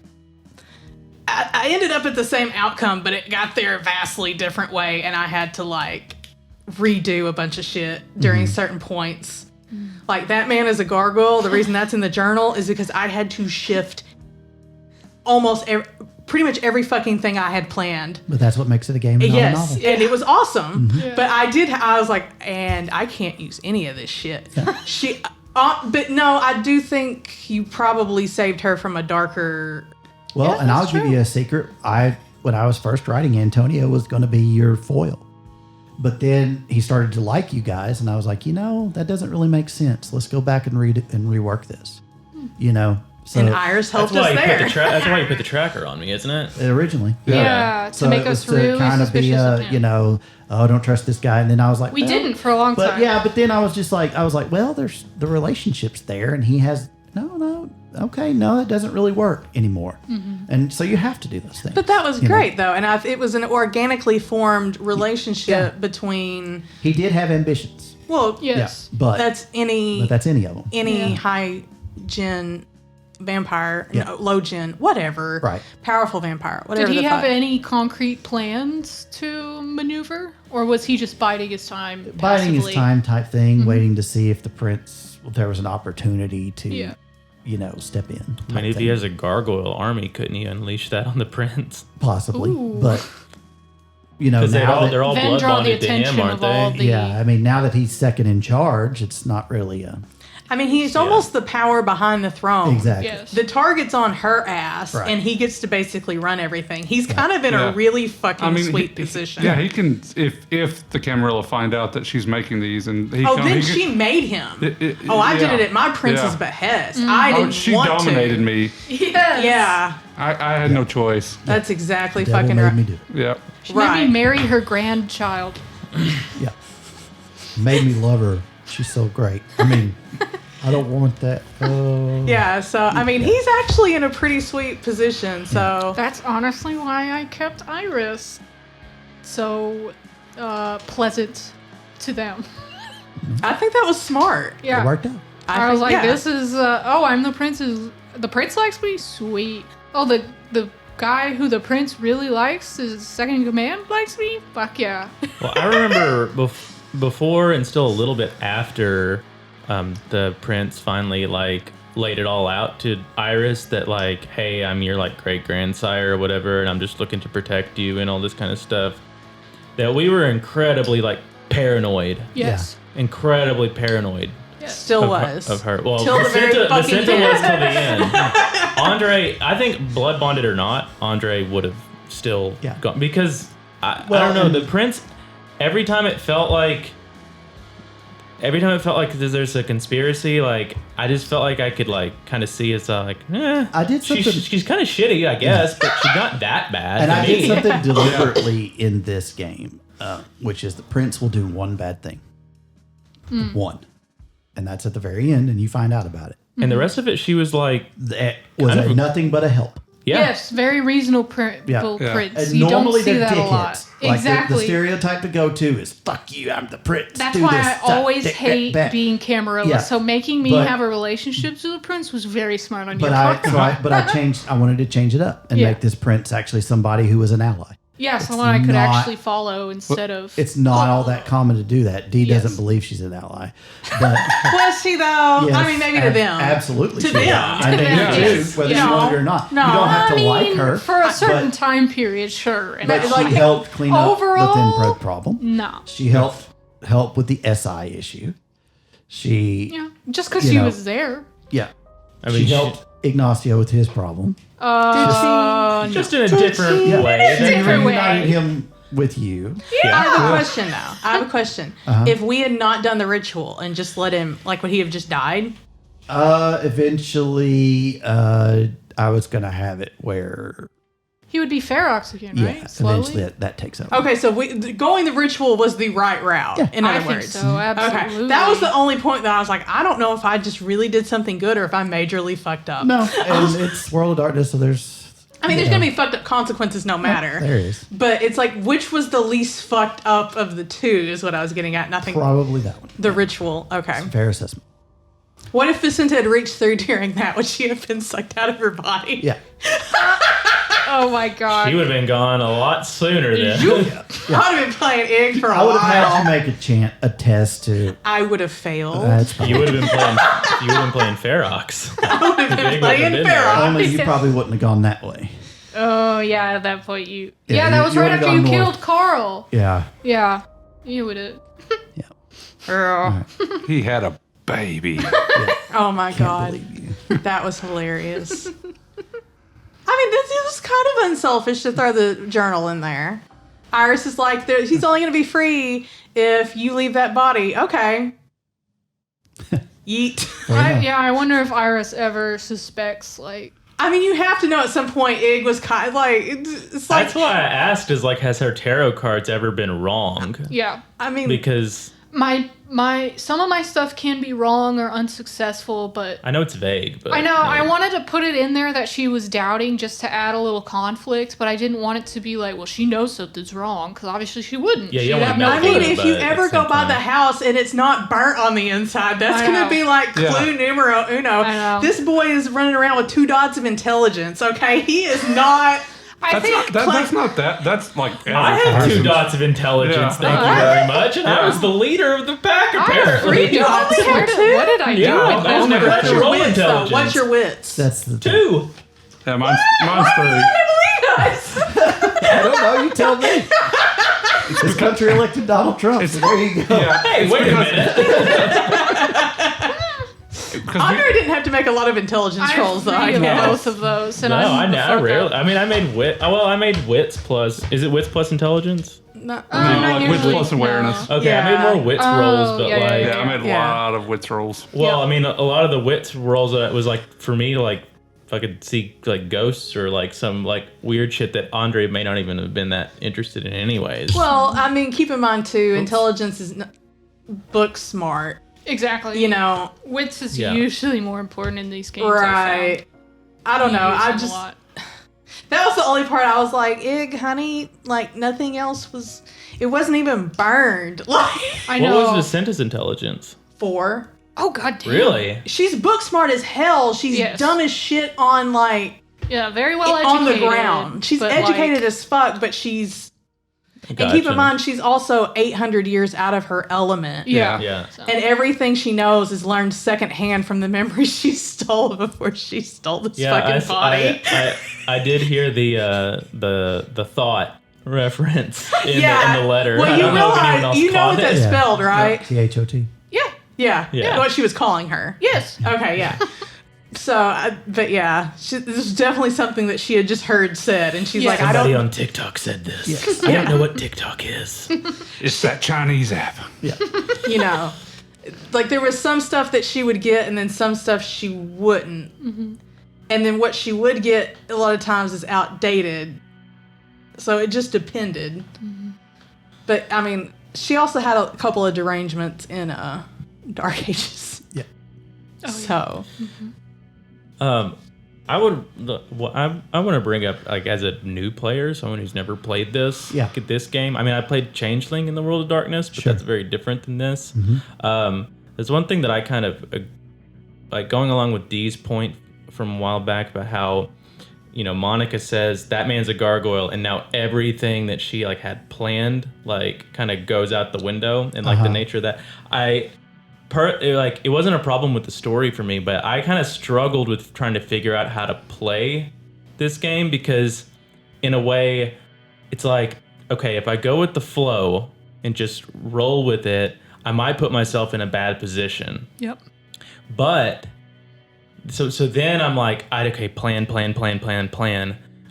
I ended up at the same outcome, but it got there a vastly different way, and I had to, redo a bunch of shit during certain points. Like, that man is a gargoyle. The reason that's in the journal is because I had to shift pretty much every fucking thing I had planned.
But that's what makes it a game and not a
Yes,
novel.
and it was awesome. But I was like, and I can't use any of this shit. But no, I do think you probably saved her from a darker...
Well,
Yeah,
and I'll
that's
give
true.
you a secret. When I was first writing, Antonio was going to be your foil. But then he started to like you guys, and I was like, that doesn't really make sense. Let's go back and read it and rework this. So
And Iris helped us there.
That's why you put the tracker on me, isn't it?
originally.
Yeah,
So
to make
it was
us really
kind of be,
suspicious of him.
don't trust this guy. And then I was like,
We didn't for a long
But
time.
yeah, but then I was like, well, there's the relationship's there, and he has it doesn't really work anymore. And so you have to do those things.
But that was
you know?
great, though. And it was an organically formed relationship between...
He did have ambitions.
Well,
Yes.
Yeah, but
that's any
any of them.
any high gen vampire,
Yeah.
no, low gen, whatever.
Right.
Powerful vampire, whatever
Did he
the
have
fuck.
any concrete plans to maneuver? Or was he just biding his time
Biding his
passively?
time type thing, waiting to see if there was an opportunity to,
Yeah.
step in.
I mean, if he has a gargoyle army, couldn't he unleash that on the prince?
Possibly,
Ooh.
but
Because they're all
Then
blood
draw the
bonded to him,
attention
aren't
of all
they?
the...
yeah, I mean, now that he's second in charge, it's not really
I mean, he's almost the power behind the throne.
exactly.
Yes.
The target's on her ass,
Right.
and he gets to basically run everything. He's kind of in
Yeah.
a really fucking
I mean,
sweet position.
Yeah, he can. If the Camarilla find out that she's making these, and he
Then she made him. I did it at my prince's behest. I didn't
she
want
dominated
to.
me.
Yes.
Yeah,
I had no choice.
that's exactly
Devil
fucking
made
right.
me do it.
Yeah.
She made
Right.
me marry her grandchild.
Yeah, made me love her. She's so great. I mean, I don't want that.
Yeah, so I mean, he's actually in a pretty sweet position. So
That's honestly why I kept Iris so pleasant to them.
I think that was smart.
Yeah.
It worked out.
I was
think-
like,
yeah.
this is, I'm the prince's, the prince likes me? Sweet. Oh, the guy who the prince really likes, his second in command, likes me? Fuck yeah.
Well, I remember before and still a little bit after the prince finally laid it all out to Iris that hey, I'm your great grandsire or whatever, and I'm just looking to protect you and all this kind of stuff. That we were incredibly paranoid,
Yes.
incredibly paranoid.
Still
of,
was
of her. Well,
Till the very
Vicenta
fucking
was till the end. Andre, I think blood bonded or not, Andre would have still gone because I don't know, the prince. Every time it felt like there's a conspiracy, I just felt like I could kind of see it's
I did something.
she's kind of shitty, I guess, but she's not that bad.
And
to
I
me.
did something deliberately in this game, which is the prince will do one bad thing. One. And that's at the very end, and you find out about it.
And the rest of it, she was
Nothing but a help.
yeah.
Yes, very reasonable
Yeah.
prince.
And
You don't
normally
see
they're
that a lot.
dickheads.
Exactly.
The stereotype to go to is, fuck you, I'm the prince.
That's
do
why
this,
I
that,
always
that,
hate
that.
being Camarilla.
Yeah.
So making me
But-
have a relationship with the prince was very smart on your
But
part.
I changed. I wanted to change it up and
Yeah.
make this prince actually somebody who was an ally.
Yeah,
It's
someone I could
not-
actually follow instead of...
It's not all that common to do that. Dee
Yes.
doesn't believe she's an ally, but
Was she though?
yes,
I mean, maybe to them.
absolutely,
To
she
them.
is. I think
them,
she
yes.
is, whether
You
you
know,
want it or not.
no.
You don't have to
I mean,
like her
for a certain
but-
time period, sure. And
But
I,
she helped clean up the
overall,
thin bread problem.
no.
She helped with the SI issue. She
Yeah, just because
You
she
know.
was there.
yeah.
I mean,
she helped Ignacio with his problem.
Just in a different way.
Different way.
Reunited him with you.
I have a question now. I have a question. If we had not done the ritual and just let him, like, would he have just died?
Eventually, I was going to have it where...
He would be Ferox again, right?
Yeah,
Slowly?
eventually that takes over.
Okay, so going the ritual was the right route, in other
I
words.
think so, absolutely.
Okay, that was the only point that I was like, I don't know if I just really did something good or if I majorly fucked up.
No, and it's World of Darkness, so there's...
I mean, there's going to be fucked up consequences no matter.
There is.
But it's like, which was the least fucked up of the two is what I was getting at. And I think
Probably that one.
the ritual. Okay.
Fair assessment.
What if Vicente had reached through during that? Would she have been sucked out of her body?
Yeah.
Oh my god.
She would have been gone a lot sooner then.
I would have been playing Ig for a
I would have had
while.
to make a test to...
I would have failed.
That's fine.
You would have been playing Ferox.
I would have been playing
been there.
Ferox.
Only you probably wouldn't have gone that way.
Oh, yeah, at that point you...
Yeah,
Yeah, that
you-
was
you
right
would've
after you
gone north.
killed Carl.
Yeah.
Yeah. You would have...
Yeah.
Girl.
He had a baby.
Oh my god.
Believe you.
That was hilarious. I mean, this was kind of unselfish to throw the journal in there. Iris is like, he's only going to be free if you leave that body. Okay. Yeet.
I wonder if Iris ever suspects, like...
I mean, you have to know at some point Ig was kind of like, it's like,
That's why I asked is like, has her tarot cards ever been wrong?
Yeah.
I mean,
Because
Some of my stuff can be wrong or unsuccessful, but...
I know it's vague, but...
I know,
like,
I wanted to put it in there that she was doubting just to add a little conflict, but I didn't want it to be like, well, she knows something's wrong, because obviously she wouldn't.
Yeah, you
She'd
don't
have
wanna
no
I
know
mean,
it,
clue.
if
but
you
at
ever
the
go
same
by the
time-
house and it's not burnt on the inside, that's
I
going to
know.
be like clue numero uno.
I know.
This boy is running around with 2 dots of intelligence, okay? He is not...
I think...
That's not that. That's like
I
average
have 2
person.
dots of intelligence,
Yeah.
thank you very much, and I was the leader of the pack, apparently.
You only have 2? What did I do
Yeah,
with
I was
them?
never
What's
had to
your
roll
wits, though?
intelligence.
What's your wits?
That's the...
2.
Yeah, mine's 3.
I don't know. You tell me. This country elected Donald Trump. So there you go.
Yeah.
Hey, wait a minute.
Andre didn't have to make a lot of intelligence rolls, though. I
I
guess.
both of those, and
No,
I'm
I rarely. I mean, I made wit. Well, I made wits plus. Is it wits plus intelligence?
No,
No,
not
like wits
usually.
plus awareness.
No.
Okay, I made
Yeah.
more wits
Oh,
rolls, but
yeah, yeah,
like,
Yeah, I made a
Yeah.
lot of wits rolls.
well, I mean, a lot of the wits rolls was like for me to like if I could see like ghosts or like some like weird shit that Andre may not even have been that interested in anyways.
Well, I mean, keep in mind, too, intelligence is book smart.
Exactly.
You know,
Wits is
Yeah.
usually more important in these games.
right. I don't know. I
use them a
just...
lot.
That was the only part I was like, Ig, honey, like, nothing else was... It wasn't even burned. Like,
I
what
know.
was Vicenta's intelligence?
4.
Oh god damn.
Really?
She's book smart as hell. She's
Yes.
dumb as shit on, like,
Yeah, very well
on
educated.
the ground. She's
but,
educated
like,
as fuck, but she's... And keep
Gotcha.
in mind, she's also 800 years out of her element.
Yeah.
Yeah.
So.
And everything she knows is learned secondhand from the memories she stole before she stole this fucking body.
I did hear the thought reference in the letter.
Well,
I
you
don't know if anyone
realize,
else
you know
caught
what
it.
that's spelled, right?
THOT.
Yeah.
Yeah. What she was calling her.
Yes.
Okay, yeah. So, but yeah, this was definitely something that she had just heard said, and she's
Yeah.
like, I
Somebody
don't.
on TikTok said this. I don't know what TikTok is.
It's that Chinese app.
Yeah.
You know, like there was some stuff that she would get and then some stuff she wouldn't.
Mm-hmm.
And then what she would get a lot of times is outdated. So it just depended.
Mm-hmm.
But I mean, she also had a couple of derangements in Dark Ages.
Yeah.
Oh,
So,
I would. I want to bring up like as a new player, someone who's never played this.
Yeah.
This game. I mean, I played Changeling in the World of Darkness, but
Sure.
that's very different than this. There's one thing that I kind of like going along with Dee's point from a while back about how, you know, Monica says that man's a gargoyle, and now everything that she like had planned like kind of goes out the window, and like the nature of that. It wasn't a problem with the story for me, but I kind of struggled with trying to figure out how to play this game because, in a way, it's like, okay, if I go with the flow and just roll with it, I might put myself in a bad position.
Yep.
But so then I'm like, okay, plan.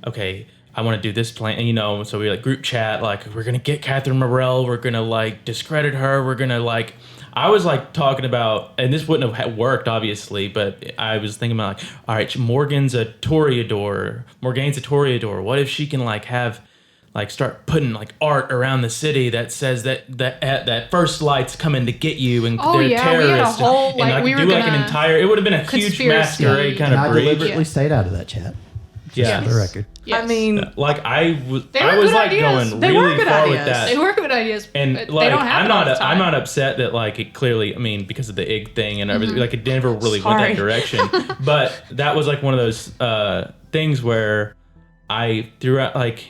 Okay, I want to do this plan, and so we like group chat, like we're gonna get Catherine Morell, we're gonna like discredit her, we're gonna like. I was like talking about, and this wouldn't have worked obviously, but I was thinking about like, all right, Morgan's a Toreador. What if she can like have, like start putting like art around the city that says that first light's coming to get you and they're terrorists.
We had a whole,
and
we were
do like an entire. It would have been a huge masquerade kind
And
of
I
breach.
deliberately stayed out of that chat. Just for the record.
Yes.
I mean,
Like I was
They were
like
good ideas.
going
They were
really
good
far with
ideas.
that.
They were good ideas,
And
but
like
they don't have
I'm not upset that like it clearly, I mean, because of the Ig thing and everything, like it never really went that direction. But that was like one of those things where I threw out like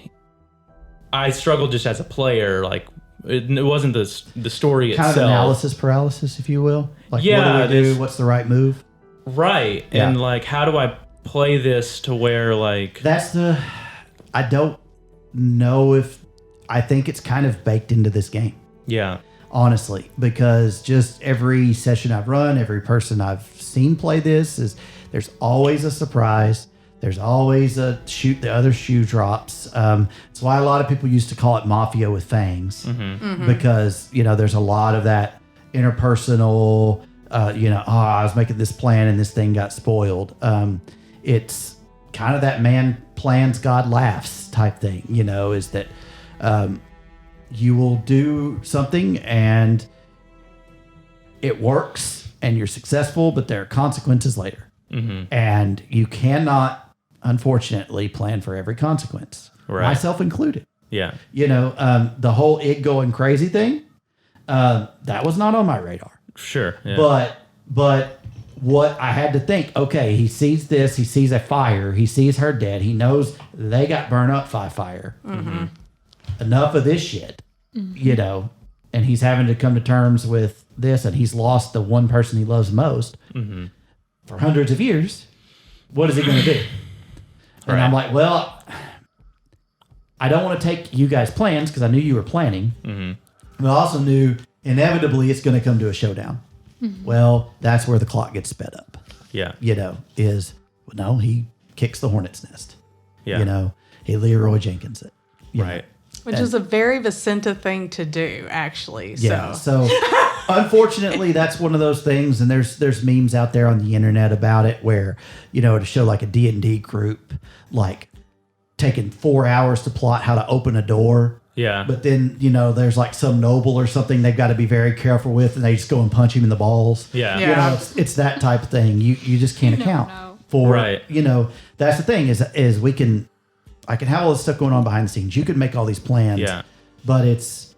I struggled just as a player. Like it wasn't the story
Kind
itself.
of analysis paralysis, if you will. Like,
Yeah,
what do we do? What's the right move?
Right.
Yeah.
And like, how do I play this to where like
I don't know if I think it's kind of baked into this game.
Yeah.
Honestly, because just every session I've run, every person I've seen play this there's always a surprise. There's always the other shoe drops. It's why a lot of people used to call it Mafia with Fangs, because there's a lot of that interpersonal. I was making this plan and this thing got spoiled. It's kind of that man plans, God laughs type thing. Is that you will do something and it works and you're successful, but there are consequences later. And you cannot, unfortunately, plan for every consequence, myself included.
Yeah.
The whole Ig going crazy thing, that was not on my radar.
Sure. Yeah.
But what I had to think, okay, he sees this, he sees a fire, he sees her dead, he knows they got burned up by fire. Enough of this shit, and he's having to come to terms with this, and he's lost the one person he loves most for hundreds of years. What is he going to do? And I'm like, well, I don't want to take you guys' plans because I knew you were planning, but I also knew inevitably it's going to come to a showdown. Well, that's where the clock gets sped up.
Yeah.
He kicks the hornet's nest.
Yeah.
He Leroy Jenkins it.
Right.
which is a very Vicenta thing to do, actually.
Yeah. So unfortunately, that's one of those things, and there's memes out there on the internet about it where, to show like a D&D group, like taking 4 hours to plot how to open a door.
Yeah.
But then, there's like some noble or something they've got to be very careful with, and they just go and punch him in the balls.
Yeah.
Yeah.
It's that type of thing. You just can't account for.
Right.
That's the thing is I can have all this stuff going on behind the scenes. You can make all these plans.
Yeah.
But it's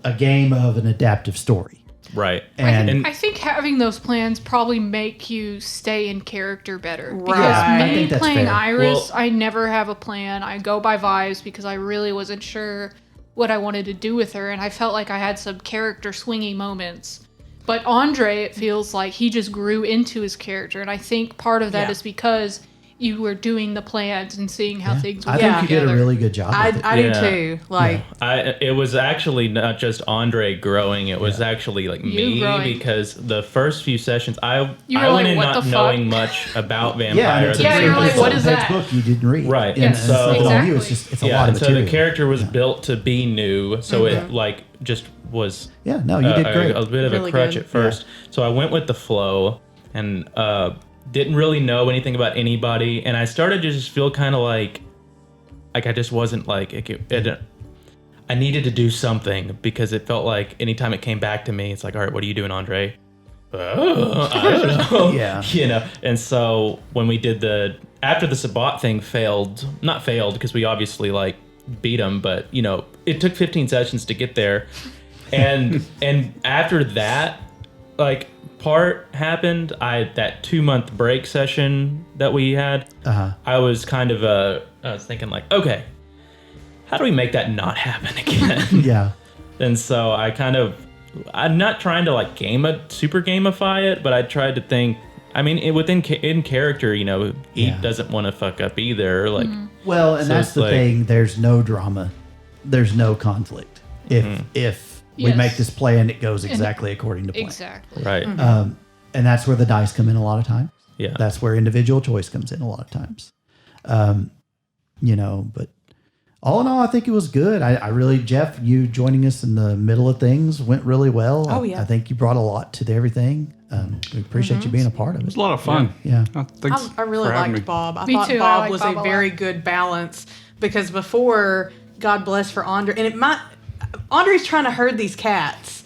a game of an adaptive story.
Right.
And
I think having those plans probably make you stay in character better.
Right.
Because
I
me
think that's
playing
fair.
Iris,
Well-
I never have a plan. I go by vibes because I really wasn't sure what I wanted to do with her, and I felt like I had some character swingy moments. But Andre, it feels like he just grew into his character, and I think part of that is because you were doing the plans and seeing how things would
I
come
think you did a
together.
really good job with it.
I do too. Like,
It was actually not just Andre growing; it was actually like me
growing.
because the first few sessions, I
You were
went
like,
in
"What
not
the fuck?"
knowing much about vampire.
Yeah, and it's
Yeah,
a
you're like, what is
7-page
that?
book you didn't read.
Right,
And
and so-
exactly. It's a lot of
so
material.
the character was built to be new, so it like just was
Yeah, no, you did great.
a bit of a
Really
crutch
good.
at first. So I went with the flow and didn't really know anything about anybody, and I started to just feel kind of like I just wasn't like I needed to do something because it felt like anytime it came back to me, it's like, all right, what are you doing, Andre? I don't know.
Yeah.
And so when we did after the Sabat thing not failed because we obviously like beat him, but it took 15 sessions to get there, and after that like part happened, that 2-month break session that we had, I was kind of I was thinking like, okay, how do we make that not happen again?
Yeah.
And so I'm not trying to like super gamify it, but I tried to think, I mean, in character, he doesn't want to fuck up either. Like,
Well, and
So
that's
it's
the
like-
thing. There's no drama. There's no conflict. If we
Yes.
make this play and it goes exactly according to plan.
Exactly.
right.
And that's where the dice come in a lot of times.
Yeah.
That's where individual choice comes in a lot of times. But all in all, I think it was good. I really, Jeff, you joining us in the middle of things went really well.
Oh, yeah.
I think you brought a lot to everything. We appreciate you being a part of
It was
it.
a lot of fun.
Yeah.
Thanks
I really
for having
liked
me.
Bob. I
Me
thought
too. I
Bob
like
was
Bob
a
a
very
lot.
good balance because before, God bless for Andre, and Andre's trying to herd these cats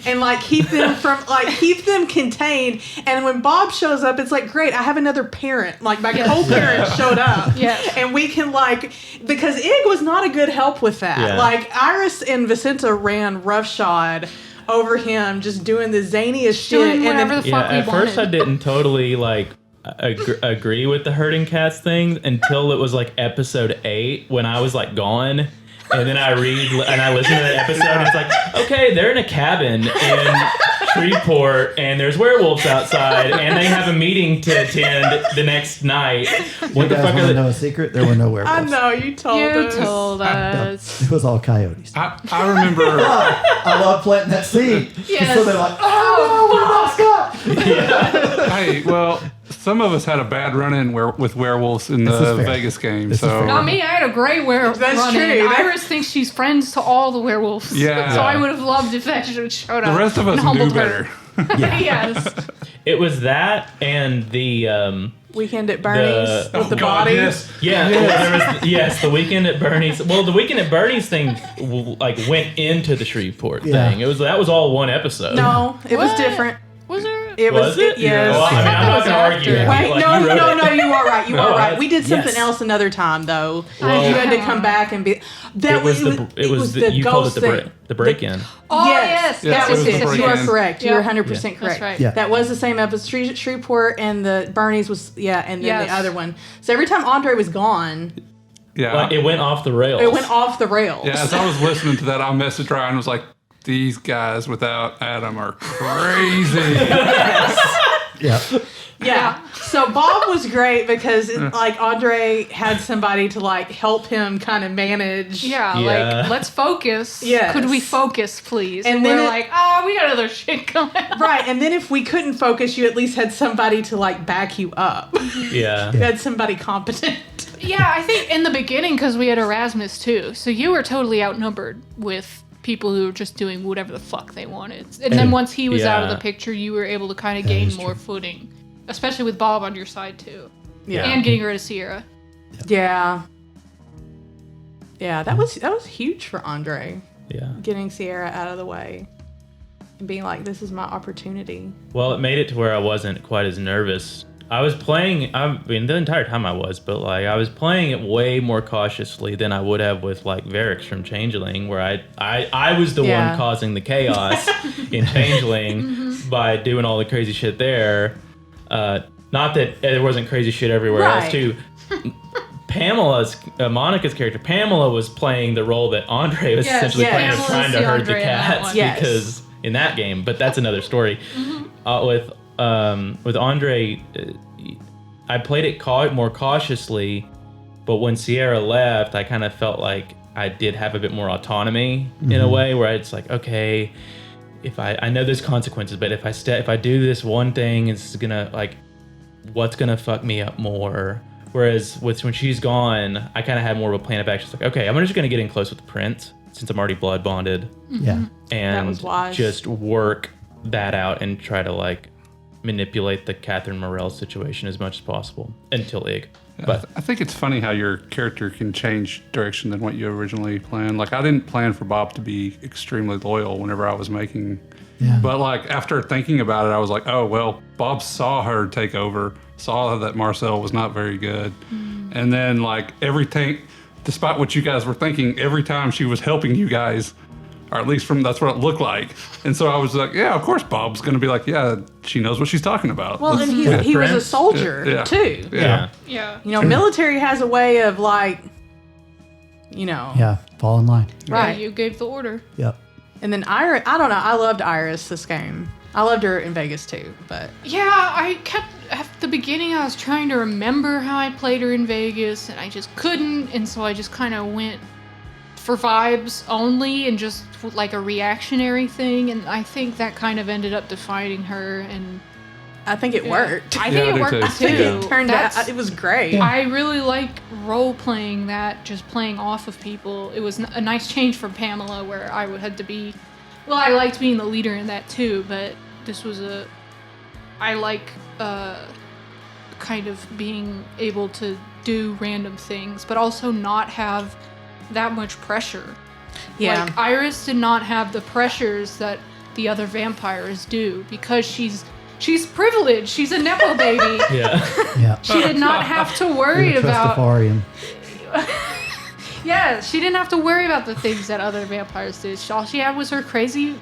and keep them contained. And when Bob shows up, it's like, great, I have another parent. My co-parent showed up.
Yes.
And we can because Ig was not a good help with that.
Yeah.
Iris and Vicenta ran roughshod over him, just doing the zaniest shit.
Doing whatever the
Yeah,
fuck we
at first I
wanted.
didn't totally agree with the herding cats thing until it was episode 8 when I was gone. And then I listen to that episode and it's okay, they're in a cabin in Shreveport and there's werewolves outside and they have a meeting to attend the next night. What
You
the
guys
fuck
want
are
to
they?
know a secret? There were no
I
werewolves.
know, you told us.
You told us.
It was all coyotes.
I remember.
I love planting that seed.
Yes.
So they're like, oh, no, we lost God.
Hey, well, some of us had a bad run-in with werewolves in
This is
the
fair.
Vegas game.
This is
So
fair.
Not me. I had a great werewolf.
That's
run-in.
true.
Iris thinks she's friends to all the werewolves.
Yeah.
So I would have loved if that showed up.
the rest of us
and
knew
humbled
better.
her. yes.
It was that and the
Weekend at Bernie's with the
God,
body.
yes.
yeah, well, there was the weekend at Bernie's. Well, the weekend at Bernie's thing went into the Shreveport
Yeah.
thing. That was all one episode.
No, it was
What?
different.
Was there?
Was it?
Yes.
Well, I mean, I'm not going to argue.
After.
with you.
Wait,
You
no,
wrote
no,
it.
no, you are right. You
No,
are right.
that's-
We did something
yes.
else another time, though.
Well-
You had to come back and be. That
It was you called it
ghost thing.
the break-in.
Oh,
Yes,
Yes,
that
it
was
was the
it. You are
break-in.
correct. You
Yeah.
are 100% correct.
That's right.
Yeah.
That was the same episode. Shreveport and the Bernie's was, and then
Yes.
the other one. So every time Andre was gone,
Yeah.
It went off the rails.
it went off the rails.
Yeah, as I was listening to that, I messaged Ryan and was like, these guys without Adam are crazy.
Yeah.
Yeah. So Bob was great because Andre had somebody to help him kind of manage.
Yeah,
Yeah.
let's focus.
Yes.
Could we focus, please?
And
And
then
we're
it-
we got other shit going on.
Right, and then if we couldn't focus, you at least had somebody to back you up.
Yeah.
You had somebody competent.
Yeah, I think in the beginning, because we had Erasmus too, so you were totally outnumbered with people who were just doing whatever the fuck they wanted. And then once he was out of
Yeah.
the picture, you were able to kind of gain
is
more
true.
footing, especially with Bob on your side too,
Yeah.
and getting rid of Sierra.
Yeah. Yeah, that was huge for Andre,
Yeah.
getting Sierra out of the way and being like, this is my opportunity.
Well, it made it to where I wasn't quite as nervous. I was playing, I mean, the entire time I was, but I was playing it way more cautiously than I would have with Varix from Changeling, where I was the
Yeah.
one causing the chaos in Changeling by doing all the crazy shit there. Not that there wasn't crazy shit everywhere else
Right.
too. Monica's character, Pamela, was playing the role that Andre was
Yes,
essentially playing, of
Pamela's
trying to
the
herd
Andre
the
in that
cats
one.
Yes.
because in that game, but that's another story. With Andre, I played it more cautiously, but when Sierra left, I kind of felt like I did have a bit more autonomy in a way where it's like, okay, if I know there's consequences, but if I do this one thing, it's gonna what's gonna fuck me up more. Whereas when she's gone, I kind of had more of a plan of action. It's like, okay, I'm just gonna get in close with the prince since I'm already blood bonded,
Yeah.
and
was wise.
just work that out and try to manipulate the Catherine Morel situation as much as possible until Ig. But
I think it's funny how your character can change direction than what you originally planned. I didn't plan for Bob to be extremely loyal whenever I was making.
Yeah.
But after thinking about it, I was like, oh, well, Bob saw her take over, saw that Marcel was not very good. And then everything, despite what you guys were thinking, every time she was helping you guys, or at least that's what it looked like. And so I was like, yeah, of course Bob's going to be like, yeah, she knows what she's talking about.
Well, and he was a
Prince?
soldier,
Yeah.
too.
Yeah.
Yeah.
Military has a way of
Yeah. Fall in line.
right.
Yeah, you gave the order.
Yep.
And then Iris, I don't know, I loved Iris this game. I loved her in Vegas too, but
Yeah, I kept at the beginning. I was trying to remember how I played her in Vegas, and I just couldn't. And so I just kind of went for vibes only, and just a reactionary thing. And I think that kind of ended up defining her. And
I think it worked.
I
Yeah,
think
I
it
do
worked
too.
I think
too.
it turned out, it was great.
I really like role playing that, just playing off of people. It was a nice change from Pamela, where I had to be. Well, I liked being the leader in that too, but this was I like kind of being able to do random things, but also not have that much pressure.
Yeah.
Like, Iris did not have the pressures that the other vampires do because she's privileged. She's a Nepo baby.
Yeah.
Yeah.
She did not have to worry about.
Trustafarian.
Yeah, she didn't have to worry about the things that other vampires did. All she had was her crazy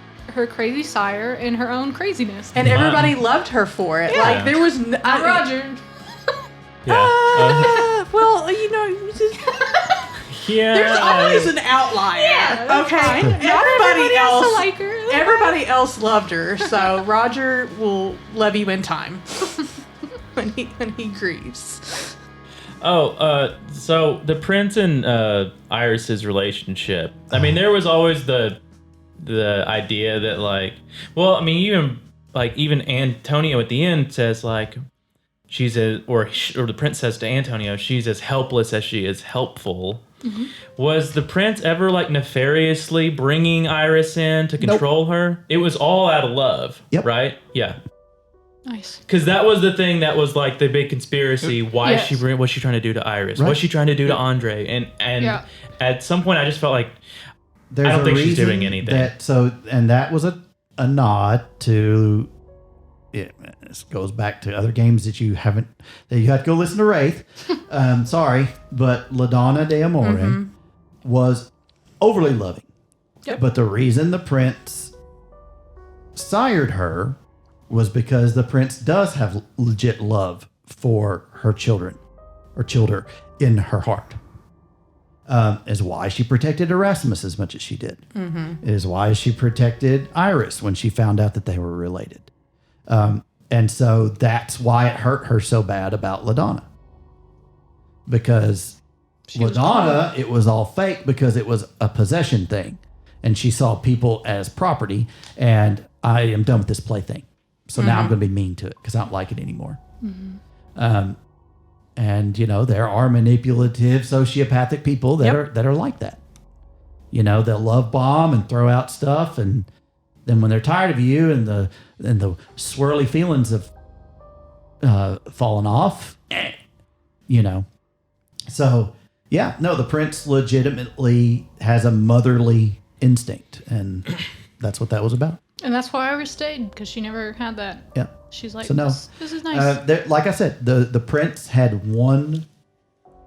sire and her own craziness.
And everybody loved her for it.
Yeah.
Like, there was...
Roger.
Yeah.
Well, you know...
Yeah.
There's always an outlier.
Yeah, that's
okay.
fine. Not everybody else to like her.
Everybody else loved her, so Roger will love you in time when he grieves.
So the prince and Iris's relationship. I mean, there was always the idea that, like, well, I mean, even Antonio at the end says, like, or the prince says to Antonio, she's as helpless as she is helpful. Mm-hmm. Was the prince ever, like, nefariously bringing Iris in to control her? It was all out of love, right? Yeah.
Nice.
Because that was the thing that was, like, the big conspiracy. Why is what's she trying to do to Iris?
Right.
What's she trying to do to Andre? And at some point, I just felt like I don't think she's doing anything.
And that was a nod to. This goes back to other games that you have to go listen to Wraith. Sorry, but LaDonna de Amore was overly loving.
Yep.
But the reason the prince sired her was because the prince does have legit love for her children in her heart. Is why she protected Erasmus as much as she did. It is why she protected Iris when she found out that they were related. And so that's why it hurt her so bad about LaDonna. Because LaDonna, it was all fake because it was a possession thing. And she saw people as property. And I am done with this plaything. So now I'm going to be mean to it because I don't like it anymore. And, you know, there are manipulative, sociopathic people that are like that. You know, they'll love bomb and throw out stuff, and then when they're tired of you and the swirly feelings have fallen off, you know. So, yeah, no, the prince legitimately has a motherly instinct, and that's what that was about.
And that's why Iris stayed, because she never had that.
Yeah.
She's like,
So no,
this is nice.
like I said, the prince had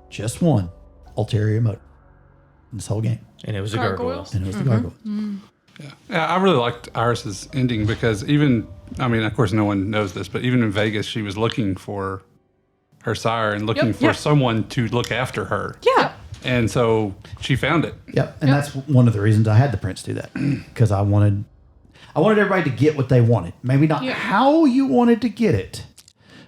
just one ulterior motive in this whole game.
And it was a gargoyle.
Gargoyles?
And it was the gargoyle.
Yeah, I really liked Iris's ending because even, I mean, of course, no one knows this, but even in Vegas, she was looking for her sire and looking for someone to look after her.
Yeah.
And so she found it.
Yep. And that's one of the reasons I had the prince do that, because I wanted everybody to get what they wanted. Maybe not how you wanted to get it.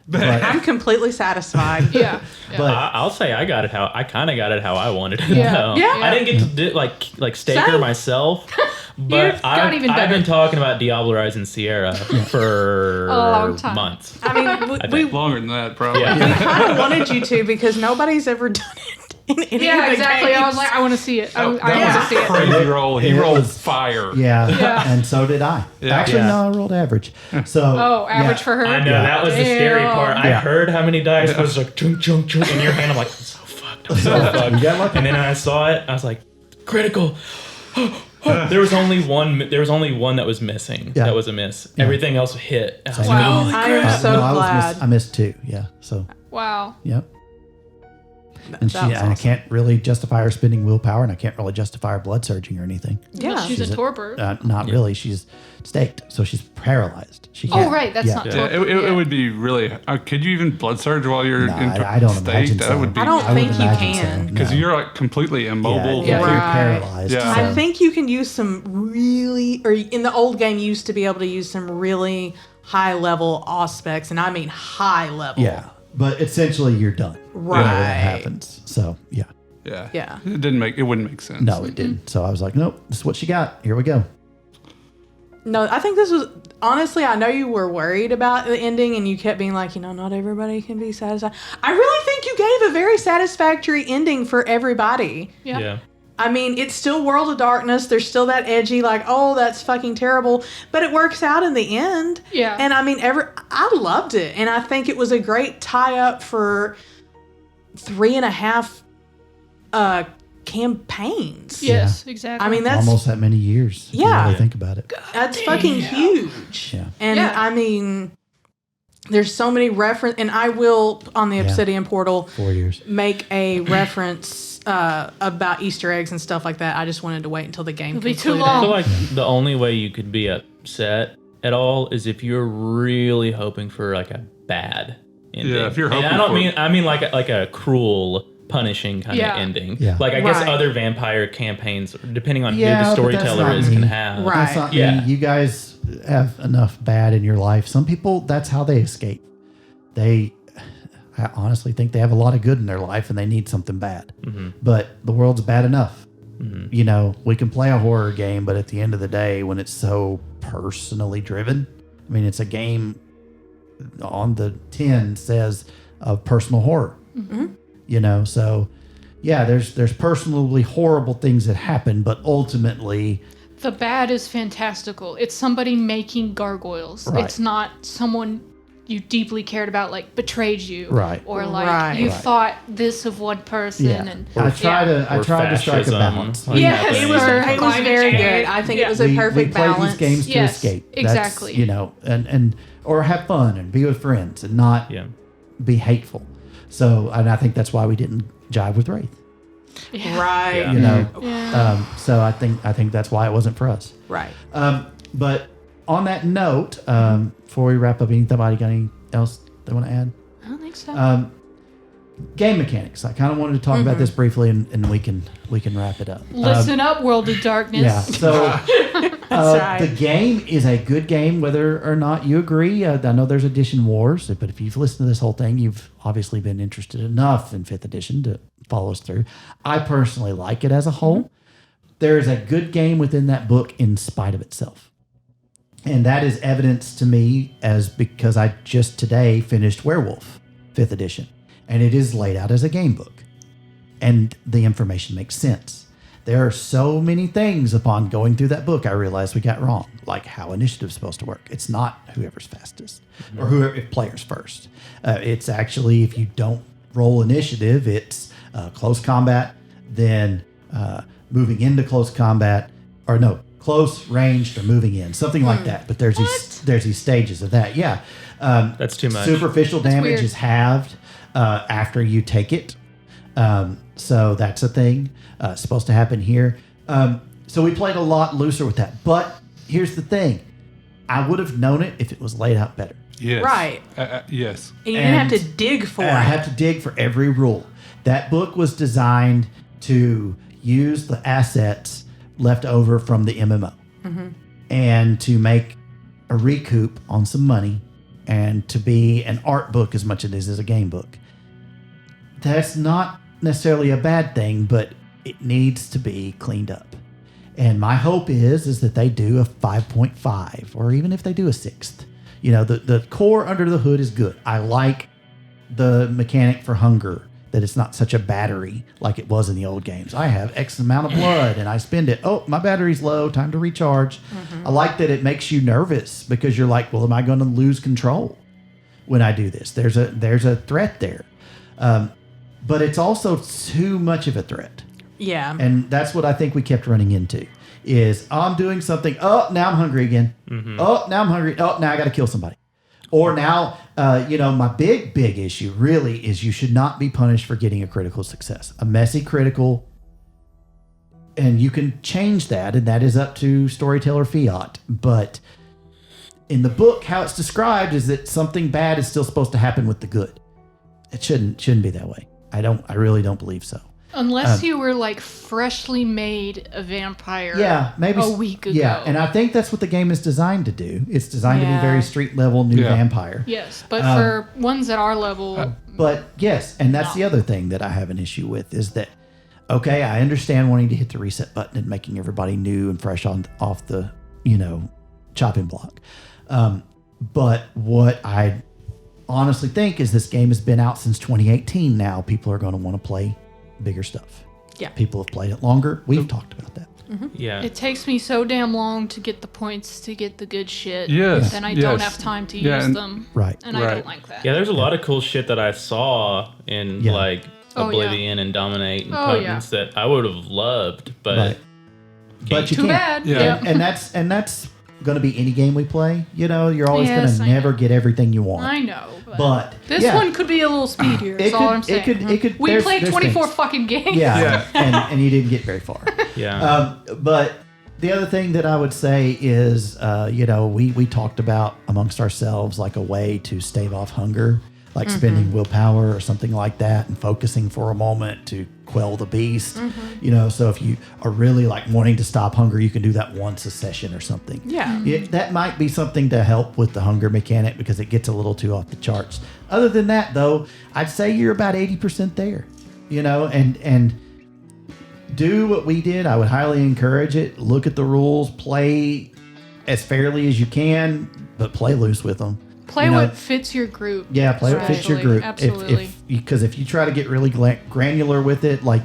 But
I'm completely satisfied.
Yeah.
But
I'll say I kind of got it how I wanted it.
Yeah.
though.
Yeah.
I didn't get to do, like stake her myself, but
You've got even
I've
better.
been talking about Diablerizing Sierra for
A long time.
months.
I mean, we
Longer than that, probably.
Yeah.
kind of wanted you to because nobody's ever done it in any
Yeah,
of the
exactly. I was
games.
like, I want to see it. I want
That
to see
was a
it.
crazy roll. He
It
rolled
was-
fire.
yeah, and so did I.
Yeah.
Actually,
Yeah.
no, I rolled average. So
Oh, average for her?
I know that was the scary part. I
Yeah.
heard how many dice was like chunk chunk chunk in your hand. I'm like, I'm so fucked. I'm so fucked.
You got lucky.
And then I saw it. I was like, critical. There was only one that was missing.
Yeah.
That was a miss. Everything else hit. I was
Wow.
like, holy
I am
crap.
so
no,
glad.
I missed two. Yeah. So
Wow.
yep. And
That was
I
awesome.
can't really justify her spending willpower, and I can't really justify her blood surging or anything.
Yeah. She's a torpor.
Not really. She's staked, so she's paralyzed. She
Oh,
can't-
right. That's not
Yeah,
torpor.
it would be really. Could you even blood surge while you're
No,
in
I don't
state?
imagine
That
so.
would be
I don't
I would
think you
imagine
can.
so,
because
no.
you're like completely immobile.
Yeah,
Right.
you're paralyzed.
Yeah.
so-
I think you can use some really, or in the old game, you used to be able to use some really high level aspects, and I mean high level.
Yeah, but essentially you're done.
Right.
Whenever that happens. So yeah,
Yeah.
Yeah.
It wouldn't make sense.
no, it didn't. So I was like, nope, this is what she got. Here we go.
No, I think this was honestly. I know you were worried about the ending, and you kept being like, not everybody can be satisfied. I really think you gave a very satisfactory ending for everybody.
Yeah.
I mean, it's still World of Darkness. There's still that edgy, like, oh, that's fucking terrible, but it works out in the end.
Yeah.
And I mean, I loved it, and I think it was a great tie-up for 3.5 campaigns.
Yes, exactly.
I mean, that's
Almost that many years. If you really think about it.
That's fucking huge.
Yeah.
And I mean, there's so many reference, and I will on the Obsidian Portal
4 years
make a reference about Easter eggs and stuff like that. I just wanted to wait until the game
It'll be
concluded.
too
I
long.
feel like the only way you could be upset at all is if you're really hoping for like a bad ending.
Yeah, if you're
And
hoping
I mean like a cruel, punishing kind
Yeah.
of ending.
Yeah.
Like I guess
Right.
other vampire campaigns, depending on
Yeah,
who the
but that's
storyteller
not
is,
me.
can have.
Right.
That's not
Yeah.
me. You guys have enough bad in your life. Some people, that's how they escape. I honestly think they have a lot of good in their life and they need something bad.
Mm-hmm.
But the world's bad enough. We can play a horror game, but at the end of the day, when it's so personally driven, I mean, it's a game on the tin says of personal horror. So yeah, there's personally horrible things that happen, but ultimately
The bad is fantastical. It's somebody making gargoyles.
Right.
It's not someone you deeply cared about, like, betrayed you.
Right.
Or, like,
Right.
you
Right.
thought this of one person.
yeah.
And
I tried
Or
to strike a
fascism.
balance.
Like
Yes,
happening
It was,
Or
it was
climate
very
change.
good. I think it was a
we
perfect
play
balance.
these games to
Yes,
escape.
exactly.
That's, and or have fun and be with friends and not
Yeah.
be hateful. So, and I think that's why we didn't jive with Wraith.
Right.
Yeah.
So I think that's why it wasn't for us.
Right.
But on that note, before we wrap up, anybody got anything else they want to add?
I don't think so.
Game mechanics. I kind of wanted to talk about this briefly, and we can wrap it up.
Listen up, World of Darkness.
Yeah. So
right.
the game is a good game, whether or not you agree. I know there's edition wars, but if you've listened to this whole thing, you've obviously been interested enough in 5th edition to follow us through. I personally like it as a whole. There is a good game within that book in spite of itself. And that is evidence to me because I just today finished Werewolf 5th edition. And it is laid out as a game book. And the information makes sense. There are so many things upon going through that book I realized we got wrong, like how initiative's supposed to work. It's not whoever's fastest or whoever players first. It's actually, if you don't roll initiative, it's close combat, then moving into close combat, or no, close, ranged, or moving in, something like that. But there's these stages of that. Yeah,
That's too much.
Superficial damage
weird.
is halved after you take it. So that's a thing. Supposed to happen here. So we played a lot looser with that. But here's the thing. I would have known it if it was laid out better.
Yes.
Right.
Yes.
And you didn't have
And-
to dig for
And
it.
I have to dig for every rule. That book was designed to use the assets left over from the MMO and to make a recoup on some money and to be an art book as much as it is a game book. That's not necessarily a bad thing, but it needs to be cleaned up. And my hope is that they do a 5.5, or even if they do a 6th. You know, the core under the hood is good. I like the mechanic for hunger, that it's not such a battery like it was in the old games. I have X amount of blood and I spend it. Oh, my battery's low, time to recharge. I like that it makes you nervous because you're like, well, am I going to lose control when I do this? There's a threat there. But it's also too much of a threat.
Yeah.
And that's what I think we kept running into is I'm doing something. Oh, now I'm hungry again. Oh, now I'm hungry. Oh, now I got to kill somebody. Or now, my big issue really is you should not be punished for getting a critical success. A messy critical, and you can change that, and that is up to storyteller fiat. But in the book, how it's described is that something bad is still supposed to happen with the good. It shouldn't be that way. I really don't believe so.
Unless you were, like, freshly made a vampire
Maybe
a week ago.
Yeah, and I think that's what the game is designed to do. It's designed to be
Yeah.
very street level new
Yeah.
vampire.
Yes, but for ones at our level,
But yes, and that's the other thing that I have an issue with is that, okay, I understand wanting to hit the reset button and making everybody new and fresh off the, chopping block. But what I honestly think is this game has been out since 2018 now. People are going to want to play bigger stuff.
Yeah.
People have played it longer. We've talked about that.
Yeah.
It takes me so damn long to get the points to get the good shit.
Yes,
Then I
yes.
don't have time to use them.
Right.
And I
Right.
don't like that.
Yeah, there's a lot of cool shit that I saw in
Yeah.
like
Oh, yeah.
Oblivion and Dominate and
Oh, yeah.
Potence that I would have loved, but
Right. But you
Too
can't.
bad.
Yeah.
And that's going to be any game we play. You know, you're always
Yes,
going to
I
never
know.
get everything you want.
I know.
But
this
yeah,
one could be a little speedier. Is all I'm saying.
It could.
We
there's-
played
there's
24
things.
fucking games.
Yeah, and you didn't get very far.
yeah.
But the other thing that I would say is, we talked about amongst ourselves like a way to stave off hunger, like spending willpower or something like that, and focusing for a moment to quell the beast. So if you are really like wanting to stop hunger, you can do that once a session or something.
Yeah.
That might be something to help with the hunger mechanic because it gets a little too off the charts. Other than that, though, I'd say you're about 80% there. And do what we did. I would highly encourage it. Look at the rules. Play as fairly as you can, but play loose with them.
Play what fits your group.
Yeah, play what fits your group.
Absolutely.
Because if you try to get really granular with it, like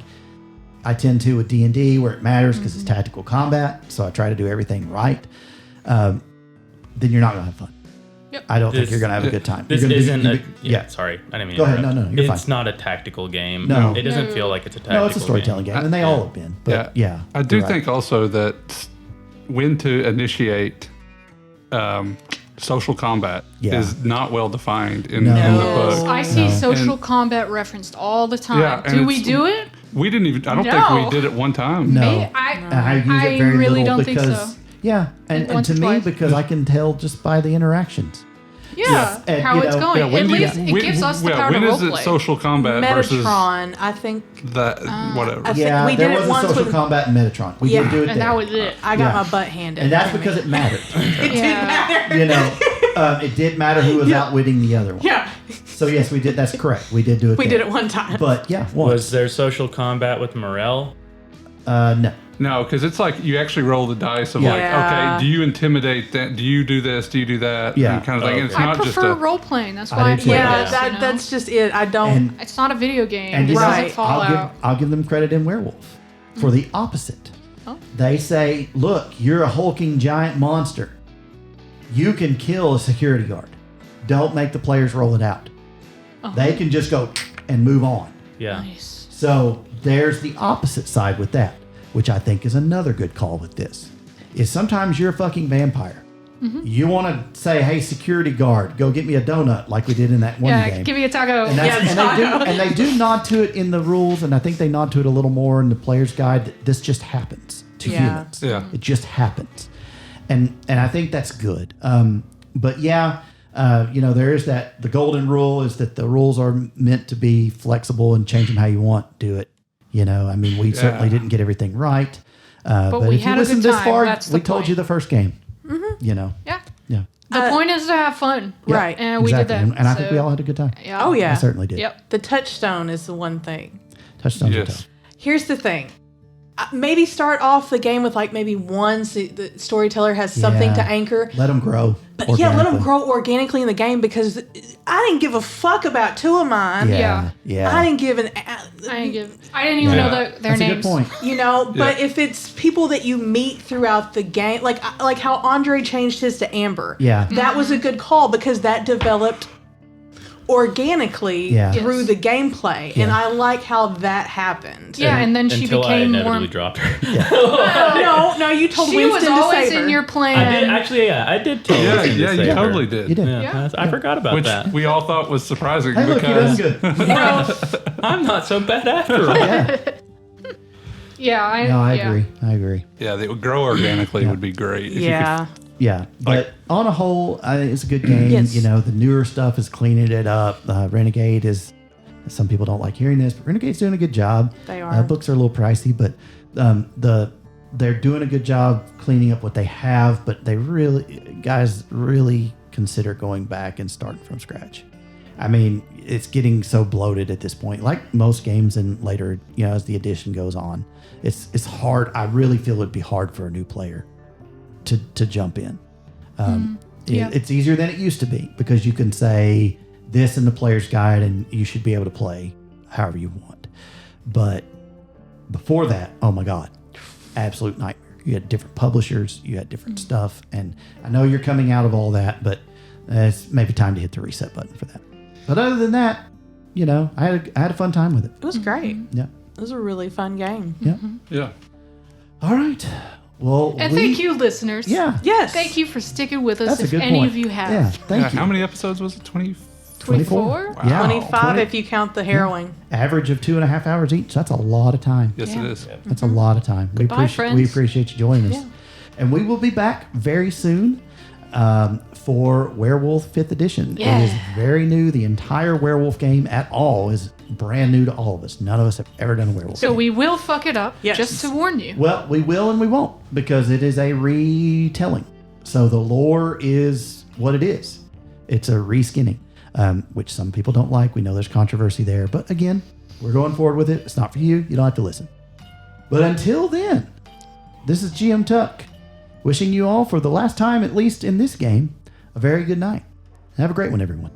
I tend to with D&D, where it matters because it's tactical combat, so I try to do everything right, then you're not going to have fun.
Yep.
I don't think you're going to have a good time.
This
You're gonna
isn't
be-
a. Yeah, sorry. I didn't mean
Go
to
ahead.
interrupt.
No, you're
It's
fine.
not a tactical game.
No.
It doesn't
No.
feel like it's a tactical
No, it's a storytelling game, and they all have been. But yeah,
I do
you're right.
think also that when to initiate social combat
Yeah.
is not well defined in
No.
the
Yes,
book.
I see
No.
social
And-
combat referenced all the time.
Yeah, and
do we
it's-
do it?
We didn't even. I don't
No.
think we did it one time.
No.
I
I use it very
really
little
don't
because
think so.
yeah, and
Once
to
or
me
twice.
because I can tell just by the interactions.
Yeah,
And,
how it's going.
when
At
do you-
least it
when-
gives us the
yeah,
power
when
to
is it
roleplay.
social combat versus
Metatron, I think.
that whatever?
I think
Yeah,
we
there
did it
was
once
a social
with.
combat in Metatron. We
Yeah,
did do it
And
there.
that was it.
I got
Yeah.
my butt handed.
And that's
to
because
me.
it mattered.
It did matter.
It did matter who was outwitting the other one.
Yeah,
So yes, we did. That's correct. We did do it.
we
there.
did it one time.
But yeah,
Was
once.
there social combat with Morel?
No.
No, because it's like you actually roll the dice of
Yeah.
like,
Yeah.
okay, do you intimidate that? Do you do this? Do you do that?
Yeah.
And kind of thing. And it's
I
not just
prefer
a.
role playing. That's
I
why I
do
play
too.
yeah,
this.
that, that's just it. I don't.
And
It's not a video game.
and
It
you know,
doesn't fall out.
I'll give them credit in Werewolf for the opposite.
Oh.
They say, look, you're a hulking giant monster. You can kill a security guard. Don't make the players roll it out. They can just go and move on.
Yeah.
Nice.
So there's the opposite side with that, which I think is another good call with this, is sometimes you're a fucking vampire. You want to say, hey, security guard, go get me a donut like we did in that one
Yeah,
game.
give me a taco.
And, that's,
Yeah,
and they do nod to it in the rules, and I think they nod to it a little more in the player's guide that this just happens to
Yeah.
humans.
Yeah.
It just happens. And I think that's good. But yeah, there is that, the golden rule is that the rules are meant to be flexible and change them how you want, do it. We certainly didn't get everything right. But
we
if you
had a
listen
good
this
time.
far,
That's the
we told
point.
you the first game.
Yeah.
Yeah.
The point is to have fun.
Right.
And we
exactly.
did that.
And I think
so-
we all had a good time.
Yeah.
Oh yeah.
I certainly did.
Yep.
The touchstone is the one thing.
Touchdowns are
Yes.
tough.
Here's the thing. Maybe start off the game with like maybe one so the storyteller has something
Yeah.
to anchor.
Let them grow.
But yeah, let them
organically.
grow organically in the game because I didn't give a fuck about two of mine.
Yeah. Yeah.
I didn't give an.
I didn't even
Yeah.
know their
That's
names.
a good point.
But if it's people that you meet throughout the game, like how Andre changed his to Amber,
Yeah.
that was a good call because that developed organically
Yeah.
through
Yes.
the gameplay, and I like how that happened.
Yeah, and then she
Until I
became
inevitably
more.
dropped her.
No, you told
She
Winston
was
to
always
save her.
in your plan.
I did actually. Yeah, I did tell.
Yeah,
Winston to
yeah, you
save her.
totally did.
You did.
Yeah.
I forgot about
Which
that.
we all thought was surprising
Hey, look, he
because
does good.
I'm not so bad after all.
Yeah.
Yeah,
No, I
yeah.
agree. I agree.
yeah, they would grow organically would be great. If you could
Yeah.
Yeah, but on a whole, it's a good game.
Yes.
The newer stuff is cleaning it up. Renegade is. Some people don't like hearing this, but Renegade's doing a good job.
They are.
Books are a little pricey, but they're doing a good job cleaning up what they have. But guys really consider going back and starting from scratch. I mean, it's getting so bloated at this point. Like most games, and later, as the edition goes on, it's hard. I really feel it'd be hard for a new player to jump in. It's easier than it used to be because you can say this in the player's guide and you should be able to play however you want. But before that, oh my God, absolute nightmare. You had different publishers, you had different stuff. And I know you're coming out of all that, but it's maybe time to hit the reset button for that. But other than that, you know, I had a fun time with it.
It was great.
Yeah.
It was a really fun game.
Yeah.
Yeah.
All right. Well,
And thank you, listeners.
Yeah.
Yes.
Thank you for sticking with us
That's a
if
good
any
point.
of you have.
Yeah. Thank you.
How many episodes was it?
24?
Yeah.
25 if you count the harrowing.
Average of 2.5 hours each. That's a lot of time.
Yes,
Yeah.
it is.
That's a lot of time.
Goodbye, friends.
We appreciate you joining us.
Yeah.
And we will be back very soon for Werewolf 5th Edition.
Yeah.
It is very new. The entire Werewolf game at all is brand new to all of us. None of us have ever done a Werewolf
So
game.
we will fuck it up,
Yes.
just to warn you.
Well, we will and we won't because it is a retelling. So the lore is what it is. It's a reskinning, which some people don't like. We know there's controversy there. But again, we're going forward with it. It's not for you. You don't have to listen. But until then, this is GM Tuck, wishing you all for the last time, at least in this game, a very good night. Have a great one, everyone.